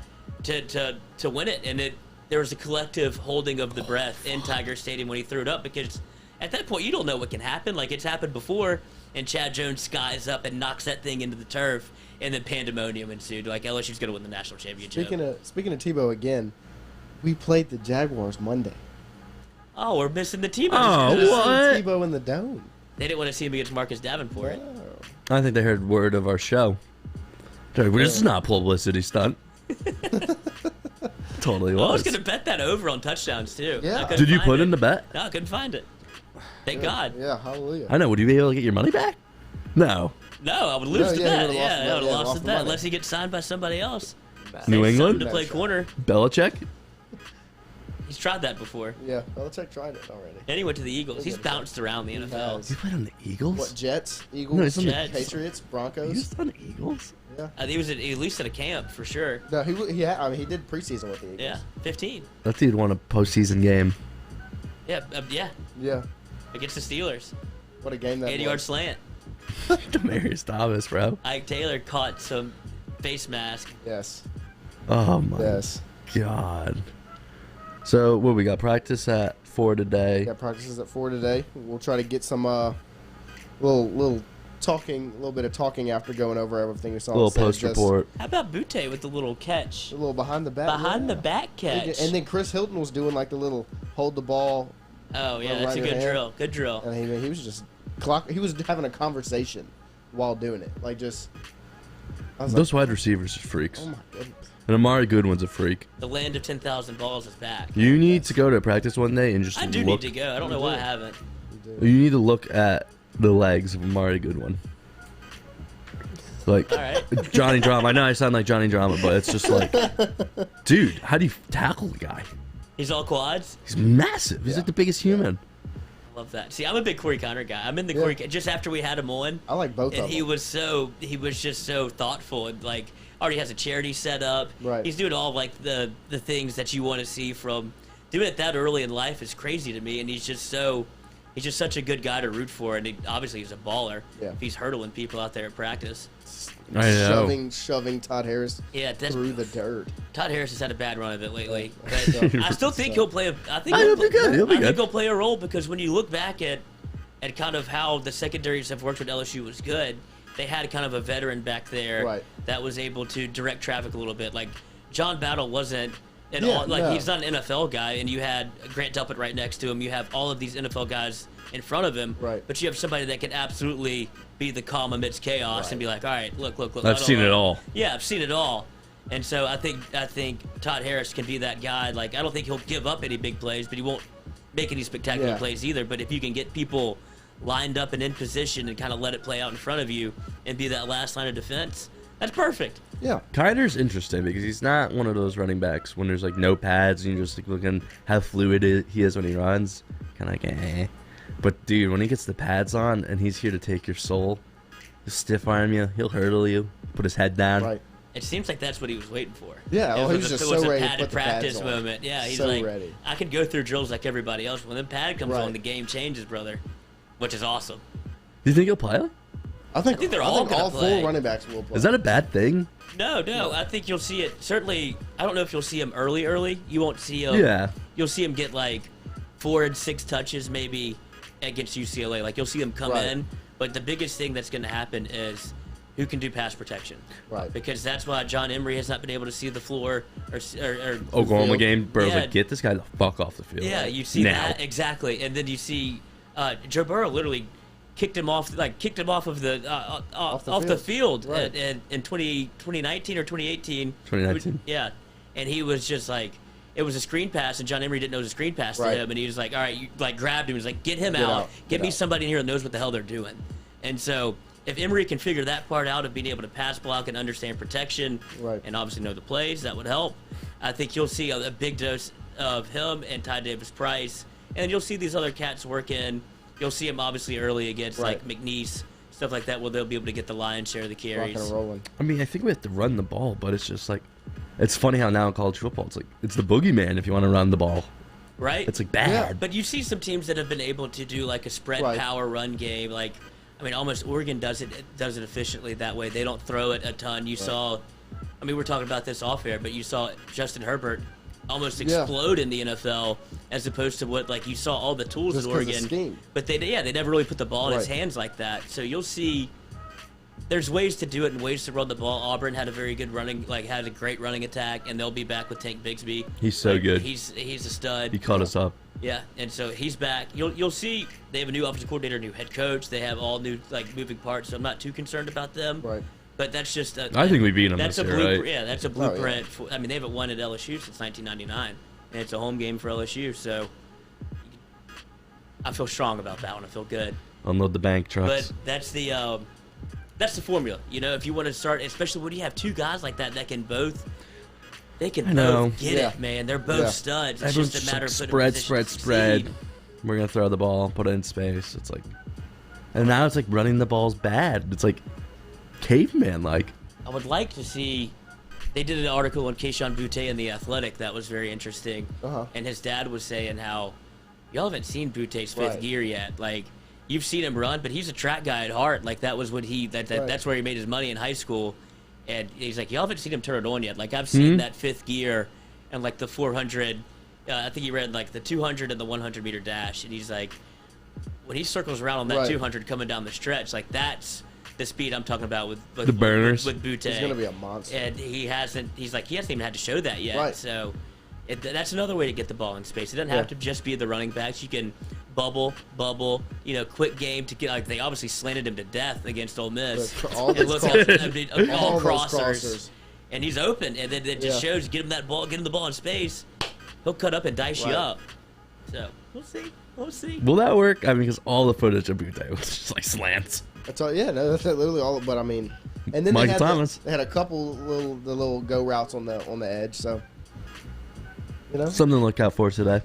to win it, and there was a collective holding of the breath in Tiger Stadium when he threw it up, because at that point you don't know what can happen. Like, it's happened before, and Chad Jones skies up and knocks that thing into the turf, and then pandemonium ensued. Like, LSU's going to win the national championship. Speaking of Tebow again, we played the Jaguars Monday. Oh, we're missing the Tebow. Oh, what? Tebow in the dome. They didn't want to see him against Marcus Davenport. I think they heard word of our show. They're like, well, this is not a publicity stunt. Totally I was was. going to bet that over on touchdowns, too. Yeah. I couldn't Did you find put it. in the bet? No, I couldn't find it. Thank God. Yeah, hallelujah. I know. Would you be able to get your money back? No. No, I would lose the yeah, bet. you would've lost the Yeah, bet. I would have Yeah, lost lost the the bet money. unless he gets signed by somebody else. New Say England? something to play corner. Belichick? He's tried that before. Yeah, Belichick tried it already. And he went to the Eagles. He's bounced around the NFL. has. You played on the Eagles? What, Jets, Eagles, No, he's on the Jets. Patriots, You Broncos? was on the Eagles? He was at least at a camp for sure. No, he did preseason with the Eagles. Yeah, 15. That dude won a postseason game. Yeah, yeah, Yeah. against the Steelers. What a game that 80-yard was. slant. Demarius Thomas, bro. Ike Taylor caught some face mask. Yes. Oh, my Yes. God. So, what, we got practice at 4 today. Got practices at 4 today. We'll try to get some little bit of talking after going over everything we saw. Little on set. post Just report. How about Butte with the little catch? A little behind the back. Behind yeah. the back catch. And then Chris Hilton was doing like the little hold the ball, Oh, yeah, Little that's a right good hand. drill. Good drill. and he was just He was having a conversation while doing it. Like, just... Those wide receivers are freaks. Oh, my goodness. And Amari Goodwin's a freak. The land of 10,000 balls is back. You need to go to practice one day and just I do need to go. I don't know why I haven't. You need to look at the legs of Amari Goodwin. Like, All right. Johnny Drama. I know I sound like Johnny Drama, but it's just like, dude, how do you tackle the guy? He's all quads. He's massive. He's like the biggest human. Love that. See, I'm a big Corey Conner guy. I'm in the Corey just after we had him on. I like both of them. And he was just so thoughtful and like already has a charity set up. Right. He's doing all like the things that you want to see from doing it that early in life is crazy to me. And he's just such a good guy to root for. And obviously he's a baller. Yeah. He's hurdling people out there at practice. I know. Shoving Todd Harris through the dirt. Todd Harris has had a bad run of it lately. But I still think he'll play He'll be good. He'll be I think good. he'll play a role because when you look back at kind of how the secondaries have worked with LSU was good, they had kind of a veteran back there that was able to direct traffic a little bit. Like John Battle wasn't he's not an NFL guy, and you had Grant Delpit right next to him. You have all of these NFL guys in front of him, but you have somebody that can absolutely be the calm amidst chaos and be like, all right, look. I've seen it all. Yeah, I've seen it all. And so I think Todd Harris can be that guy. Like, I don't think he'll give up any big plays, but he won't make any spectacular plays either. But if you can get people lined up and in position and kind of let it play out in front of you and be that last line of defense, that's perfect. Yeah. Kyner's interesting because he's not one of those running backs when there's like no pads and you're just like looking how fluid he is when he runs. Kind of like, eh. But dude, when he gets the pads on and he's here to take your soul, he'll stiff arm you, he'll hurdle you, put his head down. Right. It seems like that's what he was waiting for. Yeah, he was just so ready to padded put the practice pads on. moment. Yeah, he's so like, ready. I could go through drills like everybody else. When the pad comes on, the game changes, brother, which is awesome. Do you think he'll play? I think they're all gonna play. 4 running backs will play. Is that a bad thing? No. I think you'll see it. Certainly, I don't know if you'll see him early. You won't see him. Yeah. You'll see him get like 4 and 6 touches maybe against UCLA. Like you'll see him come in. But the biggest thing that's going to happen is who can do pass protection. Right. Because that's why John Emery has not been able to see the floor or Oklahoma game, bro. Like, get this guy the fuck off the field. Yeah, you see that exactly, and then you see Joe Burrow literally kicked him off of the off the field in 2019 or 2018. 2019. Yeah, and he was just like, it was a screen pass, and John Emery didn't know it was a screen pass to him, and he was like, all right, you like grabbed him, he was like, get him out, get me somebody in here that knows what the hell they're doing, and so. If Emery can figure that part out of being able to pass block and understand protection and obviously know the plays, that would help. I think you'll see a big dose of him and Ty Davis-Price, and you'll see these other cats work in. You'll see him obviously early against like McNeese, stuff like that, where they'll be able to get the lion's share of the carries. Rocking and rolling. I mean, I think we have to run the ball, but it's just like, it's funny how now in college football, it's like, it's the boogeyman if you want to run the ball. Right? It's like bad. Yeah. But you see some teams that have been able to do like a spread power run game, like, I mean, almost Oregon does it efficiently that way. They don't throw it a ton. You saw, I mean, we're talking about this off air, but you saw Justin Herbert almost explode in the NFL as opposed to what, like, you saw all the tools Just in 'cause of Oregon. scheme. But they never really put the ball in his hands like that. So you'll see there's ways to do it and ways to run the ball. Auburn had a very good had a great running attack, and they'll be back with Tank Bigsby. He's so good. He's a stud. He caught us up. Yeah, and so he's back. You'll see they have a new offensive coordinator, new head coach. They have all new moving parts, so I'm not too concerned about them. Right. But that's just I think we beat them that's this a year, blueprint. right? Yeah, that's a blueprint. I mean, they haven't won at LSU since 1999, and it's a home game for LSU. So I feel strong about that one. I feel good. Unload the bank trucks. But that's the formula. You know, if you want to start, especially when you have two guys like that can both. They can both get it, man. They're both studs. It's Everyone's just a matter of putting spread. them in position to succeed. We're gonna throw the ball, put it in space. It's like, and now it's like running the ball's bad. It's like caveman like. I would like to see. They did an article on Keyshawn Butte in The Athletic that was very interesting, and his dad was saying how y'all haven't seen Butte's fifth gear yet. Like, you've seen him run, but he's a track guy at heart. Like, that was what that's where he made his money in high school. And he's like, y'all haven't seen him turn it on yet. Like, I've seen that fifth gear and, like, the 400. I think he ran, like, the 200 and the 100-meter dash. And he's like, when he circles around on that 200 coming down the stretch, like, that's the speed I'm talking about with the burners. With Butte. He's going to be a monster. And he hasn't even had to show that yet. Right. So that's another way to get the ball in space. It doesn't have to just be the running backs. You can bubble, quick game to get. Like they obviously slanted him to death against Ole Miss. All And those look crossers. all All those crossers, and he's open, and then it just shows get him that ball, get him the ball in space, he'll cut up and dice you up. So we'll see. We'll see. Will that work? I mean, because all the footage of Butte was just like slants. That's all. Yeah, no, that's literally all. But I mean, and then Michael Thomas. They had a couple little go routes on the edge. So something to look out for today.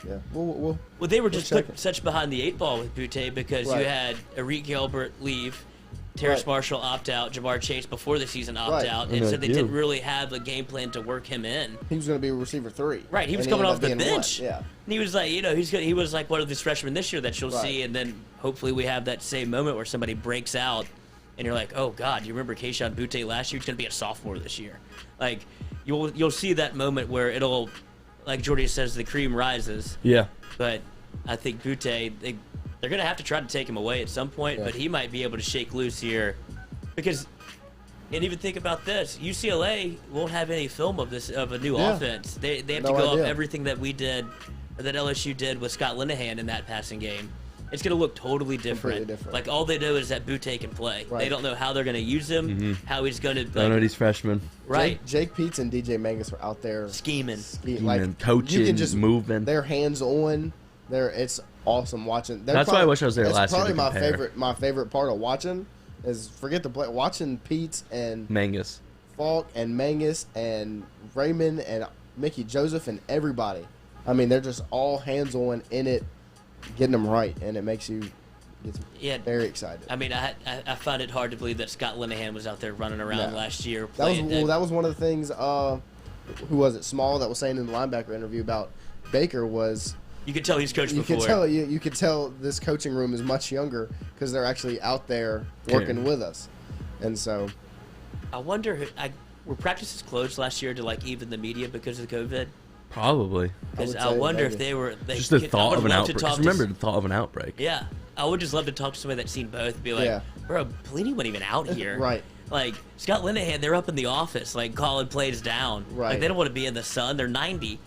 Yeah. Well, they were just put such behind the 8 ball with Butte because you had Eric Gilbert leave, Terrace Marshall opt out, Jamar Chase before the season opt out, and so they didn't really have a game plan to work him in. He was going to be a receiver 3. Right, he was coming off the bench. Yeah. And he was like, he was like one of these freshmen this year that you'll see, and then hopefully we have that same moment where somebody breaks out, and you're like, oh God, you remember Keyshawn Butte last year? He's going to be a sophomore this year. Like you'll see that moment where it'll. Like Jordy says, the cream rises. Yeah. But I think Butte, they're going to have to try to take him away at some point, but he might be able to shake loose here. Because, and even think about this, UCLA won't have any film of a new offense. They have to go off everything that we did, or that LSU did with Scott Linehan in that passing game. It's going to look totally different. Like, all they know is that Butte can play. Right. They don't know how they're going to use him, how he's going to... Like, I know these freshmen. Right. Jake Peets and DJ Mangus were out there... Scheming. Like, coaching, you can just moving. They're hands-on. It's awesome watching. That's why I wish I was there last year. That's probably my favorite part of watching is, forget the play, watching Peets and... Mangus. Falk and Mangus and Raymond and Mickey Joseph and everybody. I mean, they're just all hands-on in it, getting them right, and it makes you get very excited. I mean, I find it hard to believe that Scott Linehan was out there running around last year. That was one of the things. Who was it? Small that was saying in the linebacker interview about Baker was. You could tell he's coached before. You could tell this coaching room is much younger because they're actually out there working with us, and so. I wonder, were practices closed last year to like even the media because of the COVID? Probably. Because I wonder if they were... just the thought of an outbreak. Remember the thought of an outbreak. Yeah. I would just love to talk to somebody that's seen both and be like, bro, Pelini wasn't even out here. Right. Like, Scott Linehan, they're up in the office, like, calling plays down. Right. Like, they don't want to be in the sun. They're 90.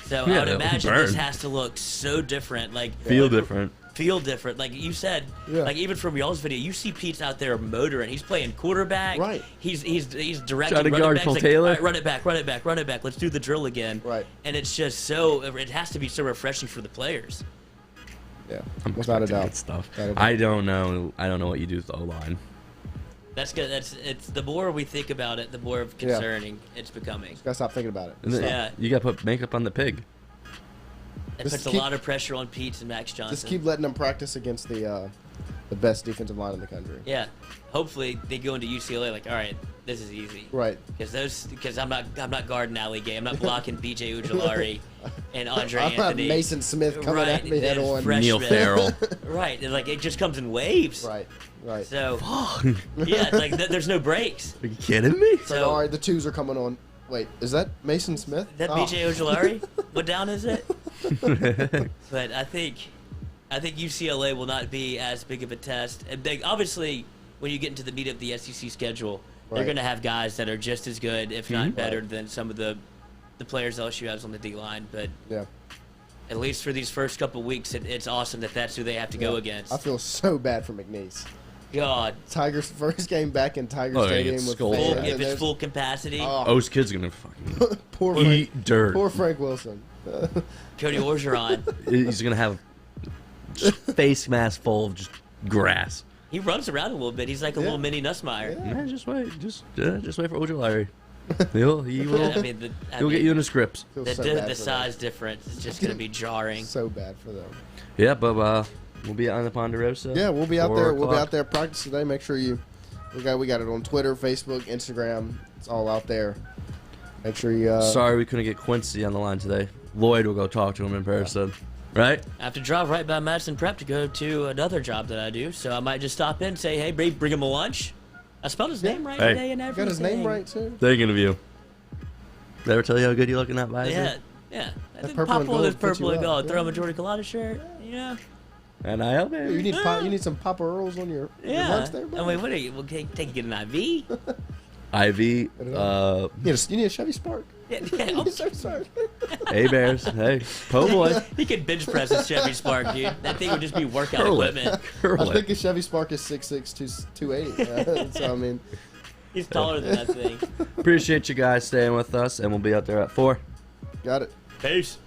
So I would imagine this has to look so different. Like feel different. Like you said, like even from y'all's video, you see Pete's out there motoring. He's playing quarterback. Right. He's directing trying to running guard backs. Phil Like, Taylor. all right, run it back. Let's do the drill again. Right. And it's just it has to be so refreshing for the players. Yeah, I'm without a doubt. Good stuff. I don't know what you do with the O-line. That's good. It's the more we think about it, the more concerning it's becoming. Just gotta stop thinking about it. You gotta put makeup on the pig. It puts a lot of pressure on Pete and Max Johnson. Just keep letting them practice against the best defensive line in the country. Yeah, hopefully they go into UCLA like, all right, this is easy. Right. Because I'm not guarding Ali Gay. I'm not blocking B.J. Ujulari and Andre I'm not Anthony. Mason Smith coming at me head on. Neil Farrell. Right. And like it just comes in waves. Right. So yeah, like there's no breaks. Are you kidding me? So all right, the twos are coming on. Wait, is that Mason Smith? That B.J. Ojulari? What down is it? But I think UCLA will not be as big of a test. And obviously, when you get into the meat of the SEC schedule, they're going to have guys that are just as good, if not better, than some of the players LSU has on the D-line. But at least for these first couple weeks, it's awesome that's who they have to go against. I feel so bad for McNeese. God. Tigers' first game back in Tiger Stadium with fans. If it's full capacity. Those kids are going to fucking eat dirt. Poor Frank Wilson. Cody Orgeron. He's going to have face mask full of just grass. He runs around a little bit. He's like a little mini Nussmeier. Yeah, just wait. Just wait for Ojulari. He will he'll get you in the scripts. The size difference is just going to be jarring. So bad for them. Yeah, but we'll be out on the Ponderosa. Yeah, we'll be out there. We'll be out there practice today. Make sure we got it on Twitter, Facebook, Instagram. It's all out there. Make sure you. Sorry we couldn't get Quincy on the line today. Lloyd will go talk to him in person. Right? I have to drive right by Madison Prep to go to another job that I do, so I might just stop in and say, hey, bring him a lunch. I spelled his name right today and everything. Got his name right, too? Thinking of you. Did I ever tell you how good you look in that visor? Yeah. Purple and gold. Purple and gold. Throw him a Jordy Culotta shirt. Yeah. And I help you need some Papa Earls on your lunch there, bro? I mean, what are you? Well, take you get an IV? IV. You need a Chevy Spark? Yeah, He's so sorry. Hey, Bears. Hey, po' boy. he could bench press a Chevy Spark, dude. That thing would just be workout Curl it. equipment. Curl I it. think a Chevy Spark is 6'6", 280. So I mean, He's taller than that thing. Appreciate you guys staying with us, and we'll be out there at 4. got it. Peace.